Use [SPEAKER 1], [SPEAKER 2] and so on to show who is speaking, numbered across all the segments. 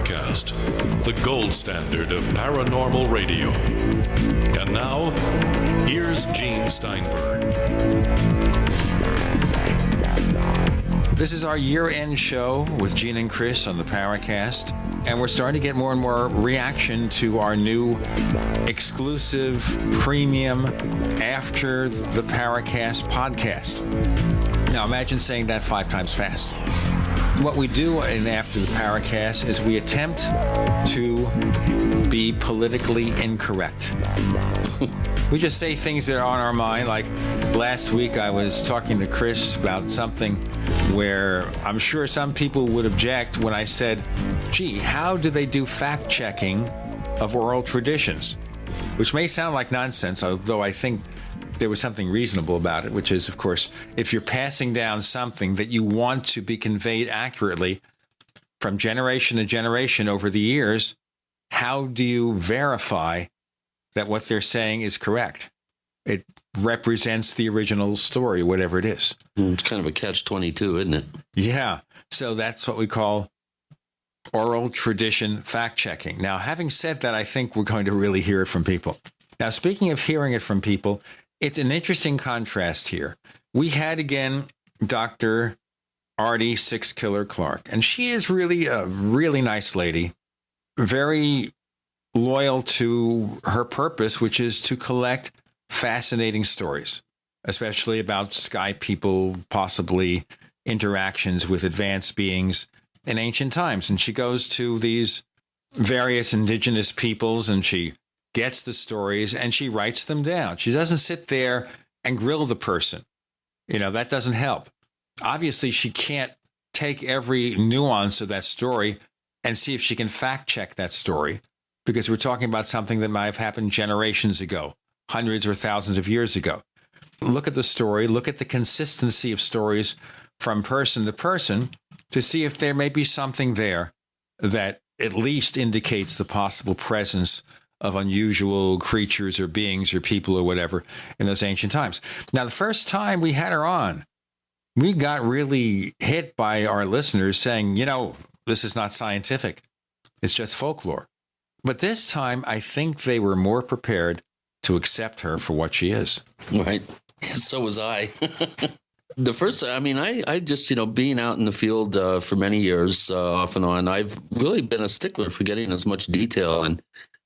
[SPEAKER 1] Paracast, the gold standard of paranormal radio. And now, here's Gene Steinberg.
[SPEAKER 2] This is our year-end show with Gene and Chris on the Paracast, and we're starting to get more and more reaction to our new exclusive premium After the Paracast podcast. Now imagine saying that 5 times fast. What we do in After the Paracast is we attempt to be politically incorrect. We just say things that are on our mind. Like last week I was talking to Chris about something where I'm sure some people would object when I said, gee, how do they do fact-checking of oral traditions? Which may sound like nonsense, although I think there was something reasonable about it, which is, of course, if you're passing down something that you want to be conveyed accurately from generation to generation over the years, how do you verify that what they're saying is correct? It represents the original story, whatever it is.
[SPEAKER 3] It's kind of a catch-22, isn't it?
[SPEAKER 2] Yeah. So that's what we call oral tradition fact-checking. Now, having said that, I think we're going to really hear it from people. Now, speaking of hearing it from people, it's an interesting contrast here. We had, again, Dr. Artie Six Killer Clark, and she is really a really nice lady, very loyal to her purpose, which is to collect fascinating stories, especially about sky people, possibly interactions with advanced beings in ancient times. And she goes to these various indigenous peoples and she gets the stories and she writes them down. She doesn't sit there and grill the person. You know, that doesn't help. Obviously, she can't take every nuance of that story and see if she can fact check that story, because we're talking about something that might have happened generations ago, hundreds or thousands of years ago. Look at the story, look at the consistency of stories from person to person to see if there may be something there that at least indicates the possible presence of unusual creatures or beings or people or whatever in those ancient times. Now, the first time we had her on, we got really hit by our listeners saying, you know, this is not scientific. It's just folklore. But this time, I think they were more prepared to accept her for what she is.
[SPEAKER 3] Right. So was I. The first, I just, being out in the field for many years off and on, I've really been a stickler for getting as much detail and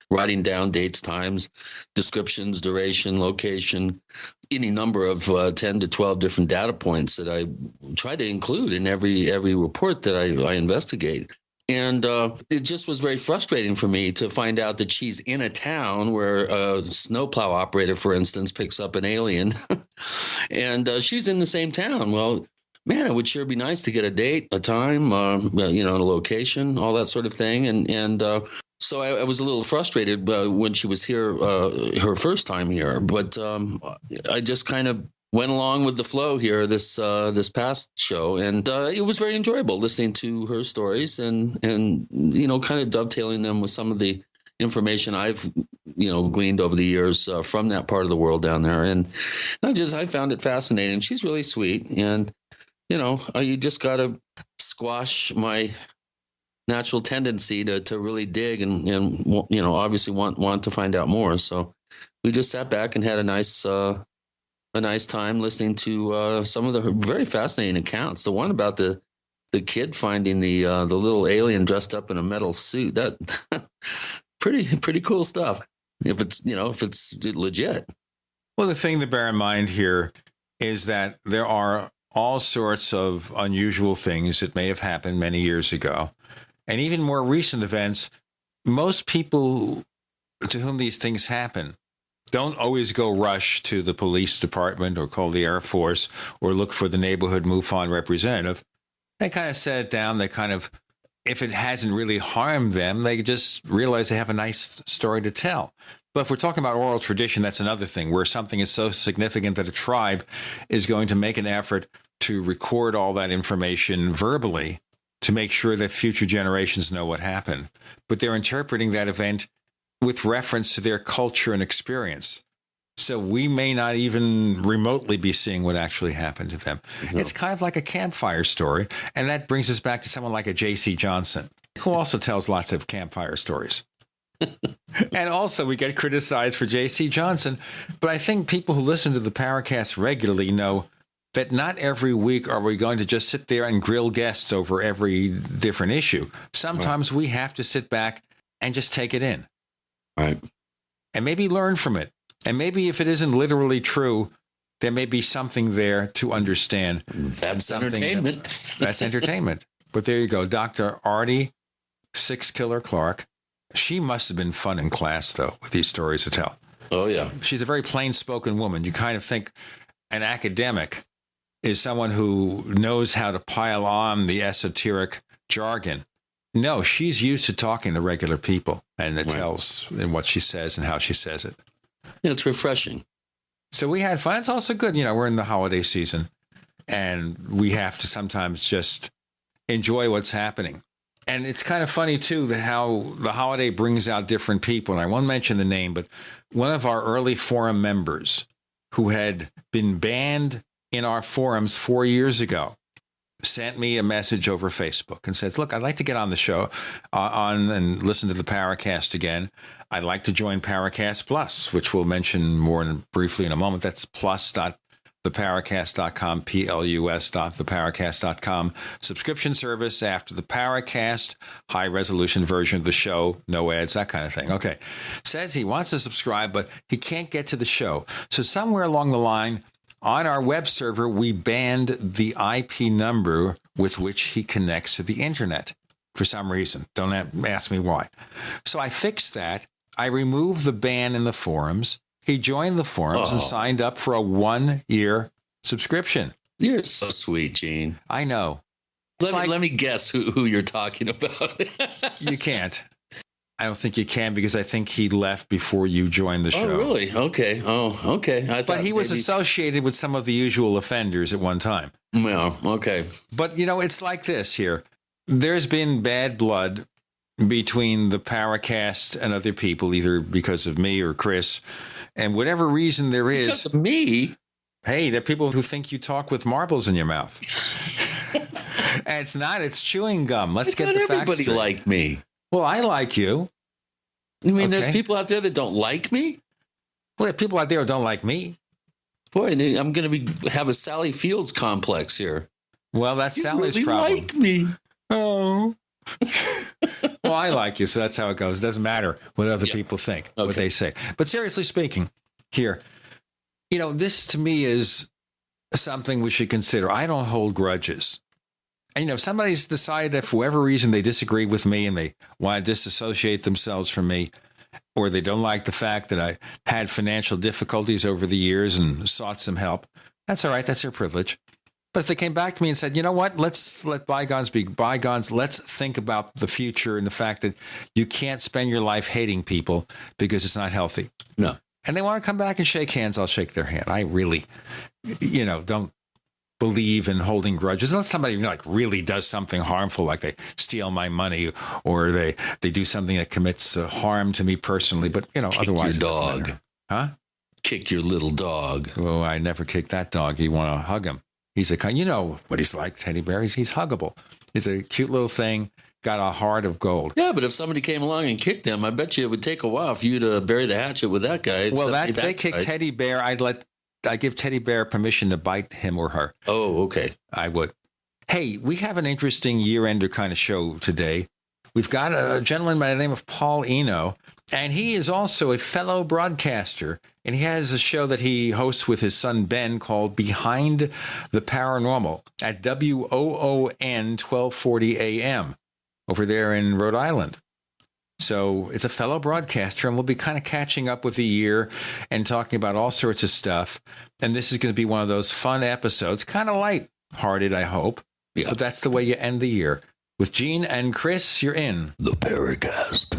[SPEAKER 3] writing down dates, times, descriptions, duration, location, any number of 10 to 12 different data points that I try to include in every report that I investigate. And it just was very frustrating for me to find out that she's in a town where a snowplow operator, for instance, picks up an alien and she's in the same town. Well, man, it would sure be nice to get a date, a time, a location, all that sort of thing. And so I was a little frustrated when she was here, her first time here. But I just kind of went along with the flow here this past show, and it was very enjoyable listening to her stories and kind of dovetailing them with some of the information I've gleaned over the years from that part of the world down there, and I found it fascinating. She's really sweet, and you just got to squash my natural tendency to really dig and obviously want to find out more. So we just sat back and had a nice time listening to some of the very fascinating accounts. The one about the kid finding the little alien dressed up in a metal suit, that pretty cool stuff. If it's legit.
[SPEAKER 2] Well, the thing to bear in mind here is that there are all sorts of unusual things that may have happened many years ago, and even more recent events. Most people to whom these things happen don't always go rush to the police department or call the Air Force or look for the neighborhood MUFON representative. They kind of set it down. They kind of, if it hasn't really harmed them, they just realize they have a nice story to tell. But if we're talking about oral tradition, that's another thing, where something is so significant that a tribe is going to make an effort to record all that information verbally to make sure that future generations know what happened. But they're interpreting that event with reference to their culture and experience. So we may not even remotely be seeing what actually happened to them. No. It's kind of like a campfire story. And that brings us back to someone like a J.C. Johnson. who also tells lots of campfire stories. And also, we get criticized for J.C. Johnson. But I think people who listen to the Paracast regularly know that not every week are we going to just sit there and grill guests over every different issue. Sometimes we have to sit back and just take it in.
[SPEAKER 3] Right.
[SPEAKER 2] And maybe learn from it. And maybe if it isn't literally true, there may be something there to understand.
[SPEAKER 3] That's entertainment.
[SPEAKER 2] That's entertainment. But there you go. Dr. Artie Six Killer Clark. She must have been fun in class, though, with these stories to tell.
[SPEAKER 3] Oh, yeah.
[SPEAKER 2] She's a very plain-spoken woman. You kind of think an academic is someone who knows how to pile on the esoteric jargon. No, she's used to talking to regular people, and it tells in what she says and how she says it.
[SPEAKER 3] Yeah, it's refreshing.
[SPEAKER 2] So we had fun. It's also good. We're in the holiday season, and we have to sometimes just enjoy what's happening. And it's kind of funny, too, that how the holiday brings out different people. And I won't mention the name, but one of our early forum members who had been banned in our forums 4 years ago sent me a message over Facebook and said, look, I'd like to get on the show on and listen to the Paracast again. I'd like to join Paracast Plus, which we'll mention more briefly in a moment. That's plus.theparacast.com, plus.theparacast.com. Subscription service after the Paracast, high-resolution version of the show, no ads, that kind of thing. Okay. Says he wants to subscribe, but he can't get to the show. So somewhere along the line, on our web server, we banned the IP number with which he connects to the internet for some reason. Don't ask me why. So I fixed that. I removed the ban in the forums. He joined the forums and signed up for a 1-year subscription.
[SPEAKER 3] You're so sweet, Gene.
[SPEAKER 2] I know.
[SPEAKER 3] Let me guess who you're talking about.
[SPEAKER 2] You can't. I don't think you can because I think he left before you joined the show.
[SPEAKER 3] Oh, really? Okay.
[SPEAKER 2] But he was associated with some of the usual offenders at one time.
[SPEAKER 3] Well, okay.
[SPEAKER 2] But, it's like this here. There's been bad blood between the Paracast and other people, either because of me or Chris. And whatever reason there is.
[SPEAKER 3] Because of me?
[SPEAKER 2] Hey, there are people who think you talk with marbles in your mouth. And it's not. It's chewing gum. Let's get the facts
[SPEAKER 3] everybody
[SPEAKER 2] straight.
[SPEAKER 3] like me.
[SPEAKER 2] Well, I like you.
[SPEAKER 3] You mean there's people out there that don't like me?
[SPEAKER 2] Well, there are people out there who don't like me.
[SPEAKER 3] Boy, I'm going to have a Sally Fields complex here.
[SPEAKER 2] Well, that's Sally's
[SPEAKER 3] really
[SPEAKER 2] problem.
[SPEAKER 3] Like me.
[SPEAKER 2] Oh. Well, I like you, so that's how it goes. It doesn't matter what other people think, what they say. But seriously speaking, here, this to me is something we should consider. I don't hold grudges. And, if somebody's decided that for whatever reason they disagree with me and they want to disassociate themselves from me, or they don't like the fact that I had financial difficulties over the years and sought some help, that's all right. That's their privilege. But if they came back to me and said, you know what, let's let bygones be bygones. Let's think about the future and the fact that you can't spend your life hating people because it's not healthy.
[SPEAKER 3] No.
[SPEAKER 2] And they want to come back and shake hands, I'll shake their hand. I really, don't believe in holding grudges unless somebody really does something harmful, like they steal my money or they do something that commits harm to me personally. But otherwise,
[SPEAKER 3] your dog,
[SPEAKER 2] huh?
[SPEAKER 3] Kick your little dog.
[SPEAKER 2] Oh, I never kicked that dog. You want to hug him? He's what he's like, teddy bear. He's huggable. He's a cute little thing. Got a heart of gold.
[SPEAKER 3] Yeah, but if somebody came along and kicked him, I bet you it would take a while for you to bury the hatchet with that guy.
[SPEAKER 2] Well, if they kick Teddy Bear, I give Teddy Bear permission to bite him or her.
[SPEAKER 3] Oh, okay.
[SPEAKER 2] I would. Hey, we have an interesting year-ender kind of show today. We've got a gentleman by the name of Paul Eno, and he is also a fellow broadcaster, and he has a show that he hosts with his son Ben called Behind the Paranormal at WOON 1240 AM over there in Rhode Island. So it's a fellow broadcaster, and we'll be kind of catching up with the year and talking about all sorts of stuff. And this is going to be one of those fun episodes, kind of light-hearted, I hope. Yeah. But that's the way you end the year. With Gene and Chris, you're in
[SPEAKER 3] the Paracast.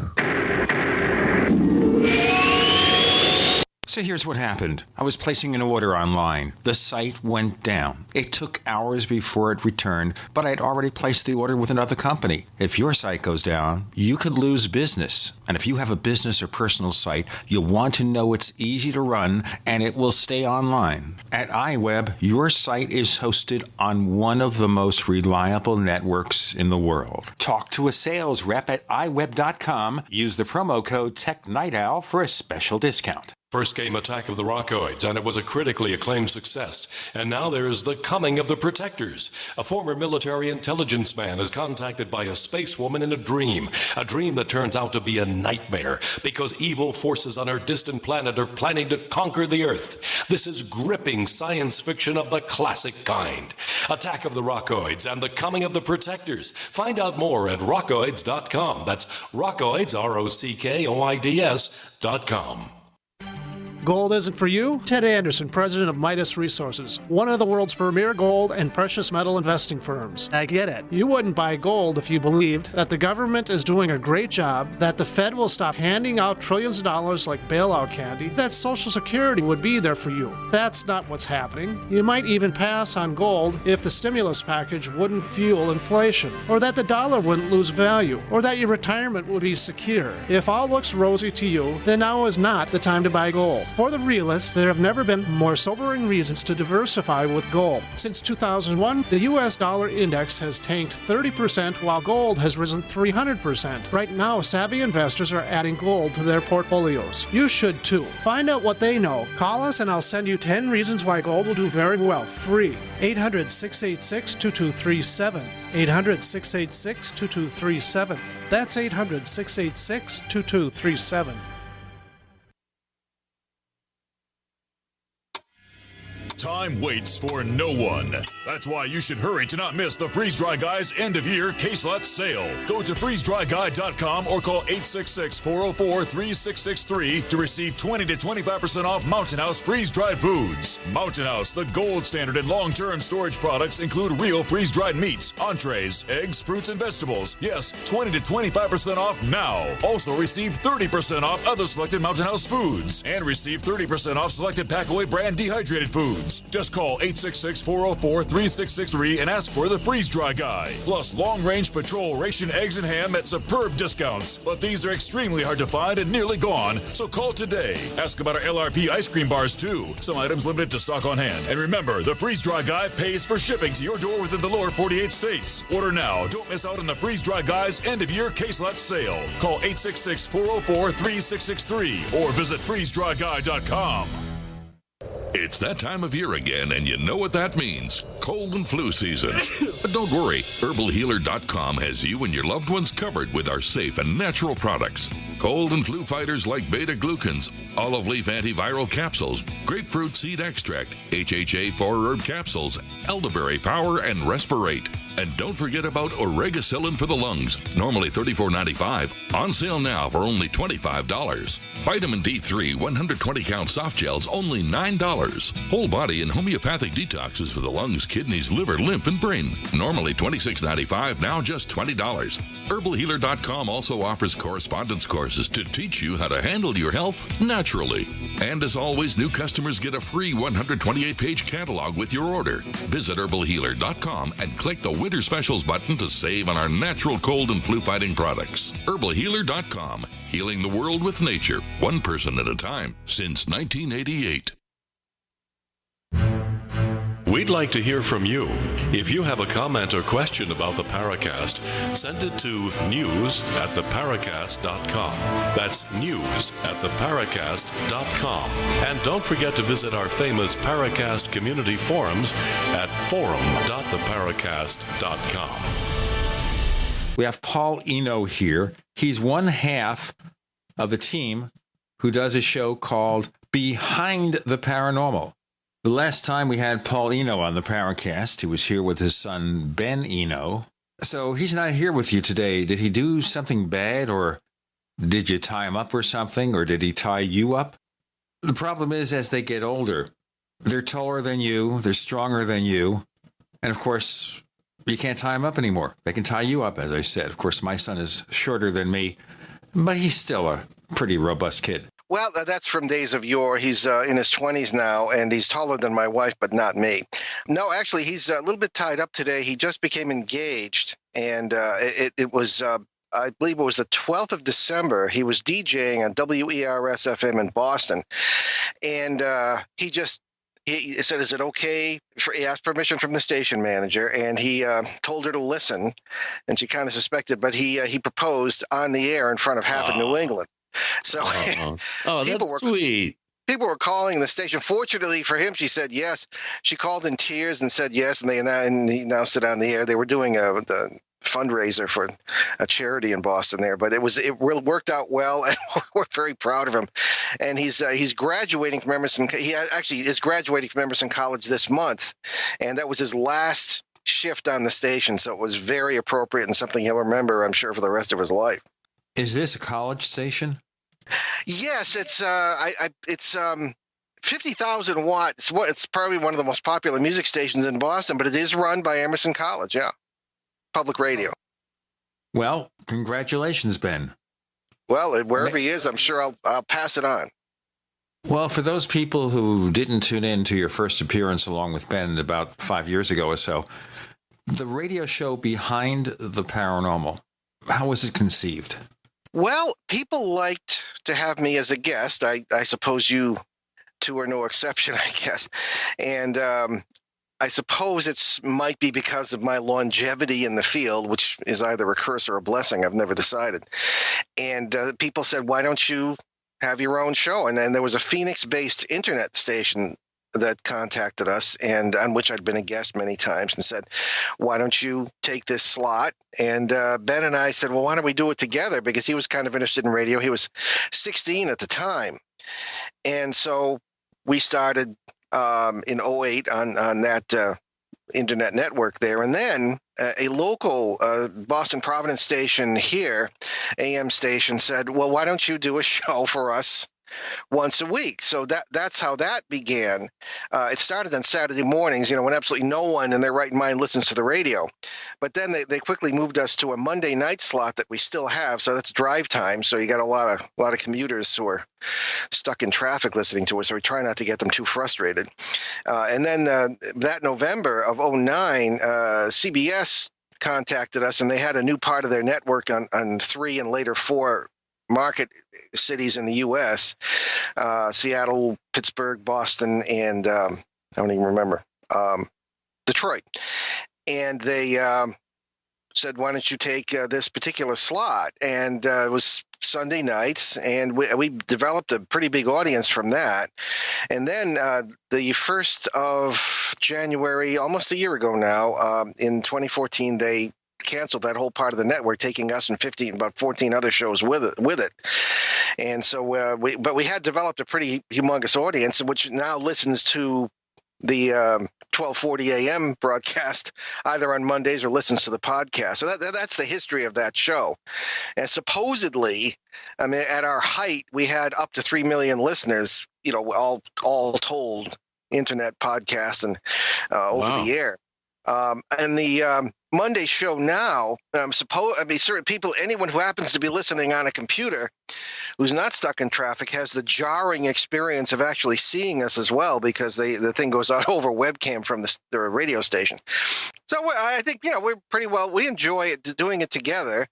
[SPEAKER 2] So here's what happened. I was placing an order online. The site went down. It took hours before it returned, but I'd already placed the order with another company. If your site goes down, you could lose business. And if you have a business or personal site, you'll want to know it's easy to run and it will stay online. At iWeb, your site is hosted on one of the most reliable networks in the world. Talk to a sales rep at iWeb.com. Use the promo code TechNightOwl for a special discount.
[SPEAKER 1] First came Attack of the Rockoids, and it was a critically acclaimed success. And now there is The Coming of the Protectors. A former military intelligence man is contacted by a space woman in a dream that turns out to be a nightmare because evil forces on her distant planet are planning to conquer the Earth. This is gripping science fiction of the classic kind. Attack of the Rockoids and The Coming of the Protectors. Find out more at rockoids.com. That's Rockoids, ROCKOIDS.com.
[SPEAKER 4] Gold isn't for you? Ted Anderson, president of Midas Resources, one of the world's premier gold and precious metal investing firms. I get it. You wouldn't buy gold if you believed that the government is doing a great job, that the Fed will stop handing out trillions of dollars like bailout candy, that Social Security would be there for you. That's not what's happening. You might even pass on gold if the stimulus package wouldn't fuel inflation, or that the dollar wouldn't lose value, or that your retirement would be secure. If all looks rosy to you, then now is not the time to buy gold. For the realist, there have never been more sobering reasons to diversify with gold. Since 2001, the U.S. dollar index has tanked 30% while gold has risen 300%. Right now, savvy investors are adding gold to their portfolios. You should too. Find out what they know. Call us and I'll send you 10 reasons why gold will do very well, free. 800-686-2237. 800-686-2237. That's 800-686-2237.
[SPEAKER 5] Time waits for no one. That's why you should hurry to not miss the Freeze Dry Guy's end-of-year case lot sale. Go to freezedryguy.com or call 866-404-3663 to receive 20 to 25% off Mountain House freeze-dried foods. Mountain House, the gold standard in long-term storage products, include real freeze-dried meats, entrees, eggs, fruits, and vegetables. Yes, 20 to 25% off now. Also receive 30% off other selected Mountain House foods and receive 30% off selected Packaway brand dehydrated foods. Just call 866-404-3663 and ask for the Freeze Dry Guy. Plus long-range patrol ration eggs and ham at superb discounts. But these are extremely hard to find and nearly gone, so call today. Ask about our LRP ice cream bars too. Some items limited to stock on hand. And remember, the Freeze Dry Guy pays for shipping to your door within the lower 48 states. Order now. Don't miss out on the Freeze Dry Guy's end-of-year case lot sale. Call 866-404-3663 or visit freezedryguy.com.
[SPEAKER 6] It's that time of year again, and you know what that means. Cold and flu season. But don't worry, herbalhealer.com has you and your loved ones covered with our safe and natural products. Cold and flu fighters like beta-glucans, olive leaf antiviral capsules, grapefruit seed extract, HHA 4-herb capsules, elderberry power, and respirate. And don't forget about oregacillin for the lungs, normally $34.95, on sale now for only $25. Vitamin D3 120-count soft gels, only $9. Whole body and homeopathic detoxes for the lungs, kidneys, liver, lymph, and brain, normally $26.95, now just $20. Herbalhealer.com also offers correspondence courses to teach you how to handle your health naturally. And as always, new customers get a free 128-page catalog with your order. Visit herbalhealer.com and click the Winter Specials button to save on our natural cold and flu fighting products. Herbalhealer.com, healing the world with nature, one person at a time, since 1988.
[SPEAKER 1] We'd like to hear from you. If you have a comment or question about the Paracast, send it to news@theparacast.com. That's news@theparacast.com. And don't forget to visit our famous Paracast community forums at forum.theparacast.com.
[SPEAKER 2] We have Paul Eno here. He's one half of the team who does a show called Behind the Paranormal. The last time we had Paul Eno on the Paracast, he was here with his son, Ben Eno. So he's not here with you today. Did he do something bad, or did you tie him up or something, or did he tie you up? The problem is, as they get older, they're taller than you, they're stronger than you, and of course, you can't tie them up anymore. They can tie you up, as I said. Of course, my son is shorter than me, but he's still a pretty robust kid.
[SPEAKER 7] Well, that's from days of yore. He's in his 20s now, and he's taller than my wife, but not me. No, actually, he's a little bit tied up today. He just became engaged, and it was, I believe it was the 12th of December. He was DJing on WERS FM in Boston, and he said, is it okay? He asked permission from the station manager, and he told her to listen, and she kind of suspected, but he proposed on the air in front of half of New England. So,
[SPEAKER 3] that's sweet.
[SPEAKER 7] People were calling the station. Fortunately for him, she said yes. She called in tears and said yes, and he announced it on the air. They were doing the fundraiser for a charity in Boston there, but it worked out well, and we're very proud of him. And he's graduating from Emerson. He actually is graduating from Emerson College this month, and that was his last shift on the station. So it was very appropriate and something he'll remember, I'm sure, for the rest of his life.
[SPEAKER 2] Is this a college station?
[SPEAKER 7] Yes, it's 50,000 watts. It's probably one of the most popular music stations in Boston, but it is run by Emerson College. Yeah, public radio.
[SPEAKER 2] Well, congratulations, Ben.
[SPEAKER 7] Well, wherever he is, I'm sure I'll pass it on.
[SPEAKER 2] Well, for those people who didn't tune in to your first appearance along with Ben about 5 years ago or so, the radio show Behind the Paranormal, how was it conceived?
[SPEAKER 7] Well, people liked to have me as a guest. I suppose you two are no exception, I guess. And I suppose it might be because of my longevity in the field, which is either a curse or a blessing. I've never decided. And people said, why don't you have your own show? And then there was a Phoenix-based internet station that contacted us, and on which I'd been a guest many times, and said, why don't you take this slot? And Ben and I said, well, why don't we do it together? Because he was kind of interested in radio. He was 16 at the time. And so we started in 2008 on that internet network there. And then a local Boston Providence station here, AM station, said, well, why don't you do a show for us once a week? So that's how that began. It started on Saturday mornings, when absolutely no one in their right mind listens to the radio. But then they quickly moved us to a Monday night slot that we still have. So that's drive time. So you got a lot of commuters who are stuck in traffic listening to us. So we try not to get them too frustrated. And then that November of 2009, CBS contacted us, and they had a new part of their network on 3 and later 4 market cities in the U.S., Seattle, Pittsburgh, Boston, and I don't even remember, Detroit. And they said, why don't you take this particular slot? And it was Sunday nights, and we developed a pretty big audience from that. And then the 1st of January, almost a year ago now, in 2014, they canceled that whole part of the network, taking us and about 14 other shows with it. And so we had developed a pretty humongous audience, which now listens to the 1240 AM broadcast either on Mondays or listens to the podcast. So that's the history of that show. And supposedly, I mean, at our height, we had up to 3 million listeners, all told, internet podcasts and over the air. And the Monday show now, certain people, anyone who happens to be listening on a computer who's not stuck in traffic has the jarring experience of actually seeing us as well, because the thing goes out over webcam from the radio station. So I think, we're pretty well, we enjoy doing it together.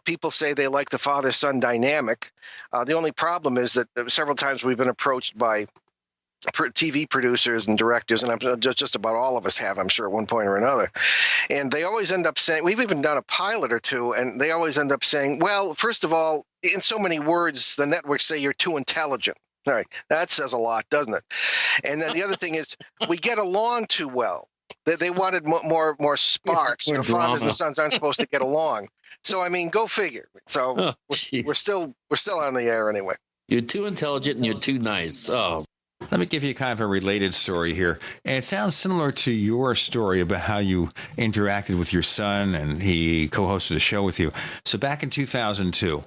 [SPEAKER 7] People say they like the father-son dynamic. The only problem is that several times we've been approached by TV producers and directors, and just about all of us have, I'm sure, at one point or another. And they always end up saying, we've even done a pilot or two, and they always end up saying, well, first of all, in so many words, the networks say you're too intelligent. All right, that says a lot, doesn't it? And then the other thing is, we get along too well. They wanted more sparks. Fathers and sons aren't supposed to get along. So, I mean, go figure. So we're still on the air anyway.
[SPEAKER 3] You're too intelligent and you're too nice. Oh.
[SPEAKER 2] Let me give you kind of a related story here. And it sounds similar to your story about how you interacted with your son and he co-hosted a show with you. So back in 2002,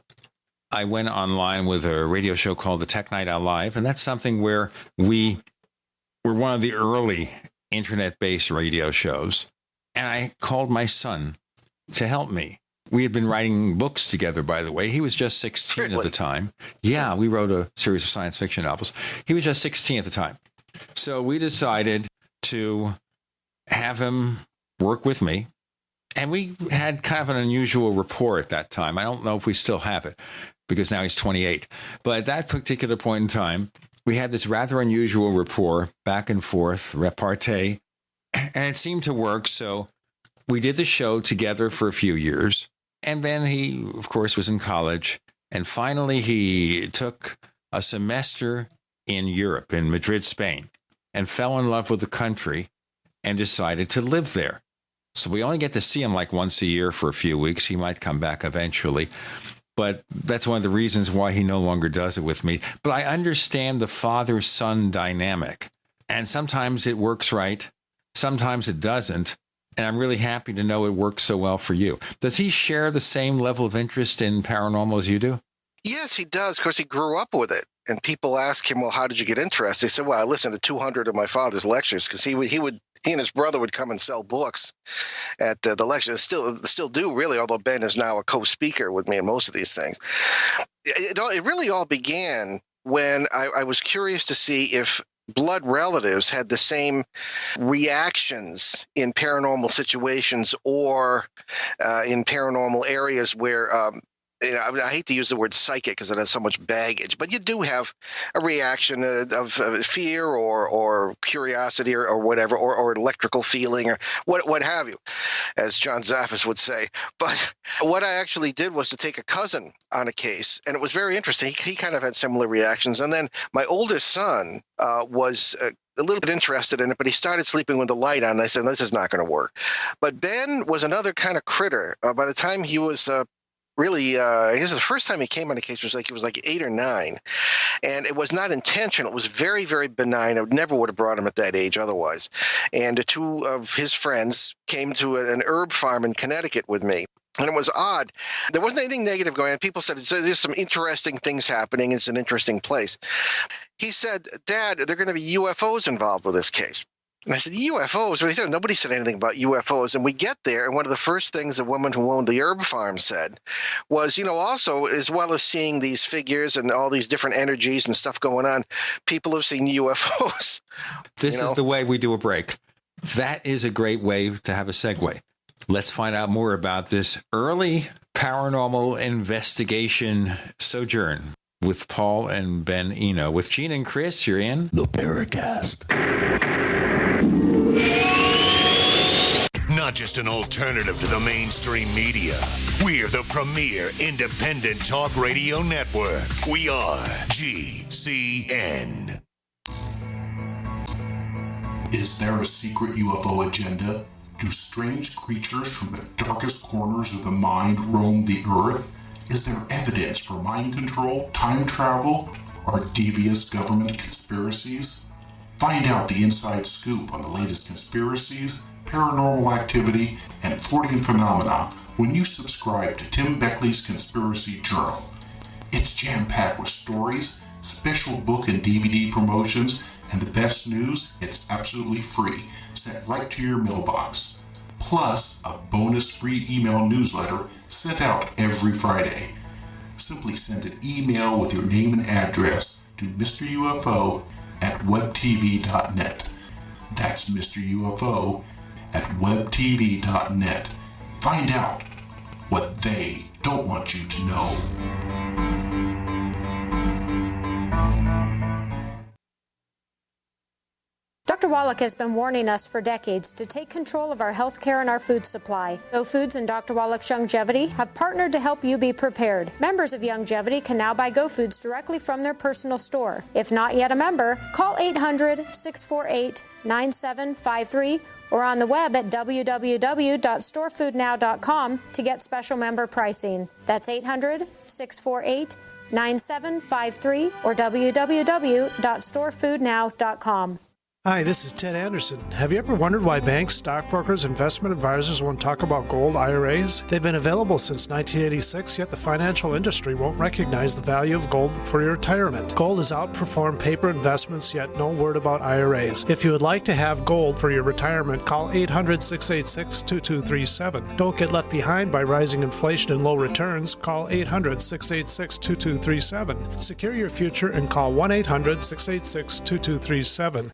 [SPEAKER 2] I went online with a radio show called The Tech Night Out Live. And that's something where we were one of the early internet-based radio shows. And I called my son to help me. We had been writing books together, by the way. He was just 16 at the time. Yeah, we wrote a series of science fiction novels. He was just 16 at the time. So we decided to have him work with me. And we had kind of an unusual rapport at that time. I don't know if we still have it, because now he's 28. But at that particular point in time, we had this rather unusual rapport, back and forth, repartee, and it seemed to work. So we did the show together for a few years. And then he, of course, was in college. And finally, he took a semester in Europe, in Madrid, Spain, and fell in love with the country and decided to live there. So we only get to see him like once a year for a few weeks. He might come back eventually. But that's one of the reasons why he no longer does it with me. But I understand the father-son dynamic. And sometimes it works right. Sometimes it doesn't. And I'm really happy to know it works so well for you. Does he share the same level of interest in paranormal as you do?
[SPEAKER 7] Yes, he does. Of course, he grew up with it. And people ask him, well, how did you get interested? He said, well, I listened to 200 of my father's lectures, because he and his brother would come and sell books at the lectures. Still do, really, although Ben is now a co-speaker with me in most of these things. It really all began when I was curious to see if blood relatives had the same reactions in paranormal situations or in paranormal areas where I hate to use the word psychic because it has so much baggage, but you do have a reaction of fear or curiosity or whatever, or electrical feeling or what have you, as John Zaffis would say. But what I actually did was to take a cousin on a case, and it was very interesting. He kind of had similar reactions. And then my oldest son was a little bit interested in it, but he started sleeping with the light on. And I said, this is not going to work. But Ben was another kind of critter. By the time he was really, I guess the first time he came on a case was he was like 8 or 9, and it was not intentional. It was very, very benign. I never would have brought him at that age otherwise. And 2 of his friends came to an herb farm in Connecticut with me. And it was odd. There wasn't anything negative going on. People said, there's some interesting things happening. It's an interesting place. He said, Dad, there are going to be UFOs involved with this case. And I said, UFOs? What he said, nobody said anything about UFOs. And we get there, and one of the first things the woman who owned the herb farm said was, also, as well as seeing these figures and all these different energies and stuff going on, people have seen UFOs.
[SPEAKER 2] This is the way we do a break. That is a great way to have a segue. Let's find out more about this early paranormal investigation sojourn with Paul and Ben Eno. With Gene and Chris, you're in
[SPEAKER 8] the Paracast. Not just an alternative to the mainstream media. We're the premier independent talk radio network. We are GCN.
[SPEAKER 9] Is there a secret UFO agenda? Do strange creatures from the darkest corners of the mind roam the earth? Is there evidence for mind control, time travel, or devious government conspiracies? Find out the inside scoop on the latest conspiracies, paranormal activity, and Fortean phenomena when you subscribe to Tim Beckley's Conspiracy Journal. It's jam-packed with stories, special book and DVD promotions, and the best news, it's absolutely free, sent right to your mailbox. Plus, a bonus free email newsletter sent out every Friday. Simply send an email with your name and address to Mr. UFO at webtv.net. That's Mr. UFO at webtv.net. Find out what they don't want you to know.
[SPEAKER 10] Dr. Wallach has been warning us for decades to take control of our health care and our food supply. Go Foods and Dr. Wallach's Youngevity have partnered to help you be prepared. Members of Youngevity can now buy Go Foods directly from their personal store. If not yet a member, call 800-648-9753 or on the web at www.storefoodnow.com to get special member pricing. That's 800-648-9753 or www.storefoodnow.com.
[SPEAKER 4] Hi, this is Ted Anderson. Have you ever wondered why banks, stockbrokers, investment advisors won't talk about gold IRAs? They've been available since 1986, yet the financial industry won't recognize the value of gold for your retirement. Gold has outperformed paper investments, yet no word about IRAs. If you would like to have gold for your retirement, call 800-686-2237. Don't get left behind by rising inflation and low returns. Call 800-686-2237. Secure your future and call 1-800-686-2237.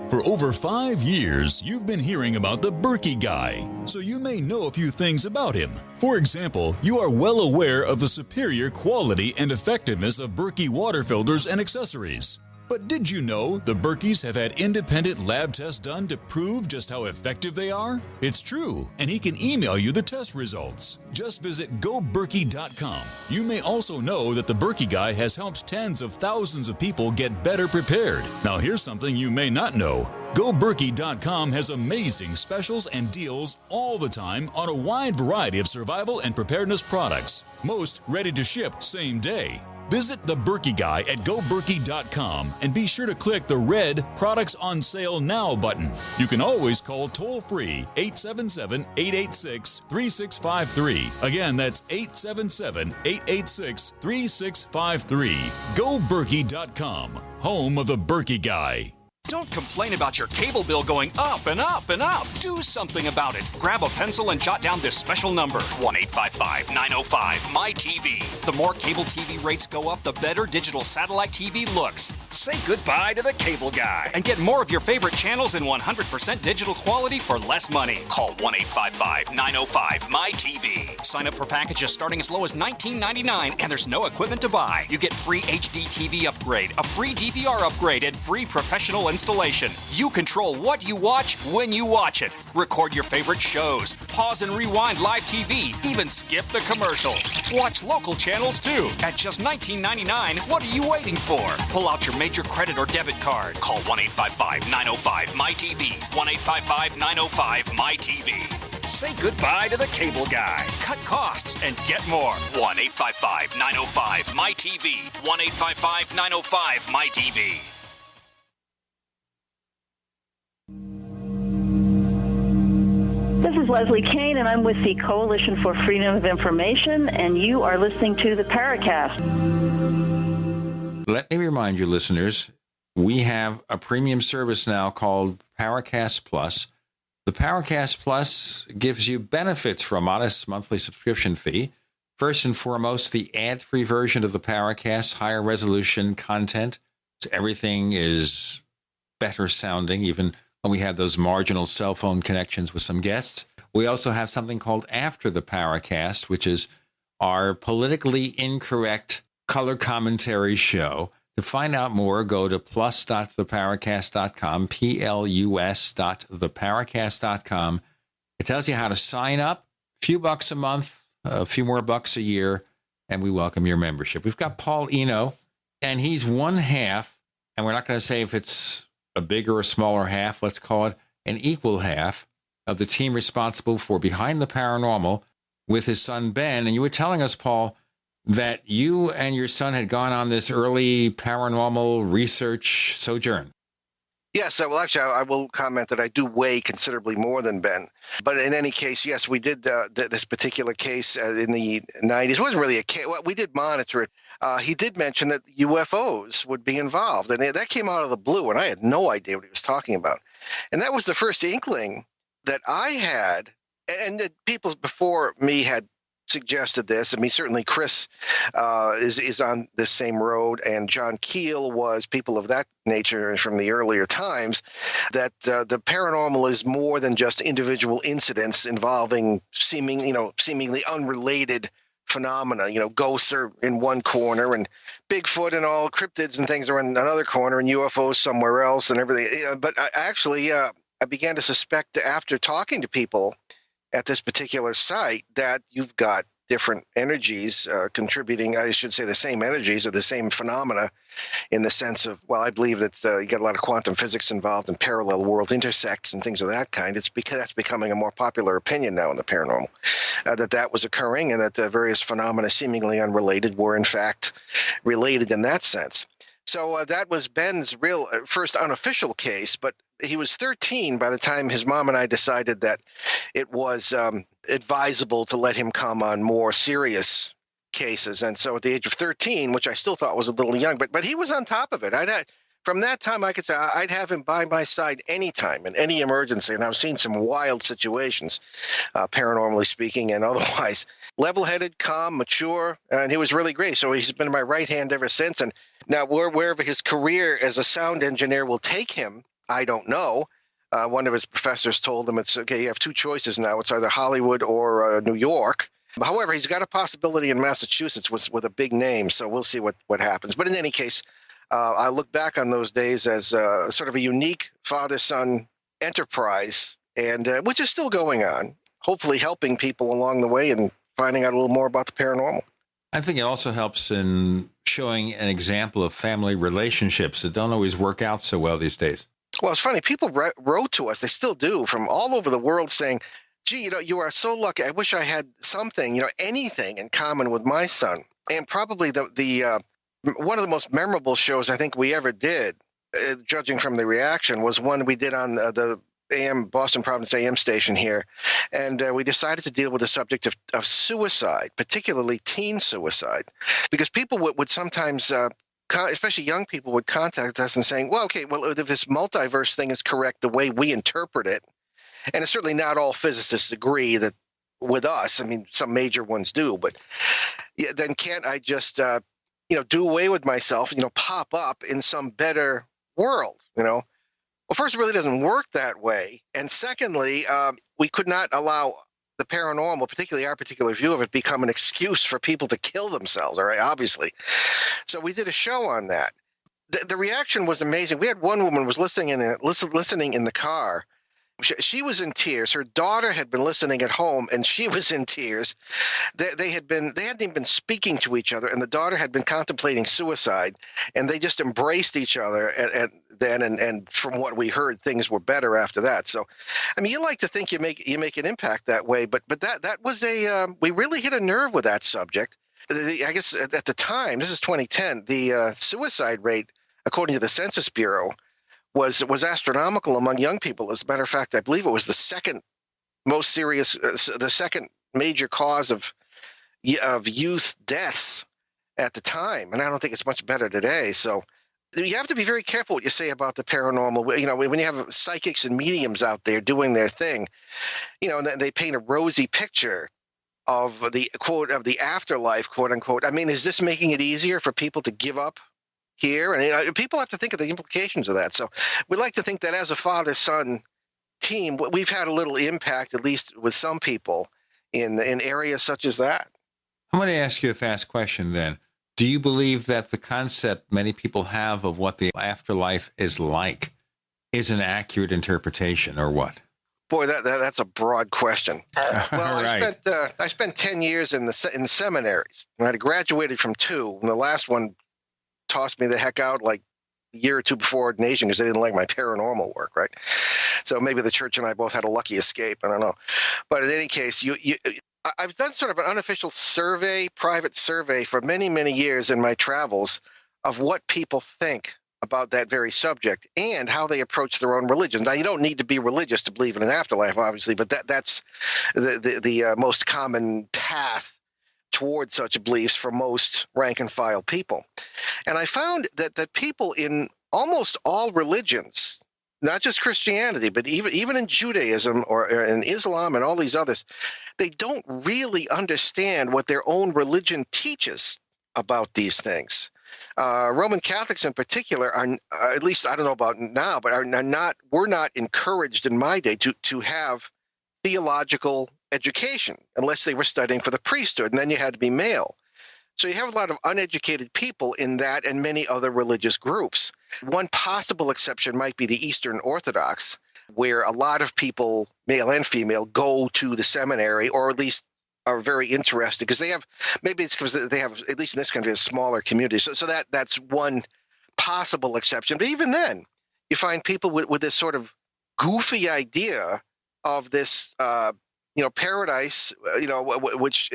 [SPEAKER 5] For over 5 years, you've been hearing about the Berkey guy, so you may know a few things about him. For example, you are well aware of the superior quality and effectiveness of Berkey water filters and accessories. But did you know the Berkeys have had independent lab tests done to prove just how effective they are? It's true, and he can email you the test results. Just visit goberkey.com. You may also know that the Berkey guy has helped tens of thousands of people get better prepared. Now here's something you may not know. GoBerkey.com has amazing specials and deals all the time on a wide variety of survival and preparedness products, most ready to ship same day. Visit the Berkey Guy at GoBerkey.com and be sure to click the red Products on Sale Now button. You can always call toll-free 877-886-3653. Again, that's 877-886-3653. GoBerkey.com, home of the Berkey Guy.
[SPEAKER 11] Don't complain about your cable bill going up and up and up. Do something about it. Grab a pencil and jot down this special number, 1-855-905-MY-TV. The more cable TV rates go up, the better digital satellite TV looks. Say goodbye to the cable guy and get more of your favorite channels in 100% digital quality for less money. Call 1-855-905-MY-TV. Sign up for packages starting as low as $19.99, and there's no equipment to buy. You get free HD TV upgrade, a free DVR upgrade, and free professional installation. You control what you watch when you watch it. Record your favorite shows, pause and rewind live TV, even skip the commercials. Watch local channels too. At just $19.99, what are you waiting for? Pull out your major credit or debit card. Call 1-855-905-MY-TV. 1-855-905-MY-TV. Say goodbye to the cable guy. Cut costs and get more. 1-855-905-MY-TV. 1-855-905-MY-TV.
[SPEAKER 12] This is Leslie Kane, and I'm with the Coalition for Freedom of Information, and you are listening to the Paracast.
[SPEAKER 2] Let me remind you, listeners, we have a premium service now called Paracast Plus. The Paracast Plus gives you benefits for a modest monthly subscription fee. First and foremost, the ad-free version of the Paracast, higher resolution content. So everything is better sounding, even when we have those marginal cell phone connections with some guests. We also have something called After the Paracast, which is our politically incorrect color commentary show. To find out more, go to plus.theparacast.com, plus.theparacast.com. It tells you how to sign up, a few bucks a month, a few more bucks a year, and we welcome your membership. We've got Paul Eno, and he's one half, and we're not going to say if it's a bigger or smaller half, let's call it an equal half of the team responsible for Behind the Paranormal with his son, Ben. And you were telling us, Paul, that you and your son had gone on this early paranormal research sojourn.
[SPEAKER 7] Yes, well, actually, I will comment that I do weigh considerably more than Ben. But in any case, yes, we did this particular case in the 90s. It wasn't really a case. Well, we did monitor it. He did mention that UFOs would be involved. And that came out of the blue, and I had no idea what he was talking about. And that was the first inkling that I had, and that people before me had suggested this. I mean, certainly Chris is on this same road, and John Keel was, people of that nature from the earlier times, that the paranormal is more than just individual incidents involving seemingly unrelated phenomena. You know, ghosts are in one corner, and Bigfoot and all cryptids and things are in another corner, and UFOs somewhere else, and everything. But I began to suspect, after talking to people at this particular site, that you've got different energies contributing, I should say the same energies or the same phenomena, in the sense of, well, I believe that you get a lot of quantum physics involved and parallel world intersects and things of that kind. It's because that's becoming a more popular opinion now in the paranormal, that was occurring, and that the various phenomena seemingly unrelated were in fact related in that sense. So that was Ben's real first unofficial case, but he was 13 by the time his mom and I decided that it was advisable to let him come on more serious cases. And so at the age of 13, which I still thought was a little young, but he was on top of it. From that time, I could say I'd have him by my side anytime in any emergency. And I've seen some wild situations, paranormally speaking and otherwise. Level-headed, calm, mature, and he was really great. So he's been in my right hand ever since. And now wherever his career as a sound engineer will take him, I don't know. One of his professors told him, it's okay, you have two choices now. It's either Hollywood or New York. However, he's got a possibility in Massachusetts with a big name. So we'll see what happens. But in any case, I look back on those days as sort of a unique father-son enterprise, and which is still going on, hopefully helping people along the way and finding out a little more about the paranormal.
[SPEAKER 2] I think it also helps in showing an example of family relationships that don't always work out so well these days.
[SPEAKER 7] Well, it's funny. People wrote to us, they still do, from all over the world saying, gee, you are so lucky. I wish I had something, anything in common with my son. And probably the one of the most memorable shows I think we ever did, judging from the reaction, was one we did on the AM Boston Providence AM station here. And we decided to deal with the subject of suicide, particularly teen suicide, because people would sometimes, especially young people, would contact us and saying, well, if this multiverse thing is correct the way we interpret it, and it's certainly not all physicists agree that with us. I mean, some major ones do, but then can't I just do away with myself, pop up in some better world, Well, first, it really doesn't work that way. And secondly, we could not allow the paranormal, particularly our particular view of it, become an excuse for people to kill themselves, all right, obviously. So we did a show on that. The reaction was amazing. We had one woman was listening in the car. She was in tears. Her daughter had been listening at home, and she was in tears. They hadn't even been speaking to each other, and the daughter had been contemplating suicide, and they just embraced each other. And from what we heard, things were better after that. So, I mean, you like to think you make an impact that way, but that was we really hit a nerve with that subject. I guess at the time, this is 2010, the suicide rate, according to the Census Bureau, was astronomical among young people. As a matter of fact, I believe it was the second most serious, the second major cause of youth deaths at the time. And I don't think it's much better today. So you have to be very careful what you say about the paranormal. When you have psychics and mediums out there doing their thing, and they paint a rosy picture of the quote of the afterlife, quote unquote. I mean, is this making it easier for people to give up here? And people have to think of the implications of that. So we like to think that as a father-son team, we've had a little impact, at least with some people, in areas such as that.
[SPEAKER 2] I'm going to ask you a fast question then. Do you believe that the concept many people have of what the afterlife is like is an accurate interpretation, or what?
[SPEAKER 7] Boy, that's a broad question. Well,
[SPEAKER 2] right.
[SPEAKER 7] I spent 10 years in seminaries. I graduated from 2, and the last one tossed me the heck out like a year or 2 before ordination because they didn't like my paranormal work, right? So maybe the church and I both had a lucky escape. I don't know. But in any case, I've done sort of an unofficial survey, private survey for many, many years in my travels of what people think about that very subject and how they approach their own religion. Now, you don't need to be religious to believe in an afterlife, obviously, but that's the most common path toward such beliefs for most rank and file people. And I found that people in almost all religions, not just Christianity, but even in Judaism or in Islam and all these others, they don't really understand what their own religion teaches about these things. Roman Catholics in particular are, at least I don't know about now, but were not encouraged in my day to have theological education unless they were studying for the priesthood, and then you had to be male. So you have a lot of uneducated people in that and many other religious groups. One possible exception might be the Eastern Orthodox, where a lot of people, male and female, go to the seminary, or at least are very interested because they have, maybe it's because they have, at least in this country, a smaller community. So that's one possible exception. But even then, you find people with this sort of goofy idea of this, paradise, which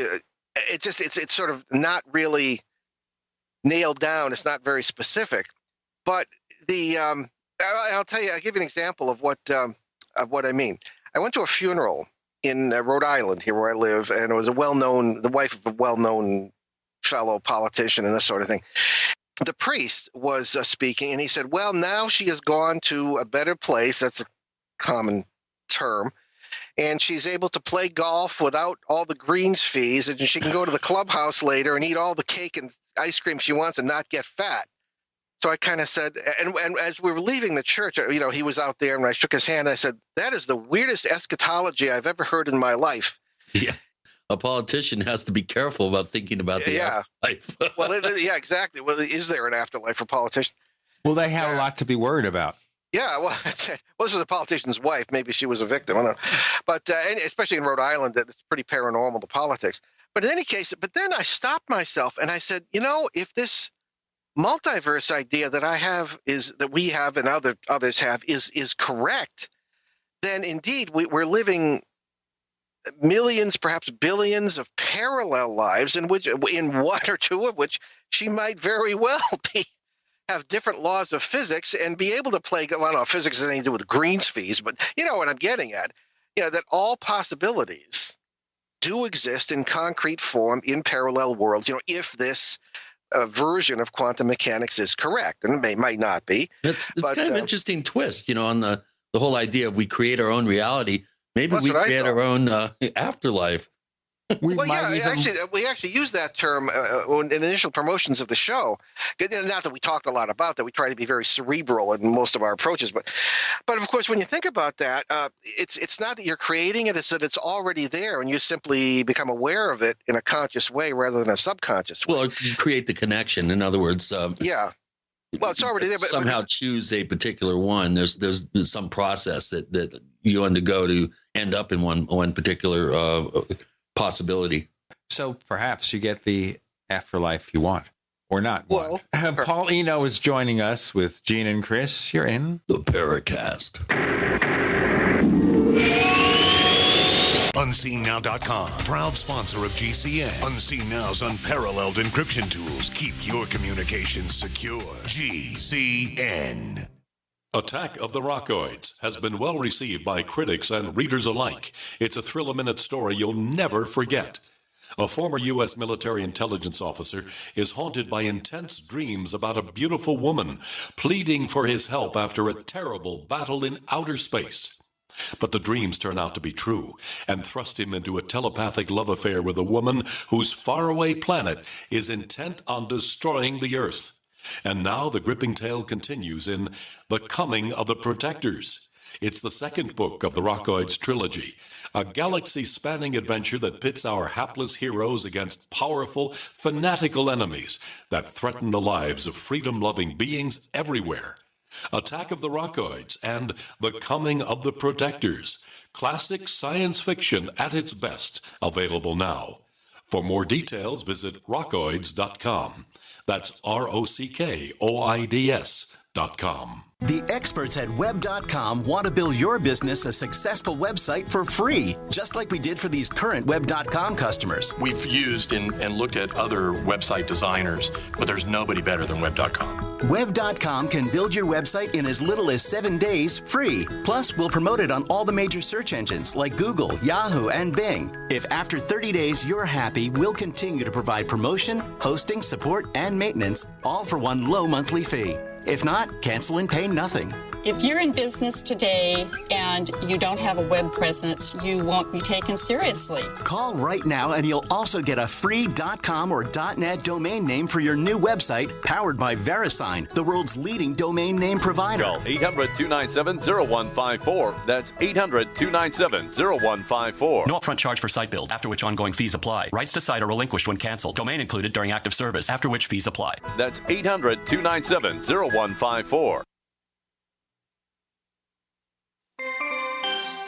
[SPEAKER 7] it's sort of not really nailed down. It's not very specific. But I'll tell you, I'll give you an example of what I mean. I went to a funeral in Rhode Island, here where I live, and it was the wife of a well-known fellow politician and this sort of thing. The priest was speaking, and he said, well, now she has gone to a better place. That's a common term. And she's able to play golf without all the greens fees, and she can go to the clubhouse later and eat all the cake and ice cream she wants and not get fat. So I kind of said, and as we were leaving the church, he was out there, and I shook his hand. And I said, that is the weirdest eschatology I've ever heard in my life.
[SPEAKER 3] Yeah. A politician has to be careful about thinking about the afterlife.
[SPEAKER 7] Well, yeah, exactly. Well, is there an afterlife for politicians?
[SPEAKER 2] Well, they have a lot to be worried about.
[SPEAKER 7] Yeah, well, this was a politician's wife. Maybe she was a victim. I don't know. But especially in Rhode Island, it's pretty paranormal, the politics. But in any case, then I stopped myself and I said, if this multiverse idea that I have that we have and others have is correct, then indeed we're living millions, perhaps billions of parallel lives in one or two of which she might very well have different laws of physics and be able to play. Well, I don't know, physics has anything to do with greens fees, but you know what I'm getting at. That all possibilities do exist in concrete form in parallel worlds. If this version of quantum mechanics is correct, and it might not be.
[SPEAKER 3] It's kind of an interesting twist, on the whole idea of we create our own reality. Maybe we create our own afterlife.
[SPEAKER 7] We actually use that term in initial promotions of the show. Not that we talked a lot about that. We try to be very cerebral in most of our approaches. But of course, when you think about that, it's not that you're creating it. It's that it's already there, and you simply become aware of it in a conscious way rather than a subconscious way.
[SPEAKER 3] Well, create the connection. In other words,
[SPEAKER 7] yeah. Well, it's already there. But
[SPEAKER 3] somehow choose a particular one. There's some process that you undergo to end up in one particular possibility.
[SPEAKER 2] So perhaps you get the afterlife you want or not.
[SPEAKER 7] Well,
[SPEAKER 2] Paul Eno is joining us with Gene and Chris. You're in
[SPEAKER 3] the Paracast.
[SPEAKER 8] UnseenNow.com, proud sponsor of GCN. Unseen Now's unparalleled encryption tools keep your communications secure. GCN.
[SPEAKER 1] Attack of the Rockoids has been well received by critics and readers alike. It's a thrill-a-minute story you'll never forget. A former U.S. military intelligence officer is haunted by intense dreams about a beautiful woman pleading for his help after a terrible battle in outer space. But the dreams turn out to be true and thrust him into a telepathic love affair with a woman whose faraway planet is intent on destroying the Earth. And now the gripping tale continues in The Coming of the Protectors. It's the second book of the Rockoids trilogy, a galaxy-spanning adventure that pits our hapless heroes against powerful, fanatical enemies that threaten the lives of freedom-loving beings everywhere. Attack of the Rockoids and The Coming of the Protectors, classic science fiction at its best, available now. For more details, visit rockoids.com. That's ROCKOIDS.com.
[SPEAKER 13] The experts at Web.com want to build your business a successful website for free, just like we did for these current Web.com customers.
[SPEAKER 14] We've used and looked at other website designers, but there's nobody better than Web.com.
[SPEAKER 13] Web.com can build your website in as little as 7 days free. Plus, we'll promote it on all the major search engines like Google, Yahoo, and Bing. If after 30 days you're happy, we'll continue to provide promotion, hosting, support, and maintenance, all for one low monthly fee. If not, cancel and pay nothing.
[SPEAKER 15] If you're in business today and you don't have a web presence, you won't be taken seriously.
[SPEAKER 13] Call right now and you'll also get a free .com or .net domain name for your new website powered by VeriSign, the world's leading domain name provider.
[SPEAKER 16] Call 800-297-0154. That's 800-297-0154.
[SPEAKER 11] No upfront charge for site build, after which ongoing fees apply. Rights to site are relinquished when canceled. Domain included during active service, after which fees apply.
[SPEAKER 16] That's 800-297-0154.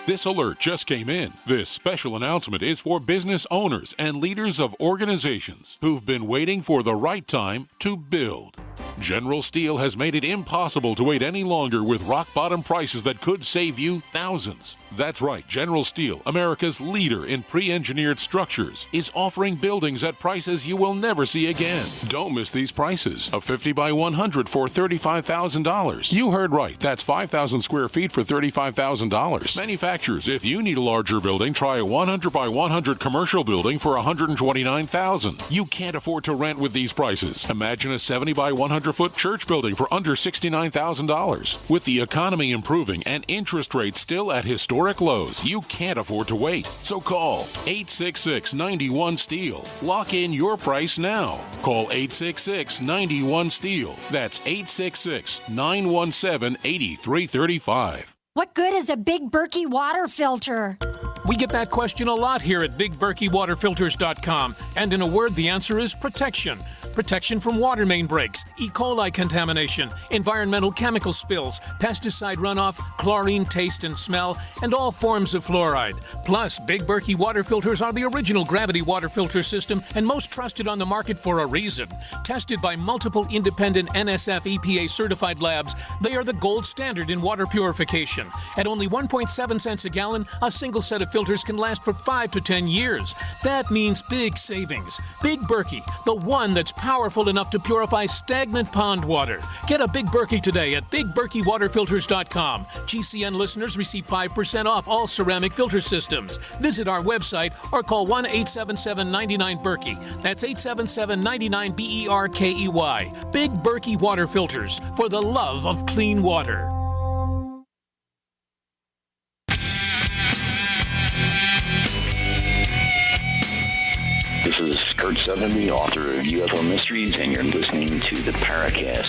[SPEAKER 17] This alert just came in. This special announcement is for business owners and leaders of organizations who've been waiting for the right time to build. General Steel has made it impossible to wait any longer with rock-bottom prices that could save you thousands. That's right, General Steel, America's leader in pre-engineered structures, is offering buildings at prices you will never see again. Don't miss these prices. A 50 by 100 for $35,000. You heard right. That's 5,000 square feet for $35,000. Manufacturers, if you need a larger building, try a 100 by 100 commercial building for $129,000. You can't afford to rent with these prices. Imagine a 70 by 100-foot church building for under $69,000. With the economy improving and interest rates still at historic lows, you can't afford to wait. So call 866-91-STEEL. Lock in your price now. Call 866-91-STEEL. That's 866-917-8335.
[SPEAKER 16] What good is a Big Berkey water filter?
[SPEAKER 18] We get that question a lot here at BigBerkeyWaterFilters.com. And in a word, the answer is protection. Protection from water main breaks, E. coli contamination, environmental chemical spills, pesticide runoff, chlorine taste and smell, and all forms of fluoride. Plus, Big Berkey water filters are the original gravity water filter system and most trusted on the market for a reason. Tested by multiple independent NSF EPA certified labs, they are the gold standard in water purification. At only 1.7 cents a gallon, a single set of filters can last for 5 to 10 years. That means big savings. Big Berkey, the one that's powerful enough to purify stagnant pond water. Get a Big Berkey today at BigBerkeyWaterFilters.com. GCN listeners receive 5% off all ceramic filter systems. Visit our website or call 1-877-99-BERKEY. That's 877-99-BERKEY. Big Berkey Water Filters, for the love of clean water.
[SPEAKER 19] This is Kurt Sutherland, the author of UFO Mysteries, and you're listening to the Paracast.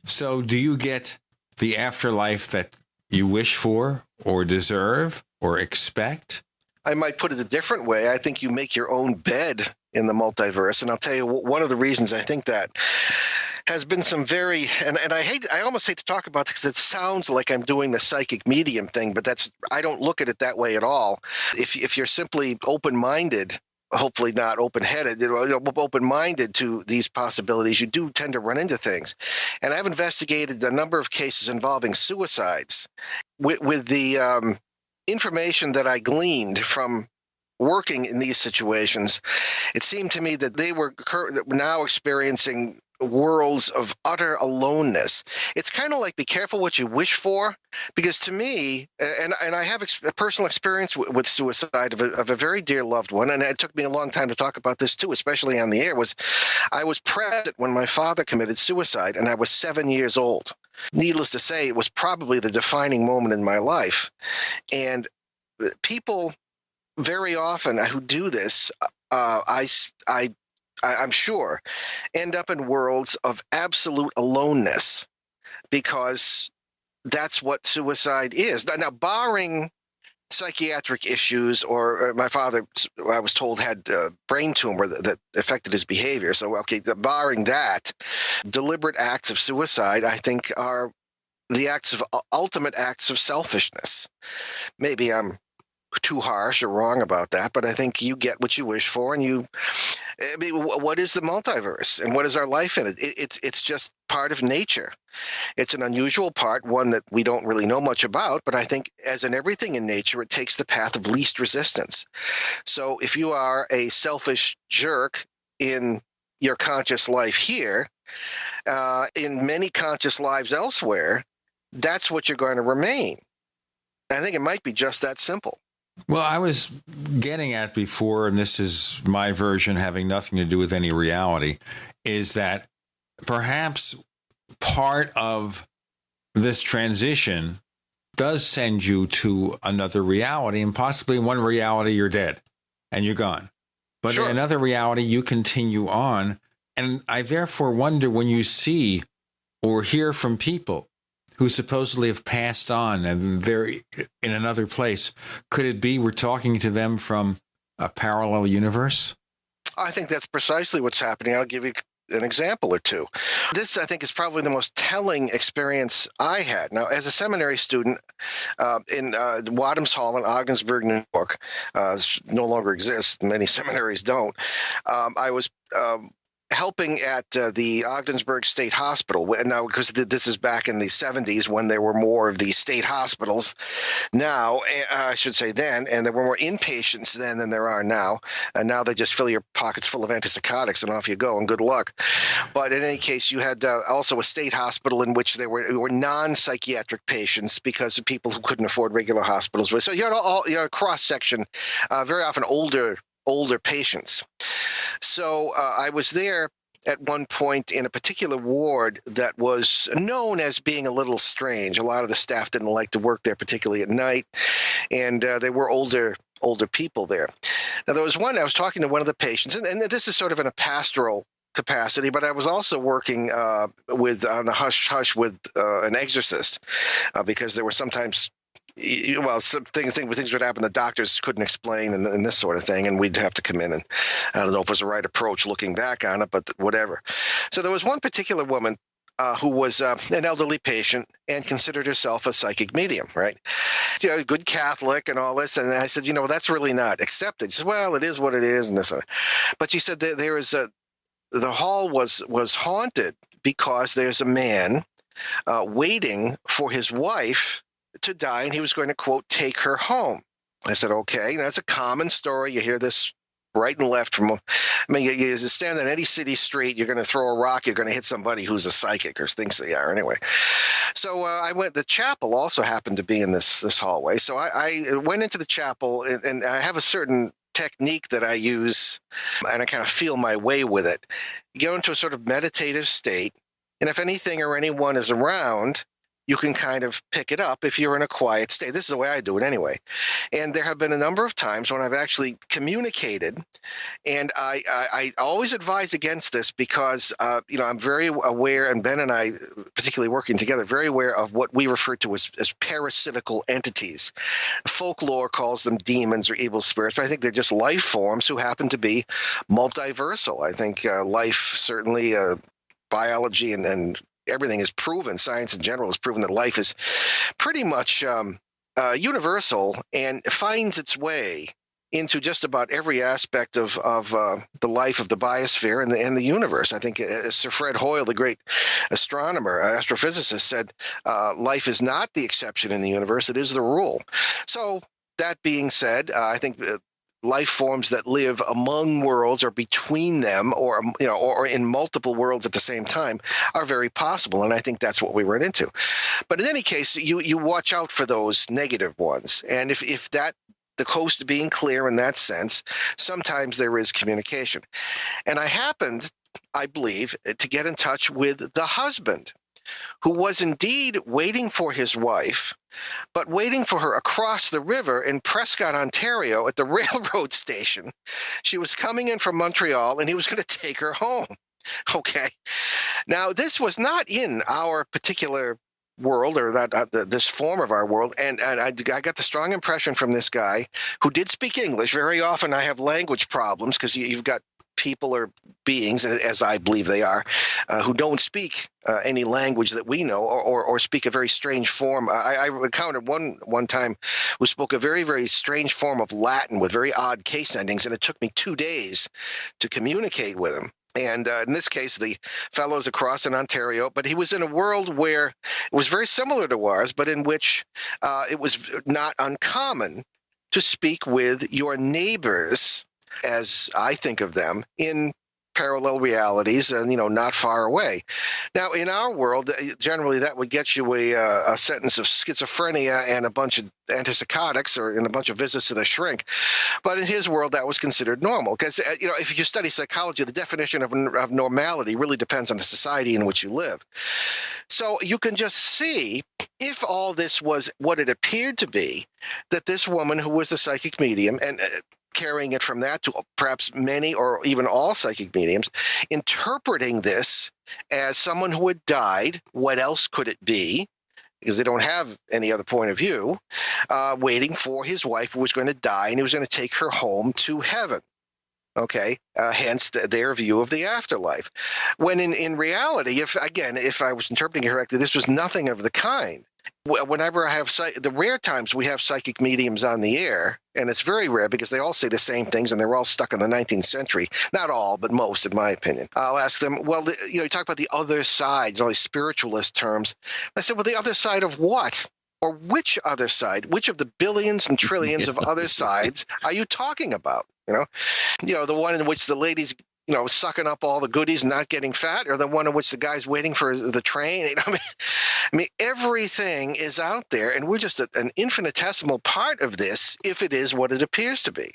[SPEAKER 2] So do you get the afterlife that you wish for or deserve or expect?
[SPEAKER 7] I might put it a different way. I think you make your own bed in the multiverse. And I'll tell you one of the reasons I think that has been some very, and I almost hate to talk about this because it sounds like I'm doing the psychic medium thing, but I don't look at it that way at all. If you're simply open-minded, hopefully not open-headed, open-minded to these possibilities, you do tend to run into things. And I've investigated a number of cases involving suicides with the information that I gleaned from working in these situations. It seemed to me that they were now experiencing worlds of utter aloneness. It's kind of like be careful what you wish for, because to me, and I have a personal experience with suicide of a very dear loved one, and it took me a long time to talk about this too, especially on the air, I was present when my father committed suicide, and I was 7 years old. Needless to say, it was probably the defining moment in my life. And people very often who do this, I'm sure, end up in worlds of absolute aloneness, because that's what suicide is. Now, barring psychiatric issues, or my father, I was told, had a brain tumor that affected his behavior. So, okay, barring that, deliberate acts of suicide, I think, are the ultimate acts of selfishness. Maybe I'm too harsh or wrong about that, but I think you get what you wish for, and what is the multiverse and what is our life in it? It's just part of nature. It's an unusual part, one that we don't really know much about, but I think, as in everything in nature, it takes the path of least resistance. So if you are a selfish jerk in your conscious life here, in many conscious lives elsewhere, that's what you're going to remain. I think it might be just that simple.
[SPEAKER 2] Well, I was getting at before, and this is my version having nothing to do with any reality, is that perhaps part of this transition does send you to another reality, and possibly in one reality you're dead and you're gone. But sure, in another reality you continue on. And I therefore wonder, when you see or hear from people who supposedly have passed on and they're in another place, could it be we're talking to them from a parallel universe?
[SPEAKER 7] I think that's precisely what's happening. I'll give you an example or two. This, I think, is probably the most telling experience I had. Now, as a seminary student in Wadhams Hall in Ogdensburg, New York, no longer exists. Many seminaries don't. I was helping at the Ogdensburg State Hospital. Now, because this is back in the 70s when there were more of these state hospitals now, I should say then, and there were more inpatients then than there are now. And now they just fill your pockets full of antipsychotics and off you go, and good luck. But in any case, you had also a state hospital in which there were non-psychiatric patients because of people who couldn't afford regular hospitals. So you had a cross-section, very often older patients. So I was there at one point in a particular ward that was known as being a little strange. A lot of the staff didn't like to work there, particularly at night, and there were older people there. Now, there was one, I was talking to one of the patients, and this is sort of in a pastoral capacity, but I was also working on the hush-hush with an exorcist because there were sometimes some things would happen the doctors couldn't explain and this sort of thing, and we'd have to come in, and I don't know if it was the right approach looking back on it, but whatever. So there was one particular woman who was an elderly patient and considered herself a psychic medium, right? Good Catholic and all this. And I said, that's really not accepted. She said, well, it is what it is. And this, but she said that the hall was haunted because there's a man waiting for his wife to die, and he was going to, quote, take her home. I said, okay, that's a common story. You hear this right and left from, you stand on any city street, you're going to throw a rock, you're going to hit somebody who's a psychic or thinks they are anyway. So I went, the chapel also happened to be in this hallway. So I went into the chapel, and I have a certain technique that I use, and I kind of feel my way with it. You go into a sort of meditative state, and if anything or anyone is around, you can kind of pick it up if you're in a quiet state. This is the way I do it anyway. And there have been a number of times when I've actually communicated, and I always advise against this because, I'm very aware, and Ben and I, particularly working together, very aware of what we refer to as parasitical entities. Folklore calls them demons or evil spirits, but I think they're just life forms who happen to be multiversal. I think life, certainly biology and everything is proven, science in general has proven that life is pretty much universal and finds its way into just about every aspect of the life of the biosphere and the universe. I think Sir Fred Hoyle, the great astronomer, astrophysicist, said life is not the exception in the universe, it is the rule. So that being said, I think life forms that live among worlds or between them or in multiple worlds at the same time are very possible, and I think that's what we run into. But in any case, you watch out for those negative ones, and if that, the coast being clear in that sense, sometimes there is communication. And I happened, I believe, to get in touch with the husband, who was indeed waiting for his wife, but waiting for her across the river in Prescott, Ontario, at the railroad station. She was coming in from Montreal, and he was going to take her home. Okay. Now, this was not in our particular world, or this form of our world, and I got the strong impression from this guy who did speak English. Very often I have language problems because you've got people or beings, as I believe they are, who don't speak any language that we know, or speak a very strange form. I encountered one time who spoke a very, very strange form of Latin with very odd case endings, and it took me 2 days to communicate with him. And in this case, the fellow's across in Ontario, but he was in a world where it was very similar to ours, but in which it was not uncommon to speak with your neighbors, as I think of them, in parallel realities and, not far away. Now, in our world, generally that would get you a sentence of schizophrenia and a bunch of antipsychotics and a bunch of visits to the shrink. But in his world, that was considered normal because, if you study psychology, the definition of normality really depends on the society in which you live. So you can just see, if all this was what it appeared to be, that this woman who was the psychic medium, and carrying it from that to perhaps many or even all psychic mediums, interpreting this as someone who had died, what else could it be? Because they don't have any other point of view, waiting for his wife who was going to die, and he was going to take her home to heaven. Okay, hence their view of the afterlife. When in reality, if I was interpreting it correctly, this was nothing of the kind. whenever I have the rare times we have psychic mediums on the air, and it's very rare because they all say the same things and they're all stuck in the 19th century. Not all, but most, in my opinion. I'll ask them, well, you talk about the other side, these spiritualist terms. I said, well, the other side of what? Or which other side? Which of the billions and trillions of other sides are you talking about? The one in which the ladies, sucking up all the goodies and not getting fat, or the one in which the guy's waiting for the train. I mean, everything is out there, and we're just an infinitesimal part of this, if it is what it appears to be.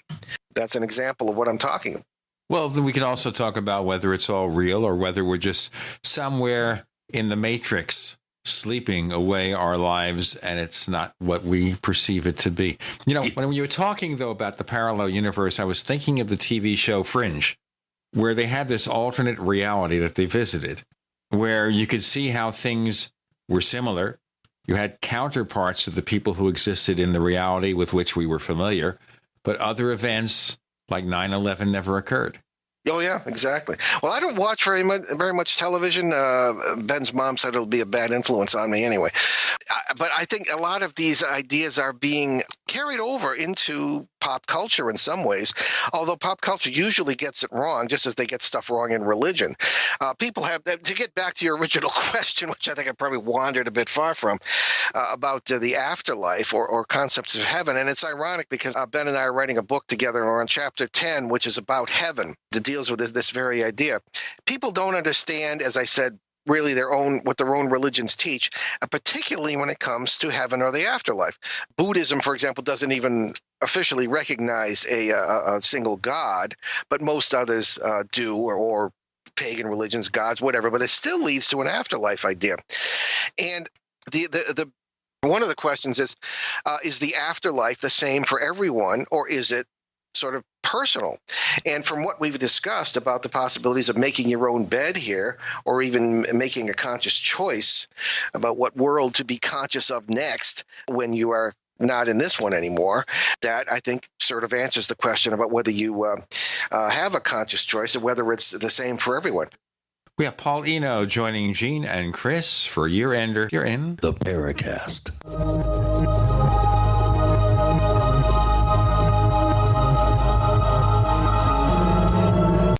[SPEAKER 7] That's an example of what I'm talking about.
[SPEAKER 2] Well, then we can also talk about whether it's all real or whether we're just somewhere in the matrix sleeping away our lives, and it's not what we perceive it to be. When you were talking, though, about the parallel universe, I was thinking of the TV show Fringe, where they had this alternate reality that they visited, where you could see how things were similar. You had counterparts of the people who existed in the reality with which we were familiar, but other events like 9/11 never occurred.
[SPEAKER 7] Oh, yeah, exactly. Well, I don't watch very much television. Ben's mom said it'll be a bad influence on me anyway. But I think a lot of these ideas are being carried over into pop culture in some ways, although pop culture usually gets it wrong, just as they get stuff wrong in religion. People have, to get back to your original question, which I think I probably wandered a bit far from, about the afterlife or concepts of heaven. And it's ironic because Ben and I are writing a book together, and we're on chapter 10, which is about heaven, that deals with this very idea. People don't understand, as I said, really what their own religions teach, particularly when it comes to heaven or the afterlife. Buddhism, for example, doesn't even officially recognize a single god, but most others do, or pagan religions, gods, whatever. But it still leads to an afterlife idea. And the one of the questions is the afterlife the same for everyone, or is it sort of personal? And from what we've discussed about the possibilities of making your own bed here, or even making a conscious choice about what world to be conscious of next when you are not in this one anymore, that I think sort of answers the question about whether you have a conscious choice or whether it's the same for everyone.
[SPEAKER 2] We have Paul Eno joining Gene and Chris for Year Ender. You're in the Paracast.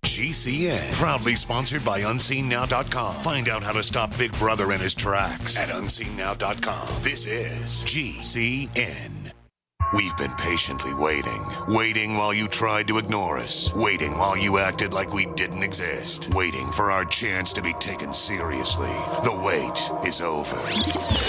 [SPEAKER 8] GCN, proudly sponsored by UnseenNow.com. Find out how to stop Big Brother in his tracks at UnseenNow.com. This is GCN. We've been patiently waiting while you tried to ignore us, waiting while you acted like we didn't exist, waiting for our chance to be taken seriously. The wait is over.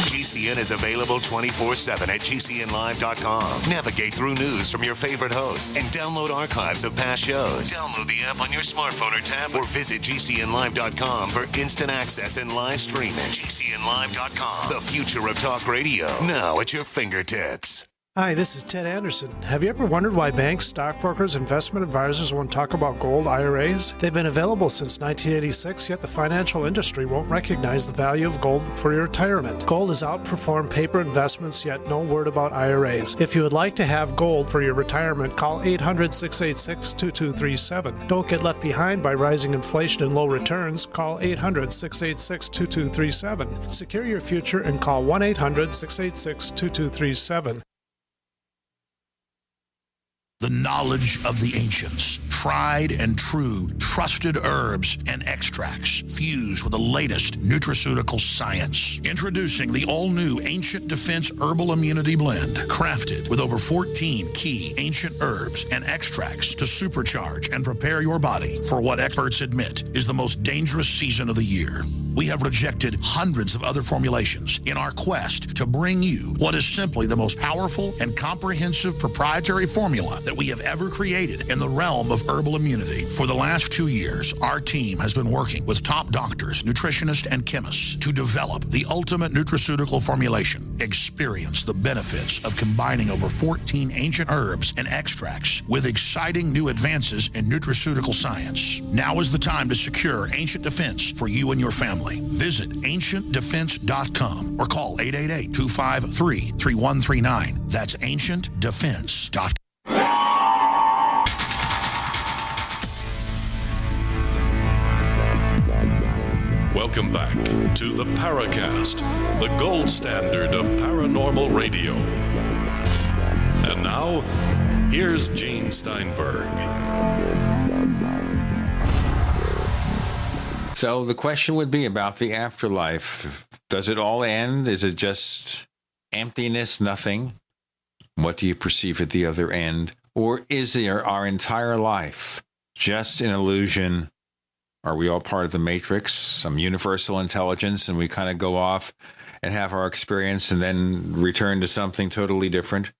[SPEAKER 8] GCN is available 24/7 at GCNlive.com. Navigate through news from your favorite hosts and download archives of past shows. Download the app on your smartphone or tablet, or visit GCNlive.com for instant access and live streaming. GCNlive.com, the future of talk radio, now at your fingertips.
[SPEAKER 4] Hi, this is Ted Anderson. Have you ever wondered why banks, stockbrokers, investment advisors won't talk about gold IRAs? They've been available since 1986, yet the financial industry won't recognize the value of gold for your retirement. Gold has outperformed paper investments, yet no word about IRAs. If you would like to have gold for your retirement, call 800-686-2237. Don't get left behind by rising inflation and low returns. Call 800-686-2237. Secure your future and call 1-800-686-2237.
[SPEAKER 20] The knowledge of the ancients, tried and true, trusted herbs and extracts fused with the latest nutraceutical science. Introducing the all-new Ancient Defense Herbal Immunity Blend, crafted with over 14 key ancient herbs and extracts to supercharge and prepare your body for what experts admit is the most dangerous season of the year. We have rejected hundreds of other formulations in our quest to bring you what is simply the most powerful and comprehensive proprietary formula that we have ever created in the realm of herbal immunity. For the last 2 years, our team has been working with top doctors, nutritionists, and chemists to develop the ultimate nutraceutical formulation. Experience the benefits of combining over 14 ancient herbs and extracts with exciting new advances in nutraceutical science. Now is the time to secure Ancient Defense for you and your family. Visit AncientDefense.com or call 888-253-3139. That's AncientDefense.com.
[SPEAKER 1] Welcome back to the Paracast, the gold standard of paranormal Paranormal Radio. And now, here's Gene Steinberg.
[SPEAKER 2] So the question would be about the afterlife. Does it all end? Is it just emptiness, nothing? What do you perceive at the other end? Or is there our entire life just an illusion? Are we all part of the Matrix, some universal intelligence, and we kind of go off and have our experience and then return to something totally different?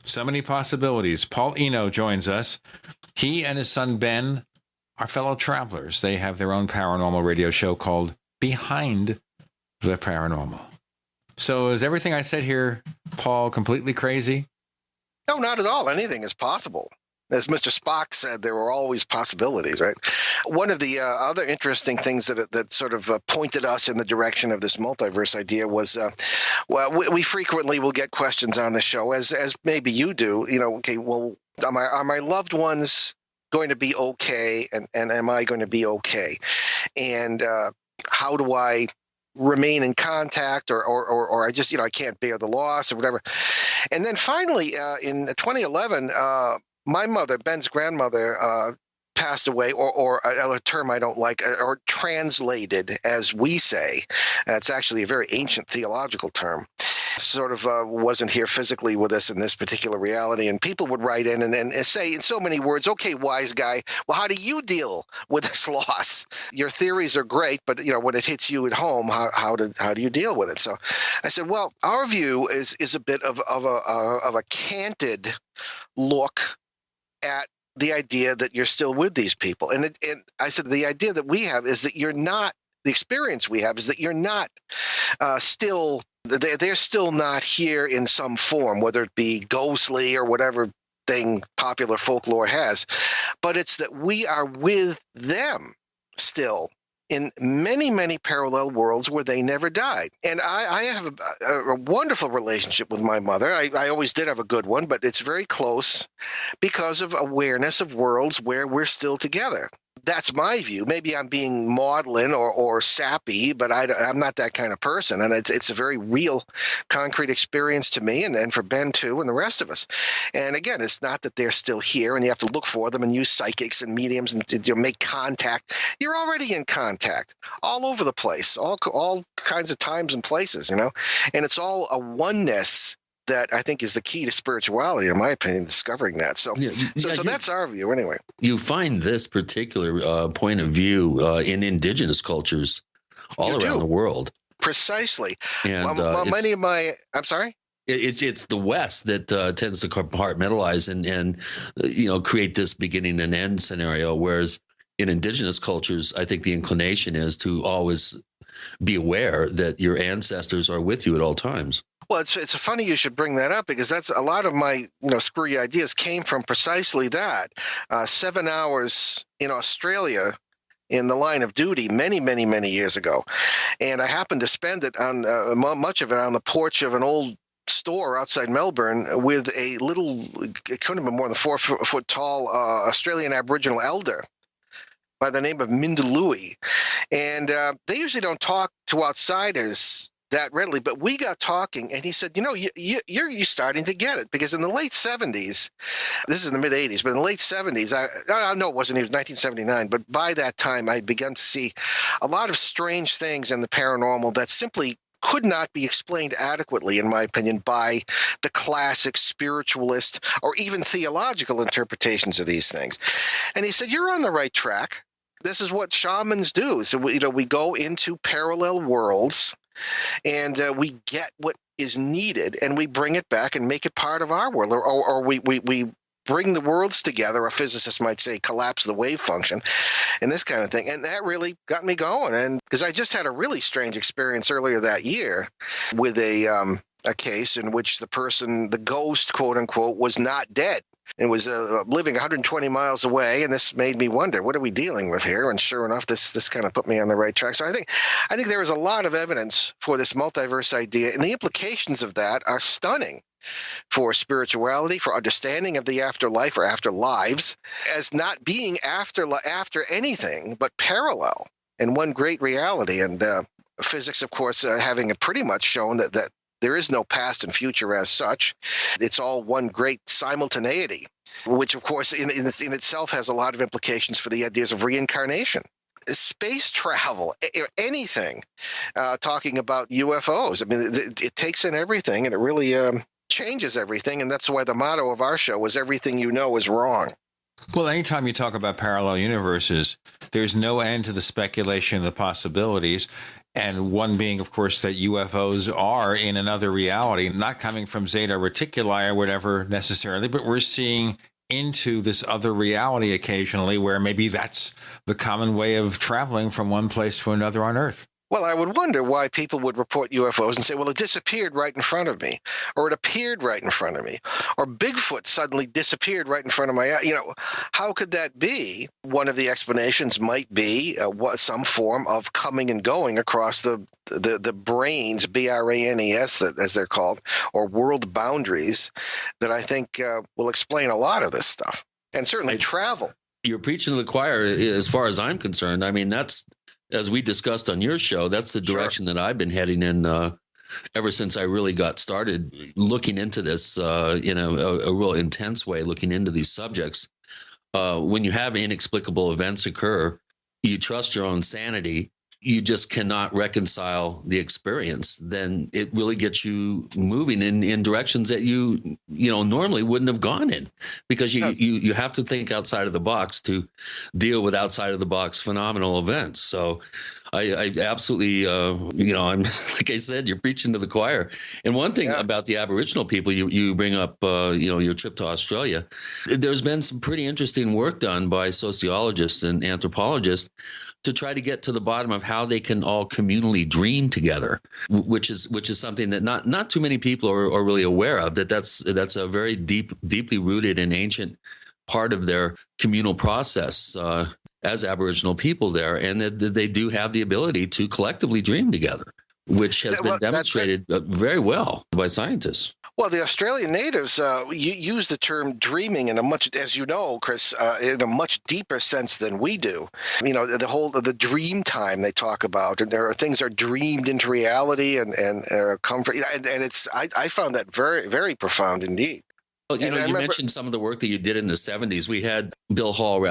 [SPEAKER 2] So many possibilities. Paul Eno joins us. He and his son Ben are fellow travelers. They have their own paranormal radio show called Behind the Paranormal. So is everything I said here, Paul, completely crazy?
[SPEAKER 7] No, not at all. Anything is possible. As Mr. Spock said, there were always possibilities, right? One of the other interesting things that sort of pointed us in the direction of this multiverse idea was, well, we frequently will get questions on the show, as maybe you do. You know, okay, well, are my loved ones going to be okay, and am I going to be okay? And how do I remain in contact, or I just, I can't bear the loss or whatever. And then finally, in 2011, my mother, Ben's grandmother, passed away, or a term I don't like, or translated, as we say. It's actually a very ancient theological term. Sort of wasn't here physically with us in this particular reality. And people would write in and say in so many words, okay, wise guy, well, how do you deal with this loss? Your theories are great, but when it hits you at home, how do you deal with it? So I said, well, our view is a bit of a canted look at the idea that you're still with these people. And I said, the idea that we have is that you're not, the experience we have is that you're not still, they're still not here in some form, whether it be ghostly or whatever thing popular folklore has, but it's that we are with them still in many, many parallel worlds where they never died. And I have a wonderful relationship with my mother. I always did have a good one, but it's very close because of awareness of worlds where we're still together. That's my view. Maybe I'm being maudlin or sappy, but I'm not that kind of person. And it's a very real, concrete experience to me and for Ben, too, and the rest of us. And again, it's not that they're still here and you have to look for them and use psychics and mediums and make contact. You're already in contact all over the place, all kinds of times and places, And it's all a oneness that I think is the key to spirituality, in my opinion, discovering that. So that's our view anyway.
[SPEAKER 3] You find this particular point of view in indigenous cultures all around the world.
[SPEAKER 7] Precisely.
[SPEAKER 3] And
[SPEAKER 7] I'm sorry?
[SPEAKER 3] It's the West that tends to compartmentalize and create this beginning and end scenario, whereas in indigenous cultures, I think the inclination is to always be aware that your ancestors are with you at all times.
[SPEAKER 7] Well, it's funny you should bring that up because that's a lot of my screwy ideas came from precisely that. 7 hours in Australia in the line of duty many, many, many years ago, and I happened to spend it on much of it on the porch of an old store outside Melbourne with a little, it couldn't have been more than 4 foot tall Australian Aboriginal elder by the name of Mindalooey, and they usually don't talk to outsiders that readily, but we got talking, and he said, you're starting to get it, because in the late 70s, this is in the mid 80s, but in the late 70s, I know it wasn't, it was 1979, but by that time, I began to see a lot of strange things in the paranormal that simply could not be explained adequately, in my opinion, by the classic spiritualist or even theological interpretations of these things. And he said, you're on the right track. This is what shamans do. So, we go into parallel worlds, and we get what is needed, and we bring it back and make it part of our world, or we bring the worlds together. A physicist might say collapse the wave function and this kind of thing. And that really got me going. And because I just had a really strange experience earlier that year with a case in which the ghost, quote unquote, was not dead. It was living 120 miles away, and this made me wonder, what are we dealing with here? And sure enough, this kind of put me on the right track. So I think there is a lot of evidence for this multiverse idea, and the implications of that are stunning for spirituality, for understanding of the afterlife or afterlives as not being after anything, but parallel in one great reality. And physics, of course, having pretty much shown that There is no past and future as such. It's all one great simultaneity, which, of course, in itself has a lot of implications for the ideas of reincarnation. Space travel, anything, talking about UFOs. I mean, it takes in everything, and it really changes everything. And that's why the motto of our show is everything you know is wrong.
[SPEAKER 2] Well, anytime you talk about parallel universes, there's no end to the speculation, the possibilities. And one being, of course, that UFOs are in another reality, not coming from Zeta Reticuli or whatever necessarily, but we're seeing into this other reality occasionally where maybe that's the common way of traveling from one place to another on Earth.
[SPEAKER 7] Well, I would wonder why people would report UFOs and say, well, it disappeared right in front of me, or it appeared right in front of me, or Bigfoot suddenly disappeared right in front of my eye. How could that be? One of the explanations might be some form of coming and going across the brains, BRANES, as they're called, or world boundaries, that I think will explain a lot of this stuff, and certainly travel.
[SPEAKER 3] You're preaching to the choir as far as I'm concerned. I mean, that's, as we discussed on your show, that's the direction that I've been heading in ever since I really got started looking into this in a real intense way, looking into these subjects. When you have inexplicable events occur, you trust your own sanity. You just cannot reconcile the experience. Then it really gets you moving in directions that you normally wouldn't have gone in, because you have to think outside of the box to deal with outside of the box phenomenal events. So I absolutely, I'm like I said, you're preaching to the choir. And one thing about the Aboriginal people, you bring up, your trip to Australia. There's been some pretty interesting work done by sociologists and anthropologists to try to get to the bottom of how they can all communally dream together, which is something that not too many people are really aware of. That's a very deeply rooted and ancient part of their communal process as Aboriginal people there, and that they do have the ability to collectively dream together, which has been demonstrated very well by scientists.
[SPEAKER 7] Well, the Australian natives use the term dreaming in a much, as you know, Chris, in a much deeper sense than we do. The dream time they talk about, and there are things are dreamed into reality and comfort. And it's I found that very, very profound indeed.
[SPEAKER 3] Well, you mentioned some of the work that you did in the 70s. We had Bill Hall,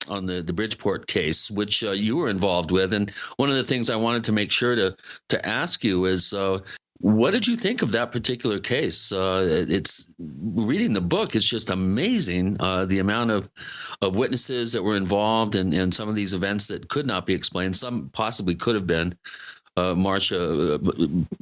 [SPEAKER 3] on the Bridgeport case, which you were involved with. And one of the things I wanted to make sure to ask you is, what did you think of that particular case? It's reading the book. It's just amazing the amount of witnesses that were involved in some of these events that could not be explained. Some possibly could have been Marcia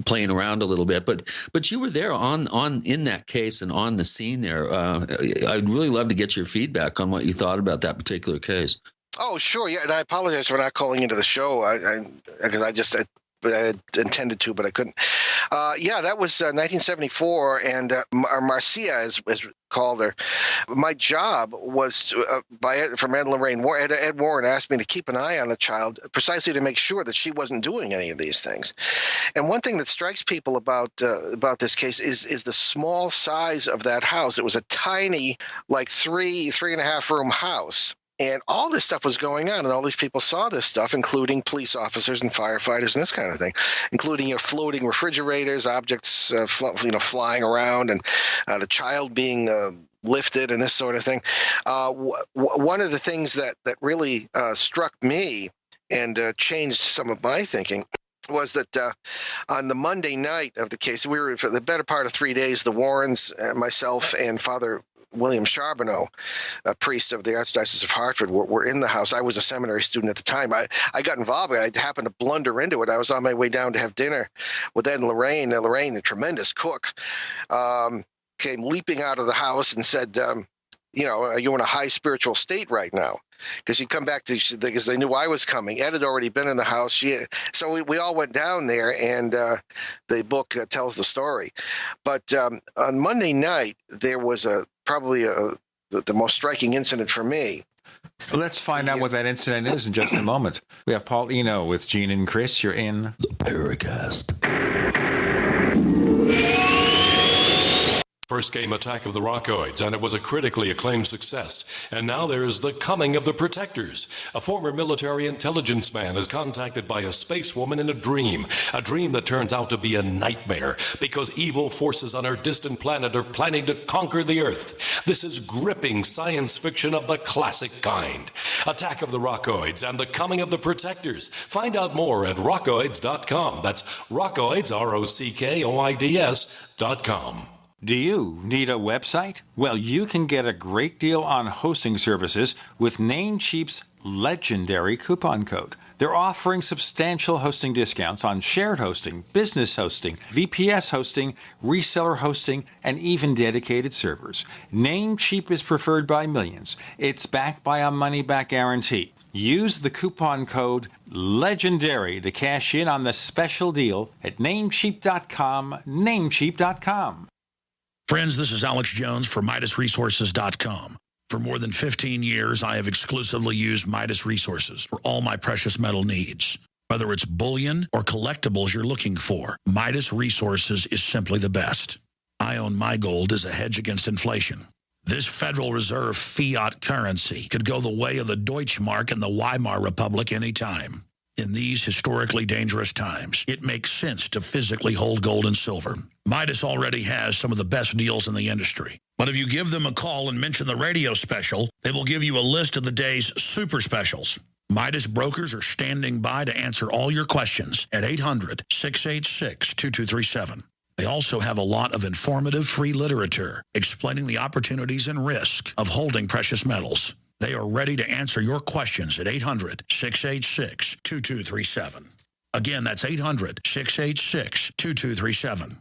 [SPEAKER 3] playing around a little bit, but you were there in that case and on the scene there. I'd really love to get your feedback on what you thought about that particular case.
[SPEAKER 7] Oh, sure. Yeah. And I apologize for not calling into the show because I had intended to, but I couldn't. That was 1974, and Marcia, as called her. My job was from Ed Lorraine. Ed Warren asked me to keep an eye on the child precisely to make sure that she wasn't doing any of these things. And one thing that strikes people about this case is the small size of that house. It was a tiny, like three and a half room house. And all this stuff was going on, and all these people saw this stuff, including police officers and firefighters and this kind of thing, including your floating refrigerators, objects flying around, and the child being lifted and this sort of thing. One of the things that really struck me and changed some of my thinking was that on the Monday night of the case, we were for the better part of 3 days, the Warrens, myself, and Father William Charbonneau, a priest of the Archdiocese of Hartford, were in the house. I was a seminary student at the time. I got involved. I happened to blunder into it. I was on my way down to have dinner with Ed and Lorraine. Lorraine, a tremendous cook, came leaping out of the house and said, are you in a high spiritual state right now? Because she'd come back because they knew I was coming. Ed had already been in the house. So we all went down there, and the book tells the story. But on Monday night, there was probably the most striking incident for me.
[SPEAKER 2] Let's find out what that incident is in just a moment. We have Paul Eno with Gene and Chris. You're in
[SPEAKER 3] the Paracast.
[SPEAKER 1] First came Attack of the Rockoids, and it was a critically acclaimed success. And now there's The Coming of the Protectors. A former military intelligence man is contacted by a space woman in a dream that turns out to be a nightmare because evil forces on our distant planet are planning to conquer the Earth. This is gripping science fiction of the classic kind. Attack of the Rockoids and The Coming of the Protectors. Find out more at rockoids.com. That's Rockoids, ROCKOIDS.com.
[SPEAKER 2] Do you need a website? Well, you can get a great deal on hosting services with Namecheap's legendary coupon code. They're offering substantial hosting discounts on shared hosting, business hosting, VPS hosting, reseller hosting, and even dedicated servers. Namecheap is preferred by millions. It's backed by a money-back guarantee. Use the coupon code LEGENDARY to cash in on the special deal at Namecheap.com, Namecheap.com.
[SPEAKER 20] Friends, this is Alex Jones for MidasResources.com. For more than 15 years, I have exclusively used Midas Resources for all my precious metal needs. Whether it's bullion or collectibles you're looking for, Midas Resources is simply the best. I own my gold as a hedge against inflation. This Federal Reserve fiat currency could go the way of the Deutschmark and the Weimar Republic anytime. In these historically dangerous times, it makes sense to physically hold gold and silver. Midas already has some of the best deals in the industry. But if you give them a call and mention the radio special, they will give you a list of the day's super specials. Midas brokers are standing by to answer all your questions at 800-686-2237. They also have a lot of informative free literature explaining the opportunities and risk of holding precious metals. They are ready to answer your questions at 800-686-2237. Again, that's 800-686-2237.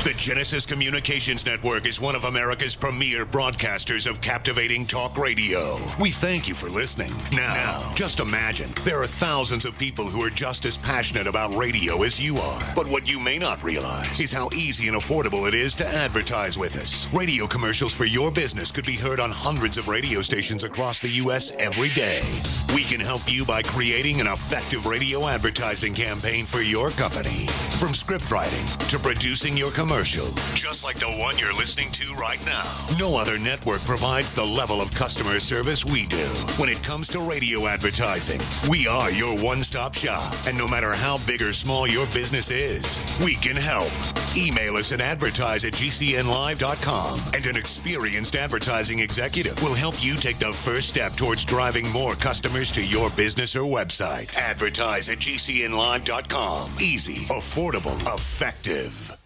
[SPEAKER 8] The Genesis Communications Network is one of America's premier broadcasters of captivating talk radio. We thank you for listening. Now, just imagine, there are thousands of people who are just as passionate about radio as you are. But what you may not realize is how easy and affordable it is to advertise with us. Radio commercials for your business could be heard on hundreds of radio stations across the U.S. every day. We can help you by creating an effective radio advertising campaign for your company. From script writing to producing your commercial, just like the one you're listening to right now. No other network provides the level of customer service we do. When it comes to radio advertising, we are your one-stop shop. And no matter how big or small your business is, we can help. Email us at advertise@gcnlive.com, and an experienced advertising executive will help you take the first step towards driving more customers to your business or website. Advertise@gcnlive.com. Easy, affordable, effective.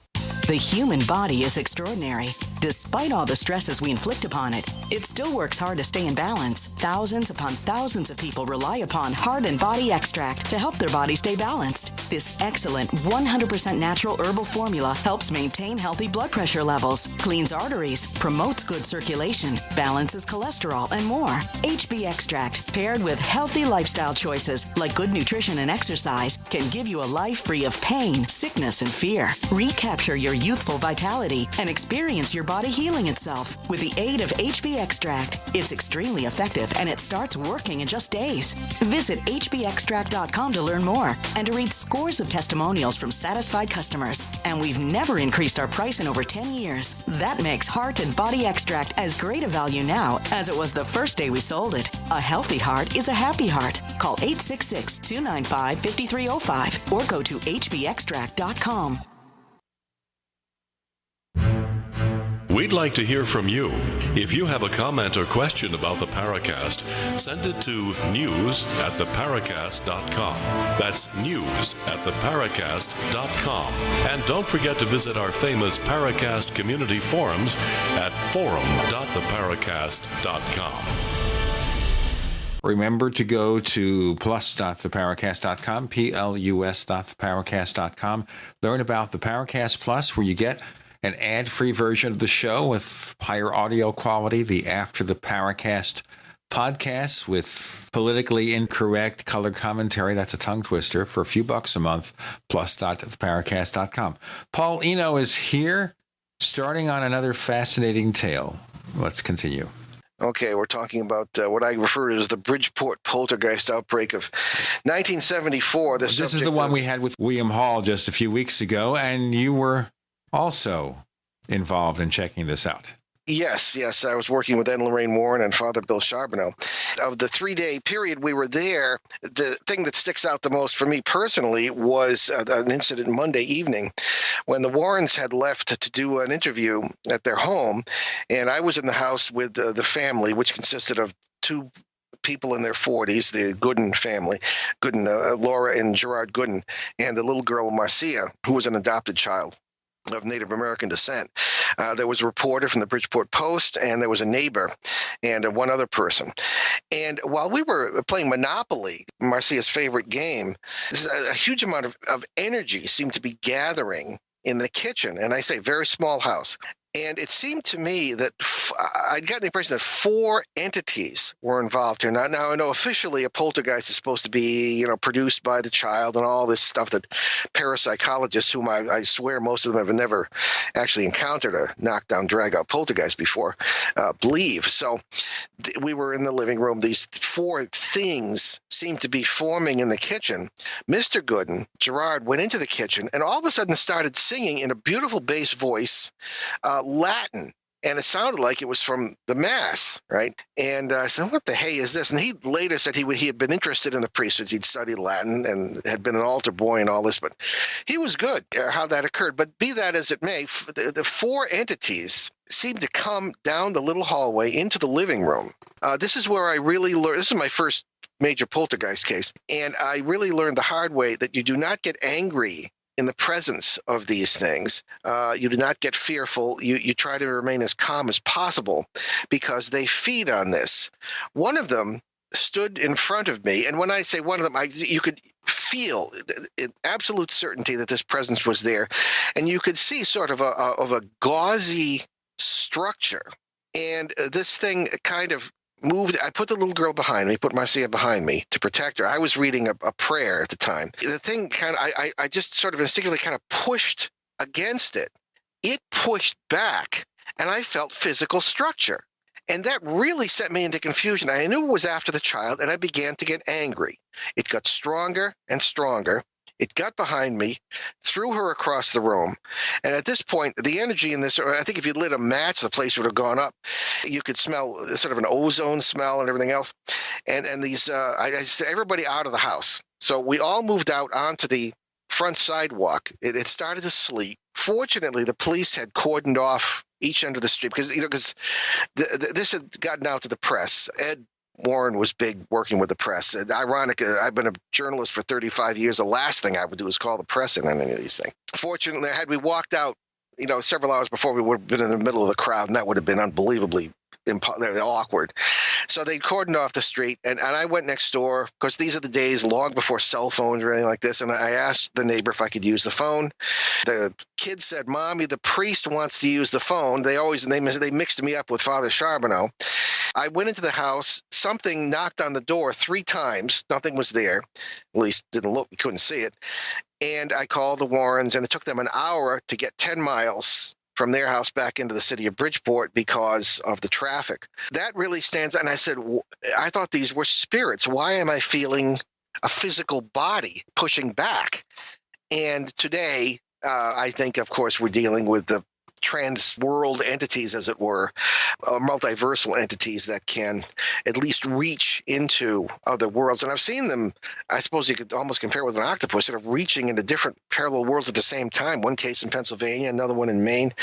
[SPEAKER 21] The human body is extraordinary. Despite all the stresses we inflict upon it, it still works hard to stay in balance. Thousands upon thousands of people rely upon Heart and Body Extract to help their body stay balanced. This excellent 100% natural herbal formula helps maintain healthy blood pressure levels, cleans arteries, promotes good circulation, balances cholesterol, and more. HB Extract, paired with healthy lifestyle choices like good nutrition and exercise, can give you a life free of pain, sickness, and fear. Recapture your youthful vitality and experience your body healing itself with the aid of HB Extract. It's extremely effective and it starts working in just days. Visit hbextract.com to learn more and to read scores of testimonials from satisfied customers. And we've never increased our price in over 10 years. That makes Heart and Body Extract as great a value now as it was the first day we sold it. A healthy heart is a happy heart. Call 866-295-5305 or go to hbextract.com.
[SPEAKER 1] We'd like to hear from you. If you have a comment or question about the Paracast, send it to news@theparacast.com. That's news@theparacast.com. And don't forget to visit our famous Paracast community forums at forum.theparacast.com.
[SPEAKER 2] Remember to go to plus.theparacast.com, plus.theparacast.com. Learn about the Paracast Plus, where you get an ad-free version of the show with higher audio quality, the After the Paracast podcast with politically incorrect color commentary. That's a tongue twister for a few bucks a month, plus.theparacast.com. Paul Eno is here, starting on another fascinating tale. Let's continue.
[SPEAKER 7] Okay, we're talking about what I refer to as the Bridgeport poltergeist outbreak of 1974.
[SPEAKER 2] This is the one we had with William Hall just a few weeks ago, and you were also involved in checking this out.
[SPEAKER 7] Yes. I was working with Ed and Lorraine Warren and Father Bill Charbonneau. Of the 3-day period we were there, the thing that sticks out the most for me personally was an incident Monday evening when the Warrens had left to do an interview at their home, and I was in the house with the family, which consisted of 2 people in their 40s, the Gooden family, Laura and Gerard Gooden, and the little girl Marcia, who was an adopted child of Native American descent. There was a reporter from the Bridgeport Post, and there was a neighbor and one other person. And while we were playing Monopoly, Marcia's favorite game, a huge amount of energy seemed to be gathering in the kitchen. And I say very small house. And it seemed to me that I got the impression that 4 entities were involved here. Now I know officially a poltergeist is supposed to be, produced by the child and all this stuff that parapsychologists, whom I swear most of them have never actually encountered a knockdown, drag-out poltergeist before, believe. So we were in the living room. These 4 things seemed to be forming in the kitchen. Mr. Gooden, Gerard, went into the kitchen and all of a sudden started singing in a beautiful bass voice, Latin, and it sounded like it was from the Mass, right? And I said, what the hey is this? And he later said he had been interested in the priesthoods. He'd studied Latin and had been an altar boy and all this, but he was good how that occurred. But be that as it may, the 4 entities seemed to come down the little hallway into the living room. This is where I really learned. This is my first major poltergeist case, and I really learned the hard way that you do not get angry in the presence of these things. You do not get fearful. You try to remain as calm as possible because they feed on this. One of them stood in front of me, and when I say one of them, you could feel in absolute certainty that this presence was there, and you could see sort of a gauzy structure, and this thing kind of moved. I put the little girl behind me, put Marcia behind me to protect her. I was reading a prayer at the time. The thing kind of, I just sort of instinctively kind of pushed against it. It pushed back, and I felt physical structure. And that really set me into confusion. I knew it was after the child, and I began to get angry. It got stronger and stronger. It got behind me, threw her across the room. And at this point, the energy in this, I think if you lit a match, the place would have gone up. You could smell sort of an ozone smell and everything else. And these, I said, everybody out of the house. So we all moved out onto the front sidewalk. It started to sleet. Fortunately, the police had cordoned off each end of the street because this had gotten out to the press. Ed Warren was big working with the press. Ironic, I've been a journalist for 35 years. The last thing I would do is call the press in on any of these things. Fortunately, had we walked out, several hours before, we would have been in the middle of the crowd, and that would have been unbelievably awkward. So they cordoned off the street, and I went next door because these are the days long before cell phones or anything like this. And I asked the neighbor if I could use the phone. The kid said, "Mommy, the priest wants to use the phone." They mixed me up with Father Charbonneau. I went into the house. Something knocked on the door 3 times. Nothing was there. At least didn't look. We couldn't see it. And I called the Warrens, and it took them an hour to get 10 miles from their house back into the city of Bridgeport because of the traffic. That really stands out. And I said, I thought these were spirits. Why am I feeling a physical body pushing back? And today, I think, of course, we're dealing with the trans-world entities, as it were, multiversal entities that can at least reach into other worlds. And I've seen them, I suppose you could almost compare with an octopus, sort of reaching into different parallel worlds at the same time. One case in Pennsylvania, another one in Maine.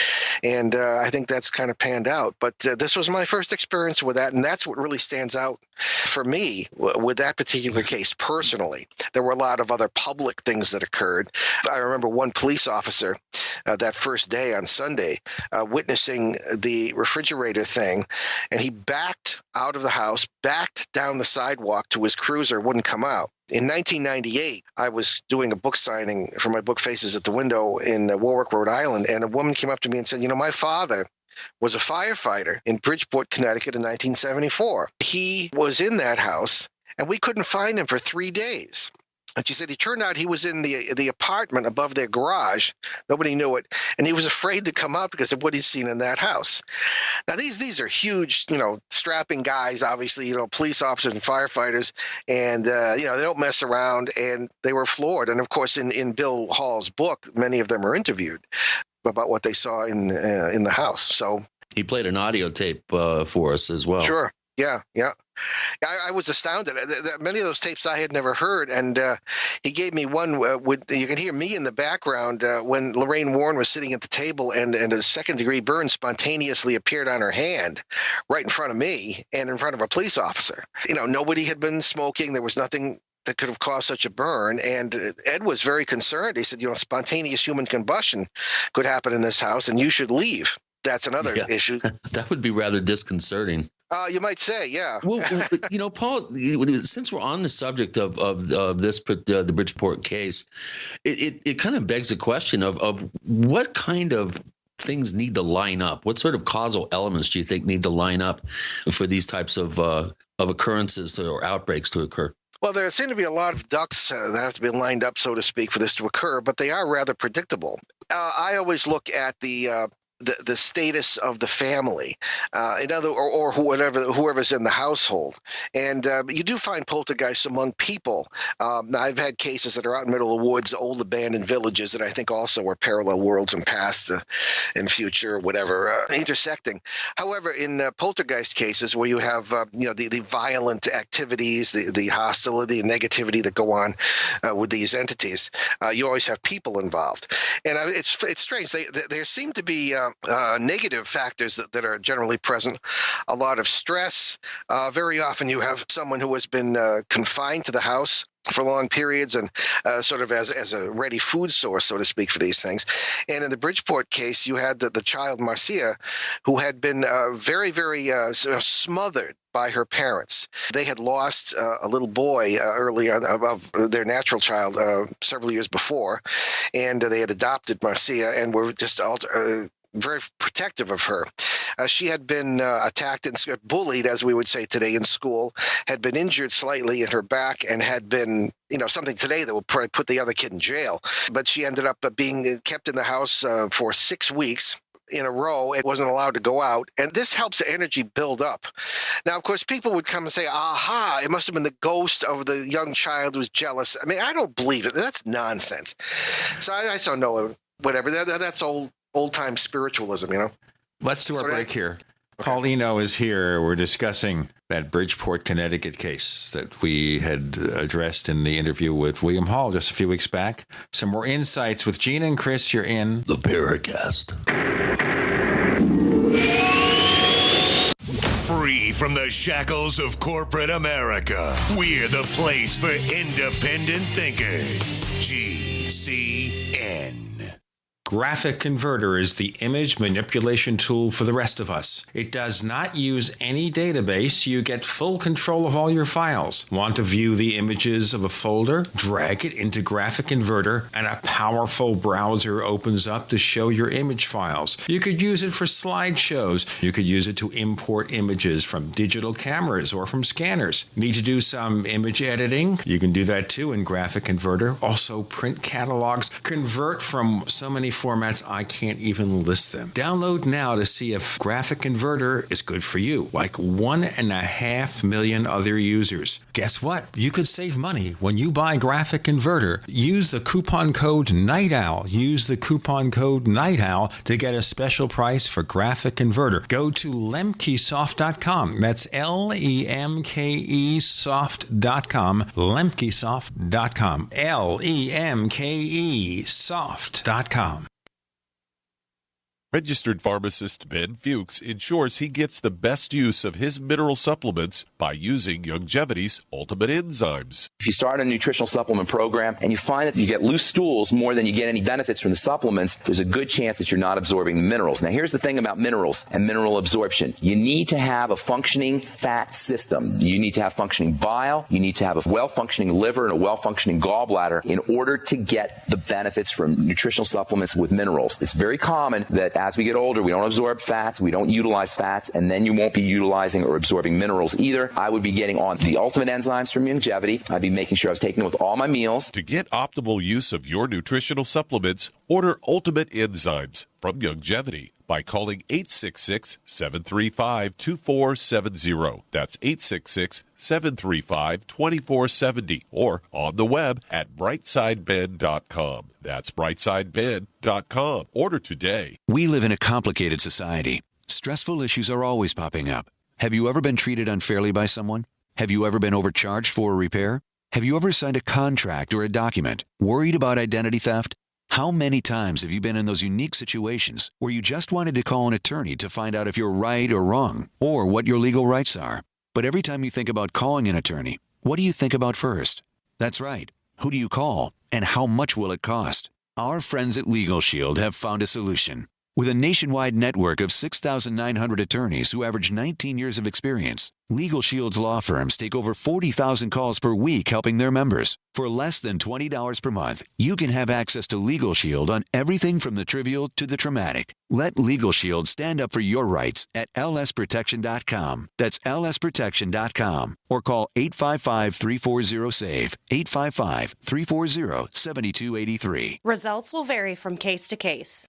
[SPEAKER 7] And I think that's kind of panned out. But this was my first experience with that, and that's what really stands out for me with that particular case personally. There were a lot of other public things that occurred. I remember one police officer that first day on Sunday witnessing the refrigerator thing, and he backed out of the house, backed down the sidewalk to his cruiser, wouldn't come out. In 1998, I was doing a book signing for my book Faces at the Window in Warwick, Rhode Island, and a woman came up to me and said, my father was a firefighter in Bridgeport, Connecticut in 1974. He was in that house, and we couldn't find him for 3 days. And she said he turned out he was in the apartment above their garage. Nobody knew it. And he was afraid to come out because of what he'd seen in that house. Now, these are huge, strapping guys, obviously, police officers and firefighters. And, they don't mess around. And they were floored. And, of course, in Bill Hall's book, many of them are interviewed about what they saw in the house. So
[SPEAKER 3] he played an audio tape for us as well.
[SPEAKER 7] Sure. Yeah. I was astounded. Many of those tapes I had never heard, and he gave me one. You can hear me in the background when Lorraine Warren was sitting at the table, and a second-degree burn spontaneously appeared on her hand, right in front of me and in front of a police officer. Nobody had been smoking. There was nothing that could have caused such a burn, and Ed was very concerned. He said, spontaneous human combustion could happen in this house, and you should leave. That's another issue.
[SPEAKER 3] That would be rather disconcerting.
[SPEAKER 7] You might say, yeah.
[SPEAKER 3] Well, Paul, since we're on the subject of this, the Bridgeport case, it kind of begs the question of what kind of things need to line up? What sort of causal elements do you think need to line up for these types of occurrences or outbreaks to occur?
[SPEAKER 7] Well, there seem to be a lot of ducks that have to be lined up, so to speak, for this to occur, but they are rather predictable. I always look at the status of the family, or whoever's in the household, and you do find poltergeists among people. I've had cases that are out in the middle of the woods, old abandoned villages that I think also are parallel worlds and past and future, whatever, intersecting. However, in poltergeist cases where you have the violent activities, the hostility and negativity that go on with these entities, you always have people involved, and it's strange. There seem to be negative factors that are generally present. A lot of stress. Very often you have someone who has been confined to the house for long periods and sort of as a ready food source, so to speak, for these things. And in the Bridgeport case, you had the child Marcia, who had been very, very smothered by her parents. They had lost a little boy early on of their natural child several years before, and they had adopted Marcia and were just very protective of her. She had been attacked and bullied, as we would say today, in school, had been injured slightly in her back, and had been, something today that would probably put the other kid in jail. But she ended up being kept in the house for 6 weeks in a row. It wasn't allowed to go out. And this helps the energy build up. Now, of course, people would come and say, aha, it must have been the ghost of the young child who was jealous. I mean, I don't believe it. That's nonsense. So I saw no, whatever. That's old-time spiritualism,
[SPEAKER 2] Let's do our break here. Paul Eno is here. We're discussing that Bridgeport, Connecticut case that we had addressed in the interview with William Hall just a few weeks back. Some more insights with Gina and Chris. You're in
[SPEAKER 3] the Paracast.
[SPEAKER 8] Free from the shackles of corporate America, we're the place for independent thinkers. GCN.
[SPEAKER 2] Graphic Converter is the image manipulation tool for the rest of us. It does not use any database. You get full control of all your files. Want to view the images of a folder? Drag it into Graphic Converter, and a powerful browser opens up to show your image files. You could use it for slideshows. You could use it to import images from digital cameras or from scanners. Need to do some image editing? You can do that too in Graphic Converter. Also print catalogs. Convert from so many formats I can't even list them. Download now to see if Graphic Converter is good for you, like 1.5 million other users. Guess what? You could save money when you buy Graphic Converter. Use the coupon code Night Owl. Use the coupon code Night Owl to get a special price for Graphic Converter. Go to lemkesoft.com. That's LEMKEsoft.com. lemkesoft.com. LEMKEsoft.com.
[SPEAKER 17] Registered pharmacist Ben Fuchs ensures he gets the best use of his mineral supplements by using Youngevity's ultimate enzymes.
[SPEAKER 6] If you start a nutritional supplement program and you find that you get loose stools more than you get any benefits from the supplements, there's a good chance that you're not absorbing the minerals. Now, here's the thing about minerals and mineral absorption. You need to have a functioning fat system. You need to have functioning bile. You need to have a well-functioning liver and a well-functioning gallbladder in order to get the benefits from nutritional supplements with minerals. It's very common that as we get older, we don't absorb fats, we don't utilize fats, and then you won't be utilizing or absorbing minerals either. I would be getting on the ultimate enzymes from Youngevity. I'd be making sure I was taking them with all my meals.
[SPEAKER 17] To get optimal use of your nutritional supplements, order Ultimate Enzymes from Youngevity by calling 866-735-2470. That's 866-735-2470. Or on the web at brightsidebed.com. That's brightsidebed.com. Order today.
[SPEAKER 9] We live in a complicated society. Stressful issues are always popping up. Have you ever been treated unfairly by someone? Have you ever been overcharged for a repair? Have you ever signed a contract or a document? Worried about identity theft? How many times have you been in those unique situations where you just wanted to call an attorney to find out if you're right or wrong, or what your legal rights are? But every time you think about calling an attorney, what do you think about first? That's right. Who do you call, and how much will it cost? Our friends at Legal Shield have found a solution. With a nationwide network of 6,900 attorneys who average 19 years of experience, Legal Shield's law firms take over 40,000 calls per week helping their members. For less than $20 per month, you can have access to Legal Shield on everything from the trivial to the traumatic. Let Legal Shield stand up for your rights at lsprotection.com. That's lsprotection.com. Or call 855-340-SAVE, 855-340-7283.
[SPEAKER 22] Results will vary from case to case.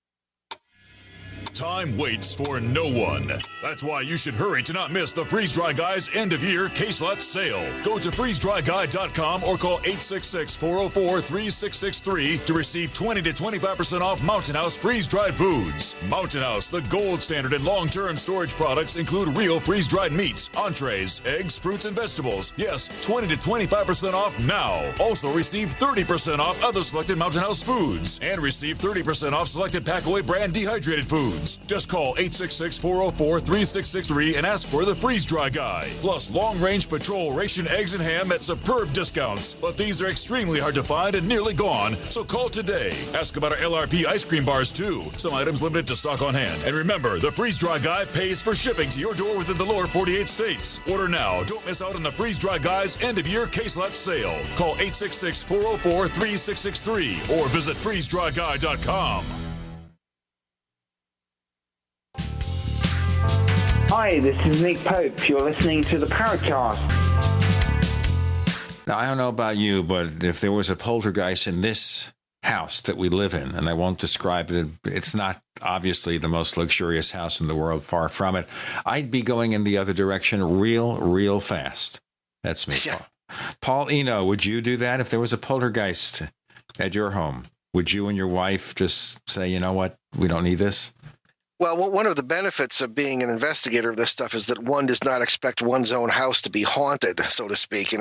[SPEAKER 5] Time waits for no one. That's why you should hurry to not miss the Freeze Dry Guy's end-of-year case lot sale. Go to freezedryguy.com or call 866-404-3663 to receive 20 to 25% off Mountain House freeze-dried foods. Mountain House, the gold standard in long-term storage products, include real freeze-dried meats, entrees, eggs, fruits, and vegetables. Yes, 20 to 25% off now. Also receive 30% off other selected Mountain House foods and receive 30% off selected Packaway brand dehydrated foods. Just call 866-404-3663 and ask for the Freeze Dry Guy. Plus long-range patrol ration eggs and ham at superb discounts. But these are extremely hard to find and nearly gone, so call today. Ask about our LRP ice cream bars too. Some items limited to stock on hand. And remember, the Freeze Dry Guy pays for shipping to your door within the lower 48 states. Order now. Don't miss out on the Freeze Dry Guy's end-of-year case lot sale. Call 866-404-3663 or visit freezedryguy.com.
[SPEAKER 23] Hi, this is Nick Pope. You're listening to the Paracast.
[SPEAKER 2] Now, I don't know about you, but if there was a poltergeist in this house that we live in, and I won't describe it, it's not obviously the most luxurious house in the world, far from it, I'd be going in the other direction real fast. That's me. Yeah. Paul Eno, would you do that if there was a poltergeist at your home? Would you and your wife just say, you know what, we don't need this?
[SPEAKER 7] Well, one of the benefits of being an investigator of this stuff is that one does not expect one's own house to be haunted, so to speak,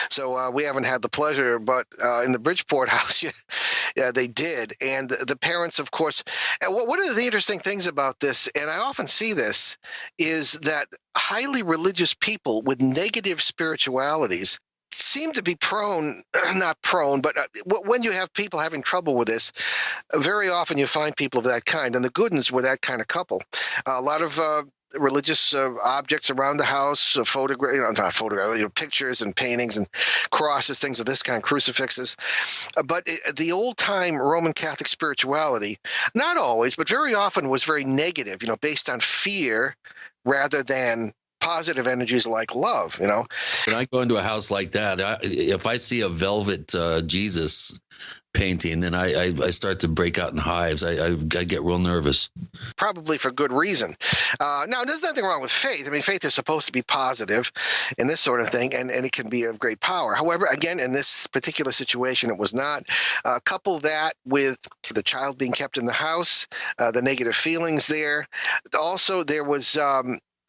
[SPEAKER 7] So we haven't had the pleasure, but in the Bridgeport house, they did. And the parents, of course, one of the interesting things about this, and I often see this, is that highly religious people with negative spiritualities seem to be not prone, but when you have people having trouble with this, very often you find people of that kind. And the Goodens were that kind of couple. A lot of religious objects around the house, pictures and paintings and crosses, things of this kind, crucifixes. But the old-time Roman Catholic spirituality, not always, but very often was very negative, based on fear rather than positive energies like love, When
[SPEAKER 3] I go into a house like that, if I see a velvet Jesus painting, then I start to break out in hives. I get real nervous.
[SPEAKER 7] Probably for good reason. Now, there's nothing wrong with faith. I mean, faith is supposed to be positive in this sort of thing, and it can be of great power. However, again, in this particular situation, it was not. Couple that with the child being kept in the house, the negative feelings there. Also,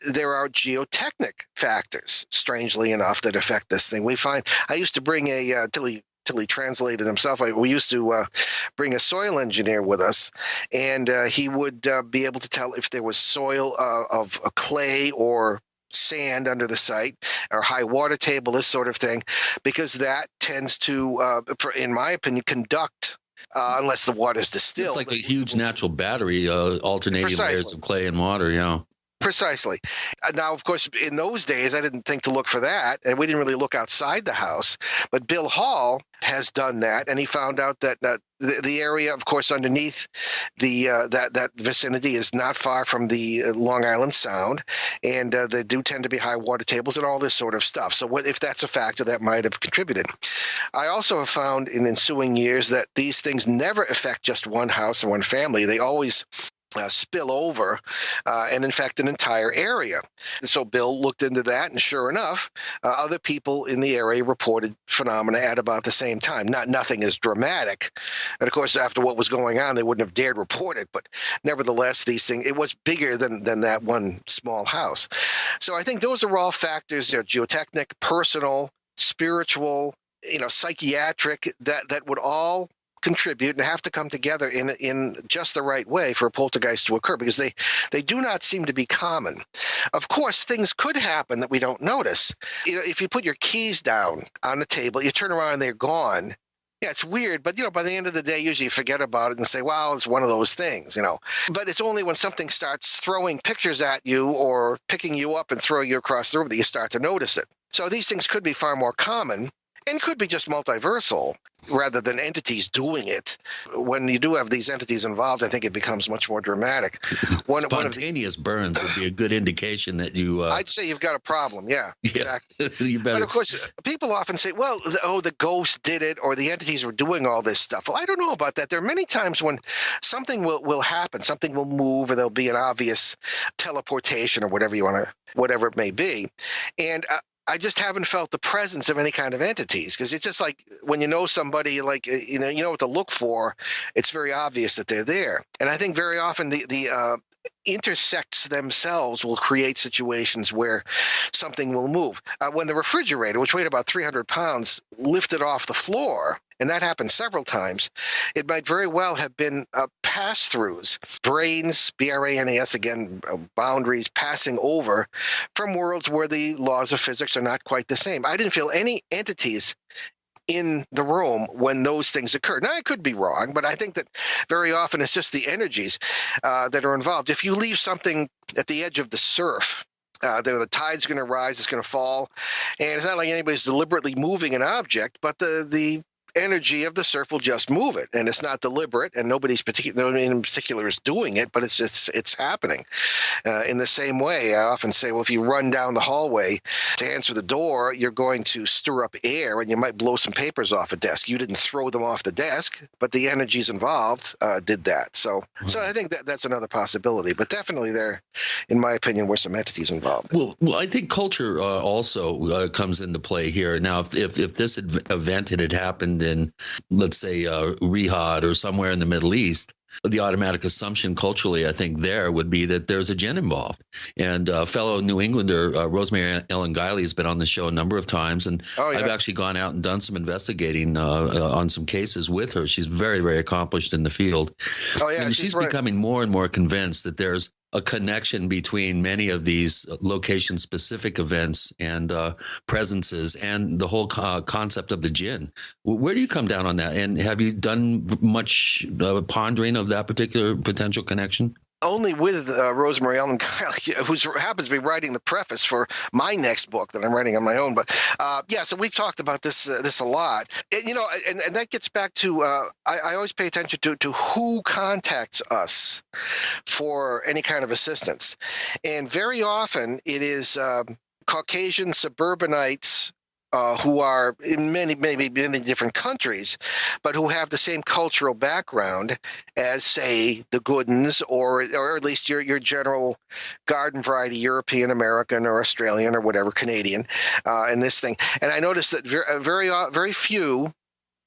[SPEAKER 7] there are geotechnic factors, strangely enough, that affect this thing. We find, I used to bring till he translated himself, we used to bring a soil engineer with us, and he would be able to tell if there was soil of clay or sand under the site, or high water table, this sort of thing, because that tends to, in my opinion, conduct unless the water is distilled.
[SPEAKER 3] It's like a huge natural battery alternating layers of clay and water,
[SPEAKER 7] Precisely. Now, of course, in those days, I didn't think to look for that, and we didn't really look outside the house. But Bill Hall has done that, and he found out that the area, of course, underneath the that vicinity is not far from the Long Island Sound, and there do tend to be high water tables and all this sort of stuff. So if that's a factor, that might have contributed. I also have found in ensuing years that these things never affect just one house or one family. They always spill over and infect an entire area. So Bill looked into that, and sure enough, other people in the area reported phenomena at about the same time. Nothing as dramatic. And of course, after what was going on, they wouldn't have dared report it. But nevertheless, these things, it was bigger than that one small house. So I think those are all factors, geotechnic, personal, spiritual, psychiatric, that would all contribute and have to come together in just the right way for a poltergeist to occur, because they do not seem to be common. Of course, things could happen that we don't notice. If you put your keys down on the table, you turn around and they're gone. Yeah, it's weird, but by the end of the day, usually you forget about it and say, wow, it's one of those things, But it's only when something starts throwing pictures at you or picking you up and throwing you across the room that you start to notice it. So these things could be far more common and could be just multiversal rather than entities doing it. When you do have these entities involved, I think it becomes much more dramatic.
[SPEAKER 3] Spontaneous burns would be a good indication that you...
[SPEAKER 7] I'd say you've got a problem, yeah. Exactly.
[SPEAKER 3] You better...
[SPEAKER 7] But of course, people often say, well, the ghost did it, or the entities were doing all this stuff. Well, I don't know about that. There are many times when something will happen, something will move, or there'll be an obvious teleportation or whatever it may be. And I just haven't felt the presence of any kind of entities, because it's just like when you know somebody, like, you know what to look for. It's very obvious that they're there. And I think very often the intersects themselves will create situations where something will move. When the refrigerator, which weighed about 300 pounds, lifted off the floor, and that happened several times, it might very well have been pass-throughs, brains, B-R-A-N-A-S, again, boundaries passing over from worlds where the laws of physics are not quite the same. I didn't feel any entities in the room when those things occur. Now, I could be wrong, but I think that very often it's just the energies that are involved. If you leave something at the edge of the surf, the tide's going to rise, it's going to fall, and it's not like anybody's deliberately moving an object, but the energy of the surf will just move it, and it's not deliberate, and nobody in particular is doing it, but it's happening. In the same way, I often say, well, if you run down the hallway to answer the door, you're going to stir up air, and you might blow some papers off a desk. You didn't throw them off the desk, but the energies involved did that. So I think that's another possibility, but definitely there, in my opinion, were some entities involved.
[SPEAKER 3] Well, I think culture also comes into play here. Now, if this event had happened in, let's say, Riyadh or somewhere in the Middle East, the automatic assumption culturally, I think, there would be that there's a jinn involved. And fellow New Englander, Rosemary Ellen Guiley, has been on the show a number of times, and I've actually gone out and done some investigating on some cases with her. She's very, very accomplished in the field.
[SPEAKER 7] Oh, yeah,
[SPEAKER 3] and she's becoming more and more convinced that there's a connection between many of these location-specific events and presences and the whole concept of the jinn. Where do you come down on that? And have you done much pondering of that particular potential connection?
[SPEAKER 7] Only with Rosemary Ellen Guiley, who happens to be writing the preface for my next book that I'm writing on my own. But so we've talked about this a lot. And, and that gets back to I always pay attention to who contacts us for any kind of assistance, and very often it is Caucasian suburbanites. Who are in many different countries, but who have the same cultural background as, say, the Goodens, or at least your general garden variety European American or Australian or whatever Canadian, in this thing. And I noticed that very few.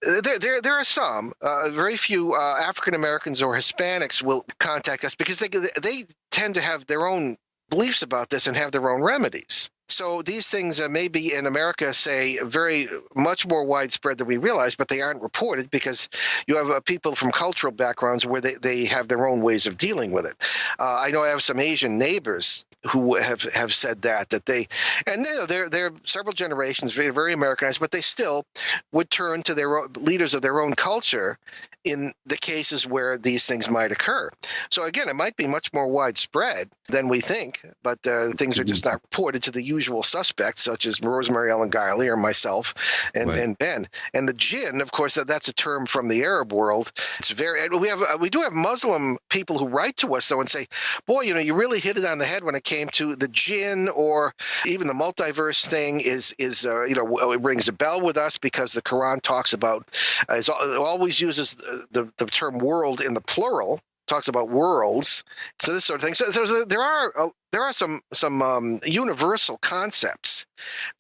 [SPEAKER 7] There are some very few African Americans or Hispanics will contact us because they tend to have their own beliefs about this and have their own remedies. So these things may be in America, say, very much more widespread than we realize, but they aren't reported because you have people from cultural backgrounds where they have their own ways of dealing with it. I know I have some Asian neighbors who have said that they, and they're several generations, very, very Americanized, but they still would turn to their leaders of their own culture in the cases where these things might occur. So again, it might be much more widespread than we think, but things are just not reported to the usual suspects, such as Rosemary Ellen Guiley or myself and Ben. And the jinn, of course, that's a term from the Arab world. It's very. We do have Muslim people who write to us though and say, "Boy, you really hit it on the head when it came to the jinn, or even the multiverse thing. It rings a bell with us because the Quran talks about, it always uses the term world in the plural." Talks about worlds, so this sort of thing. So there are some universal concepts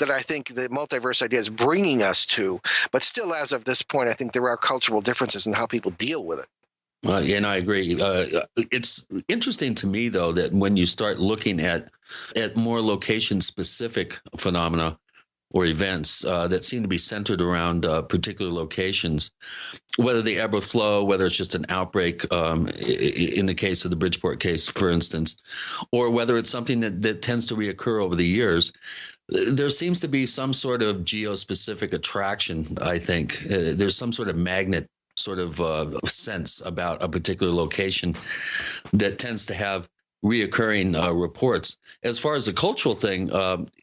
[SPEAKER 7] that I think the multiverse idea is bringing us to, but still, as of this point, I think there are cultural differences in how people deal with it.
[SPEAKER 3] And I agree. It's interesting to me, though, that when you start looking at more location-specific phenomena or events that seem to be centered around particular locations, whether they ebb or flow, whether it's just an outbreak in the case of the Bridgeport case, for instance, or whether it's something that tends to reoccur over the years, there seems to be some sort of geospecific attraction, I think. There's some sort of magnet sort of sense about a particular location that tends to have reoccurring reports. As far as the cultural thing,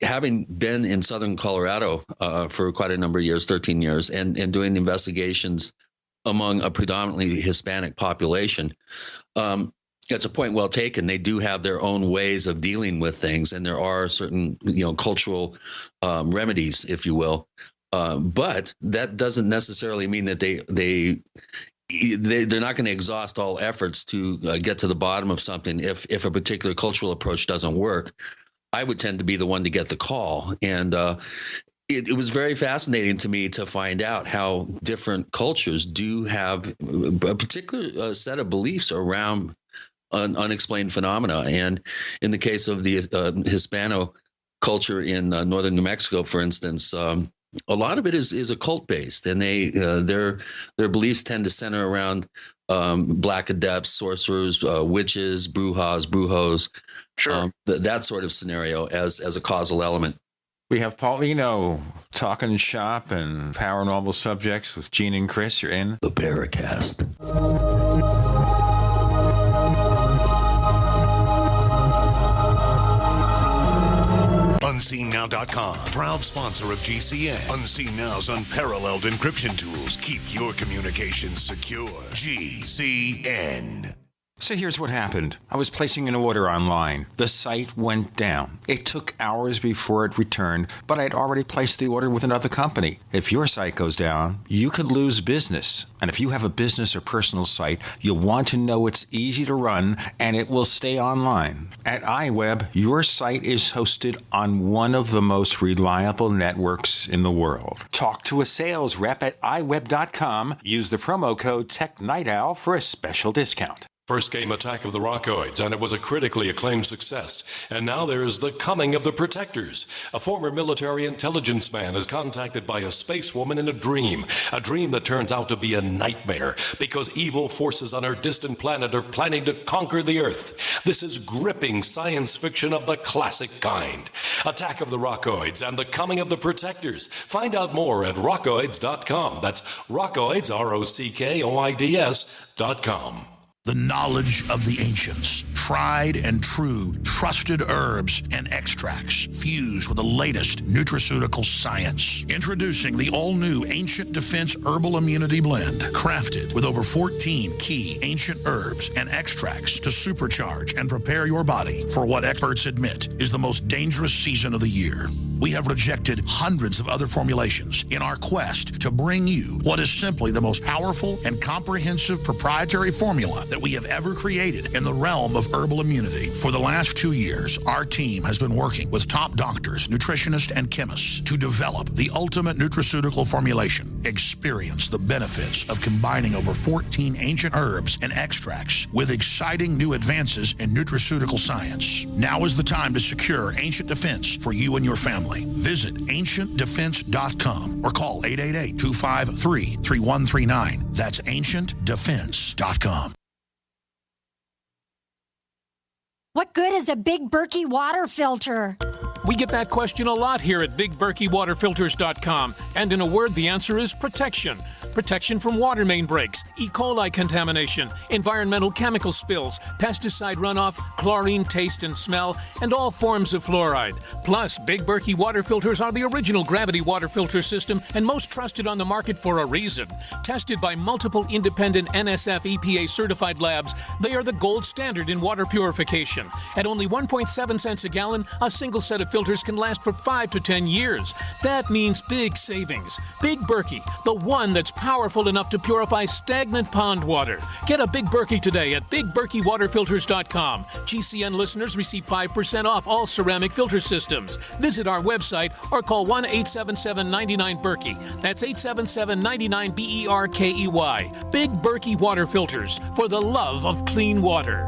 [SPEAKER 3] having been in southern Colorado for quite a number of years, 13 years, and doing investigations among a predominantly Hispanic population, it's a point well taken. They do have their own ways of dealing with things, and there are certain cultural remedies, if you will. But that doesn't necessarily mean that they're not going to exhaust all efforts to get to the bottom of something. If a particular cultural approach doesn't work, I would tend to be the one to get the call. And it was very fascinating to me to find out how different cultures do have a particular set of beliefs around unexplained phenomena. And in the case of the Hispano culture in northern New Mexico, for instance, a lot of it is occult based, and their beliefs tend to center around black adepts, sorcerers, witches, brujos,
[SPEAKER 7] sure,
[SPEAKER 3] that sort of scenario as a causal element.
[SPEAKER 2] We have Paul Eno talking shop and paranormal subjects with Gene and Chris. You're in
[SPEAKER 3] the Paracast.
[SPEAKER 8] UnseenNow.com, proud sponsor of GCN. Unseen Now's unparalleled encryption tools keep your communications secure. GCN.
[SPEAKER 2] So here's what happened. I was placing an order online. The site went down. It took hours before it returned, but I'd already placed the order with another company. If your site goes down, you could lose business. And if you have a business or personal site, you'll want to know it's easy to run and it will stay online. At iWeb, your site is hosted on one of the most reliable networks in the world. Talk to a sales rep at iWeb.com. Use the promo code TechNightOwl for a special discount.
[SPEAKER 1] First came Attack of the Rockoids, and it was a critically acclaimed success. And now there's The Coming of the Protectors. A former military intelligence man is contacted by a space woman in a dream that turns out to be a nightmare because evil forces on our distant planet are planning to conquer the Earth. This is gripping science fiction of the classic kind. Attack of the Rockoids and The Coming of the Protectors. Find out more at rockoids.com. That's Rockoids, ROCKOIDS.com.
[SPEAKER 20] The knowledge of the ancients, tried and true, trusted herbs and extracts fused with the latest nutraceutical science. Introducing the all-new Ancient Defense Herbal Immunity Blend, crafted with over 14 key ancient herbs and extracts to supercharge and prepare your body for what experts admit is the most dangerous season of the year. we have rejected hundreds of other formulations in our quest to bring you what is simply the most powerful and comprehensive proprietary formula that we have ever created in the realm of herbal immunity. For the last 2 years, our team has been working with top doctors, nutritionists, and chemists to develop the ultimate nutraceutical formulation. Experience the benefits of combining over 14 ancient herbs and extracts with exciting new advances in nutraceutical science. Now is the time to secure Ancient Defense for you and your family. Visit ancientdefense.com or call 888-253-3139. That's ancientdefense.com.
[SPEAKER 16] What good is a big Berkey water filter?
[SPEAKER 18] We get that question a lot here at BigBerkeyWaterFilters.com, and in a word, the answer is protection. Protection from water main breaks, E. coli contamination, environmental chemical spills, pesticide runoff, chlorine taste and smell, and all forms of fluoride. Plus, Big Berkey water filters are the original gravity water filter system and most trusted on the market for a reason. Tested by multiple independent NSF EPA certified labs, they are the gold standard in water purification. At only 1.7 cents a gallon, a single set of filters can last for 5 to 10 years. That means big savings. Big Berkey, the one that's powerful enough to purify stagnant pond water. Get a Big Berkey today at BigBerkeyWaterFilters.com. GCN listeners receive 5% off all ceramic filter systems. Visit our website or call 1-877-99-BERKEY. That's 877-99-BERKEY. Big Berkey Water Filters, for the love of clean water.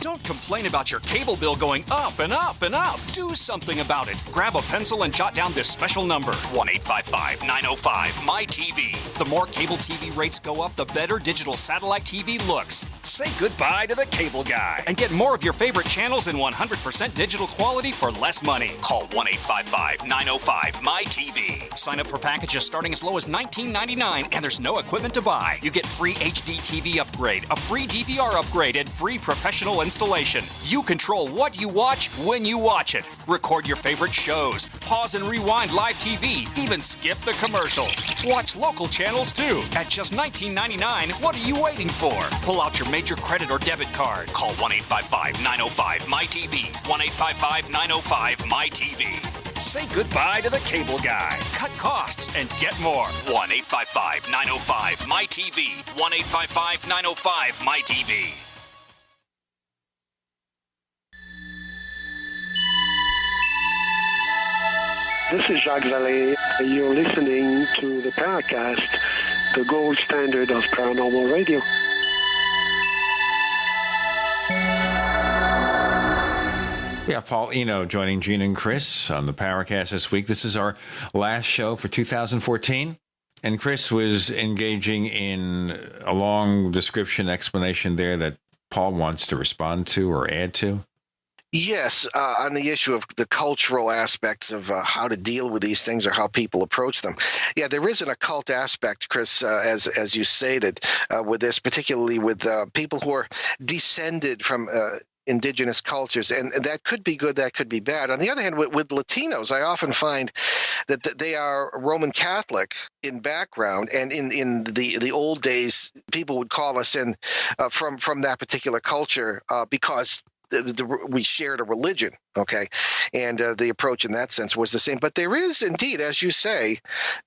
[SPEAKER 11] Don't complain about your cable bill going up and up and up. Do something about it. Grab a pencil and jot down this special number, 1-855-905-MY-TV. The more cable TV rates go up, the better digital satellite TV looks. Say goodbye to the cable guy and get more of your favorite channels in 100% digital quality for less money. Call 1-855-905-MY-TV. Sign up for packages starting as low as $19.99, and there's no equipment to buy. You get free HD TV upgrade, a free DVR upgrade, and free professional installation. You control what you watch when you watch it. Record your favorite shows, pause and rewind live TV, even skip the commercials. Watch local channels too. At just $19.99, what are you waiting for? Pull out your major credit or debit card. Call 1-855-905-MY-TV. 1-855-905-MY-TV. Say goodbye to the cable guy. Cut costs and get more. 1-855-905-MY-TV. 1-855-905-MY-TV.
[SPEAKER 10] This is Jacques Vallée. You're listening to the Paracast, the gold standard of paranormal radio.
[SPEAKER 2] We have Paul Eno joining Gene and Chris on the Paracast this week. This is our last show for 2014. And Chris was engaging in a long description, explanation there that Paul wants to respond to or add to.
[SPEAKER 7] Yes, on the issue of the cultural aspects of how to deal with these things or how people approach them. Yeah, there is an occult aspect, Chris, as you stated, with this, particularly with people who are descended from indigenous cultures, and that could be good, that could be bad. On the other hand, with Latinos, I often find that they are Roman Catholic in background, and in the old days, people would call us in from that particular culture because we shared a religion, okay, and the approach in that sense was the same. But there is indeed, as you say,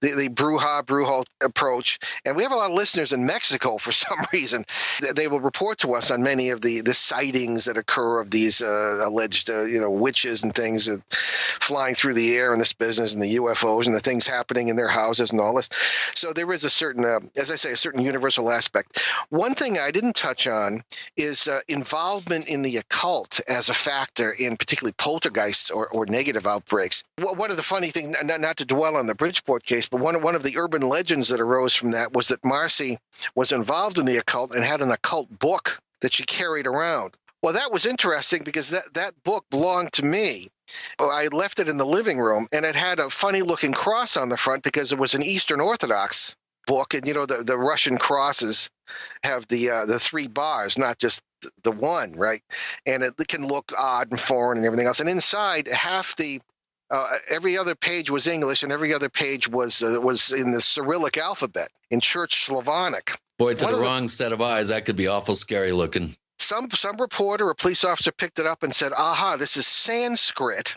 [SPEAKER 7] the brujo approach, and we have a lot of listeners in Mexico for some reason. They will report to us on many of the sightings that occur of these alleged witches and things flying through the air in this business, and the UFOs and the things happening in their houses and all this. So there is a certain, as I say, a certain universal aspect. One thing I didn't touch on is involvement in the occult as a factor in particularly poltergeists or negative outbreaks. One of the funny things, not to dwell on the Bridgeport case, but one of the urban legends that arose from that was that Marcy was involved in the occult and had an occult book that she carried around. Well, that was interesting because that book belonged to me. I left it in the living room, and it had a funny-looking cross on the front because it was an Eastern Orthodox book, and the Russian crosses have the three bars, not just the one, right? And it can look odd and foreign and everything else. And inside, half the every other page was English, and every other page was in the Cyrillic alphabet in Church Slavonic.
[SPEAKER 3] Boy, to the wrong set of eyes, that could be awful scary looking.
[SPEAKER 7] some reporter or police officer picked it up and said, aha, this is Sanskrit.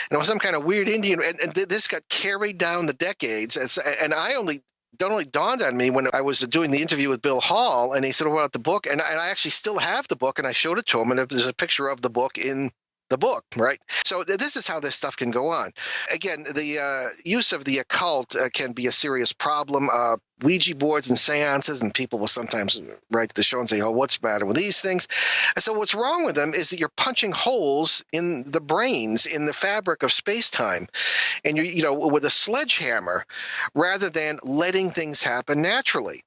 [SPEAKER 7] And it was some kind of weird Indian. And this got carried down the decades. And I only dawned on me when I was doing the interview with Bill Hall, and he said, what about the book? And I actually still have the book, and I showed it to him, and there's a picture of the book in the book, right? So this is how this stuff can go on. Again, the use of the occult can be a serious problem. Ouija boards and seances, and people will sometimes write to the show and say, oh, what's the matter with these things? And so what's wrong with them is that you're punching holes in the brains, in the fabric of space-time, and with a sledgehammer, rather than letting things happen naturally.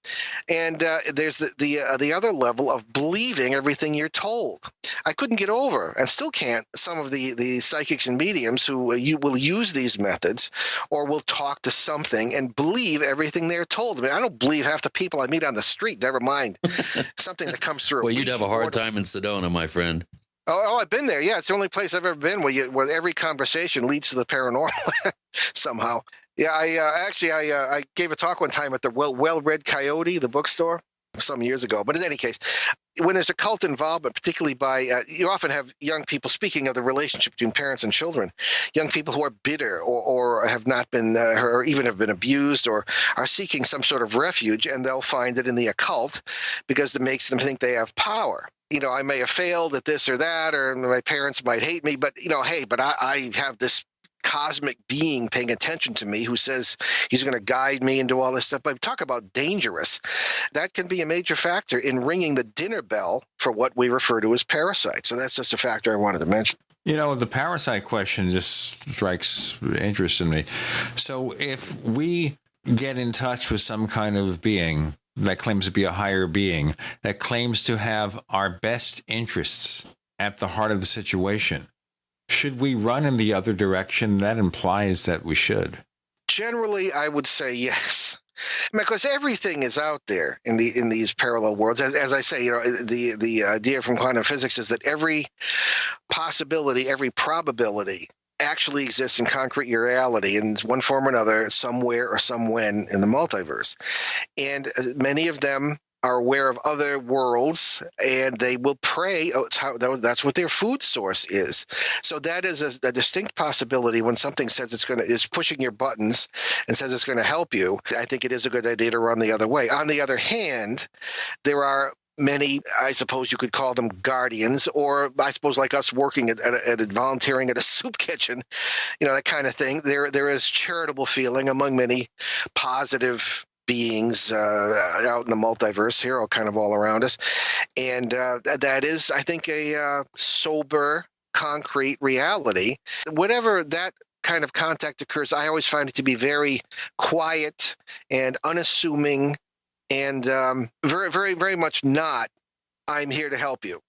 [SPEAKER 7] And there's the other level of believing everything you're told. I couldn't get over, and still can't, some of the psychics and mediums who will use these methods or will talk to something and believe everything they're told. I mean, I don't believe half the people I meet on the street, never mind something that comes through.
[SPEAKER 3] Well, you'd have a hard time in Sedona, my friend.
[SPEAKER 7] Oh, I've been there. Yeah, it's the only place I've ever been where every conversation leads to the paranormal somehow. Yeah, I gave a talk one time at the Well-Read Coyote, the bookstore, some years ago. But in any case, when there's a cult involvement, particularly by, you often have young people, speaking of the relationship between parents and children, young people who are bitter or have not been, or even have been abused or are seeking some sort of refuge, and they'll find it in the occult because it makes them think they have power. I may have failed at this or that, or my parents might hate me, but, but I have this cosmic being paying attention to me who says he's going to guide me into all this stuff. But talk about dangerous. That can be a major factor in ringing the dinner bell for what we refer to as parasites. So that's just a factor I wanted to mention.
[SPEAKER 2] The parasite question just strikes interest in me. So if we get in touch with some kind of being that claims to be a higher being, that claims to have our best interests at the heart of the situation, should we run in the other direction? That implies that we should.
[SPEAKER 7] Generally, I would say yes, because everything is out there in these parallel worlds. As I say, the idea from quantum physics is that every possibility, every probability actually exists in concrete reality in one form or another, somewhere or somewhen in the multiverse, and many of them are aware of other worlds, and they will pray. That's what their food source is. So that is a distinct possibility when something says is pushing your buttons and says it's going to help you. I think it is a good idea to run the other way. On the other hand, there are many, I suppose you could call them guardians, or I suppose like us working at volunteering at a soup kitchen, that kind of thing. There is charitable feeling among many positive beings out in the multiverse here, kind of all around us. And that is, I think, a sober, concrete reality. Whatever that kind of contact occurs, I always find it to be very quiet and unassuming and very, very, very much not, I'm here to help you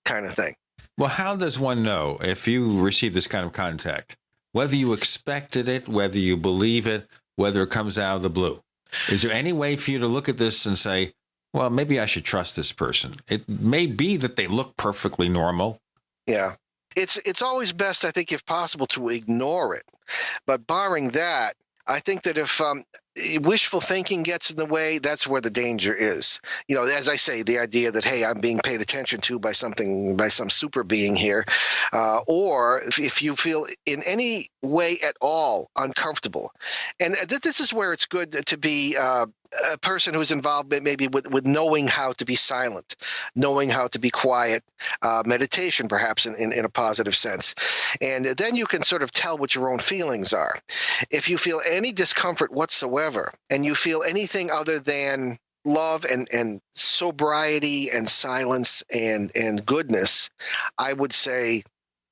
[SPEAKER 7] kind of thing.
[SPEAKER 2] Well, how does one know if you receive this kind of contact, whether you expected it, whether you believe it, whether it comes out of the blue? Is there any way for you to look at this and say, well, maybe I should trust this person? It may be that they look perfectly normal.
[SPEAKER 7] Yeah. It's always best, I think, if possible, to ignore it. But barring that, I think that if wishful thinking gets in the way, that's where the danger is. As I say, the idea that, hey, I'm being paid attention to by some super being here, or if you feel in any way at all uncomfortable. And this is where it's good to be a person who's involved maybe with knowing how to be silent, knowing how to be quiet, meditation perhaps in a positive sense. And then you can sort of tell what your own feelings are. If you feel any discomfort whatsoever, and you feel anything other than love and sobriety and silence and goodness, I would say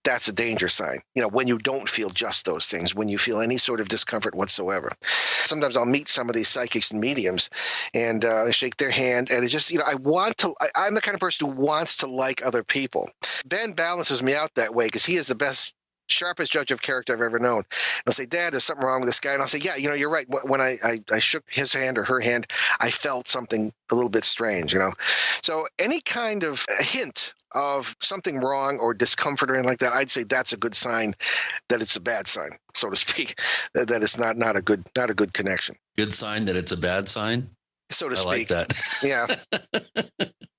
[SPEAKER 7] that's a danger sign. When you don't feel just those things, when you feel any sort of discomfort whatsoever. Sometimes I'll meet some of these psychics and mediums and shake their hand, and it's just, I'm the kind of person who wants to like other people. Ben balances me out that way because he is the sharpest judge of character I've ever known. I'll say, Dad, there's something wrong with this guy. And I'll say, yeah, you're right. When I shook his hand or her hand, I felt something a little bit strange, So any kind of hint of something wrong or discomfort or anything like that, I'd say that's a good sign that it's a bad sign, so to speak, that it's not a good connection.
[SPEAKER 3] Good sign that it's a bad sign?
[SPEAKER 7] So to speak.
[SPEAKER 3] I like that.
[SPEAKER 7] Yeah.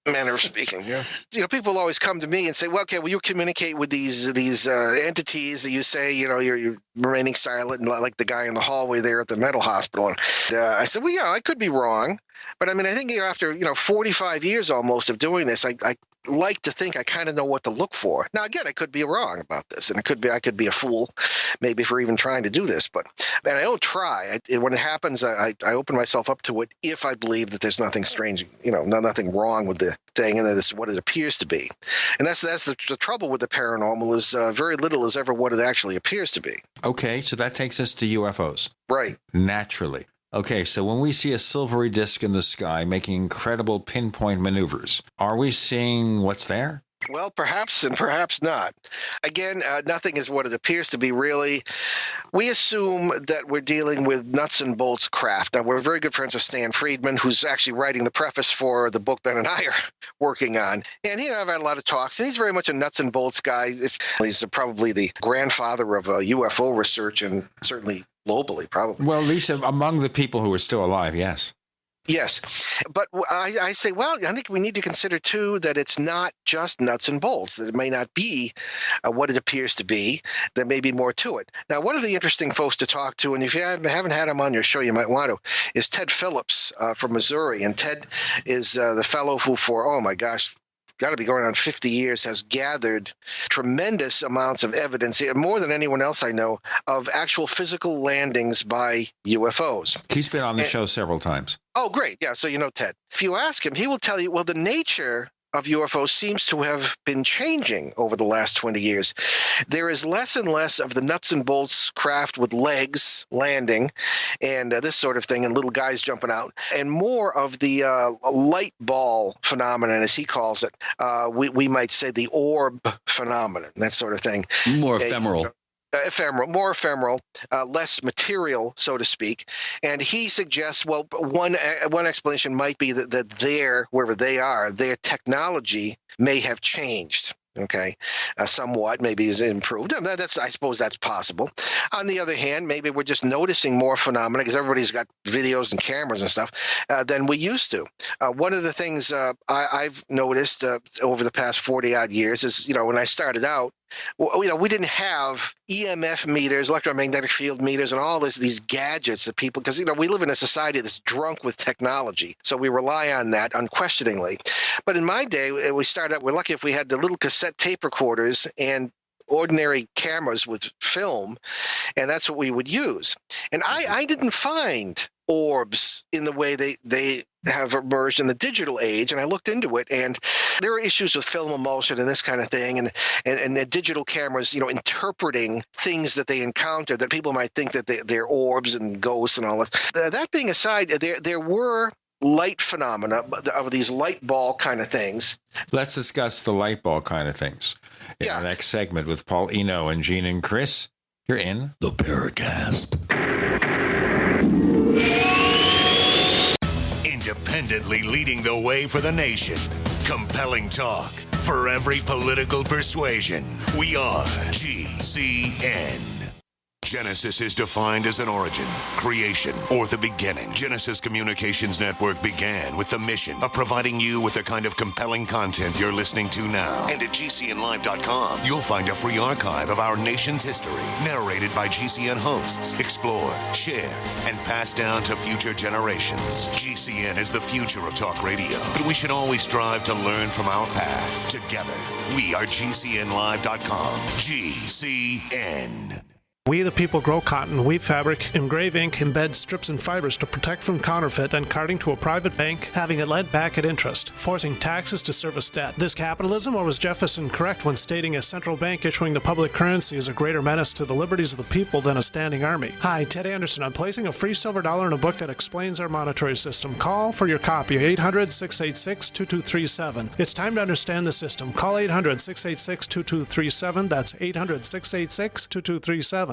[SPEAKER 7] Matter of speaking. Yeah. People always come to me and say, well, okay, will you communicate with these entities that you say, you're remaining silent, and like the guy in the hallway there at the mental hospital. And I said, well, I could be wrong. But I mean, I think after 45 years almost of doing this, I like to think I kind of know what to look for. Now, again, I could be wrong about this, and I could be a fool, maybe, for even trying to do this. And I don't try. When it happens, I open myself up to it if I believe that there's nothing strange, nothing wrong with the thing, and that it's what it appears to be. And that's the trouble with the paranormal is very little is ever what it actually appears to be.
[SPEAKER 2] Okay, so that takes us to UFOs.
[SPEAKER 7] Right.
[SPEAKER 2] Naturally. Okay, so when we see a silvery disc in the sky making incredible pinpoint maneuvers, are we seeing what's there?
[SPEAKER 7] Well, perhaps and perhaps not. Again, nothing is what it appears to be, really. We assume that we're dealing with nuts and bolts craft. Now, we're very good friends with Stan Friedman, who's actually writing the preface for the book Ben and I are working on. And he and I have had a lot of talks, and he's very much a nuts and bolts guy. He's probably the grandfather of UFO research, and certainly globally, probably.
[SPEAKER 2] Well, Lisa, among the people who are still alive, yes.
[SPEAKER 7] Yes. But I say, well, I think we need to consider, too, that it's not just nuts and bolts, that it may not be what it appears to be. There may be more to it. Now, one of the interesting folks to talk to, and if you haven't had him on your show, you might want to, is Ted Phillips from Missouri. And Ted is the fellow who oh my gosh, got to be going on 50 years, has gathered tremendous amounts of evidence, more than anyone else I know, of actual physical landings by UFOs.
[SPEAKER 2] He's been on the show several times.
[SPEAKER 7] Oh, great. Yeah, so you know Ted. If you ask him, he will tell you, well, the nature of UFOs seems to have been changing over the last 20 years. There is less and less of the nuts and bolts craft with legs landing and this sort of thing, and little guys jumping out, and more of the light ball phenomenon, as he calls it. We might say the orb phenomenon, that sort of thing.
[SPEAKER 3] More ephemeral.
[SPEAKER 7] More ephemeral, less material, so to speak. And he suggests, well, one explanation might be that wherever they are, their technology may have changed. Okay, somewhat, maybe is improved. I suppose that's possible. On the other hand, maybe we're just noticing more phenomena because everybody's got videos and cameras and stuff than we used to. One of the things I've noticed over the past 40 odd years is, when I started out, we didn't have EMF meters, electromagnetic field meters, and all these gadgets that people, because, we live in a society that's drunk with technology. So we rely on that unquestioningly. But in my day, we started out, we're lucky if we had the little cassette tape recorders and ordinary cameras with film, and that's what we would use. And I didn't find orbs in the way they have emerged in the digital age, and I looked into it, and there are issues with film emulsion and this kind of thing, and the digital cameras, interpreting things that they encounter that people might think that they're orbs and ghosts and all this. That being aside, there were light phenomena of these light ball kind of things.
[SPEAKER 2] Let's discuss the light ball kind of things in the next segment with Paul Eno and Gene and Chris. You're in
[SPEAKER 5] the Paracast.
[SPEAKER 8] Independently leading the way for the nation. Compelling talk for every political persuasion. We are GCN. Genesis is defined as an origin, creation, or the beginning. Genesis Communications Network began with the mission of providing you with the kind of compelling content you're listening to now. And at GCNlive.com, you'll find a free archive of our nation's history, narrated by GCN hosts, explored, shared, and passed down to future generations. GCN is the future of talk radio, but we should always strive to learn from our past. Together, we are GCNlive.com. GCN.
[SPEAKER 4] We the people grow cotton, weave fabric, engrave ink, embed strips and fibers to protect from counterfeit, then carting to a private bank, having it lent back at interest, forcing taxes to service debt. This capitalism, or was Jefferson correct when stating a central bank issuing the public currency is a greater menace to the liberties of the people than a standing army? Hi, Ted Anderson. I'm placing a free silver dollar in a book that explains our monetary system. Call for your copy, 800-686-2237. It's time to understand the system. Call 800-686-2237. That's 800-686-2237.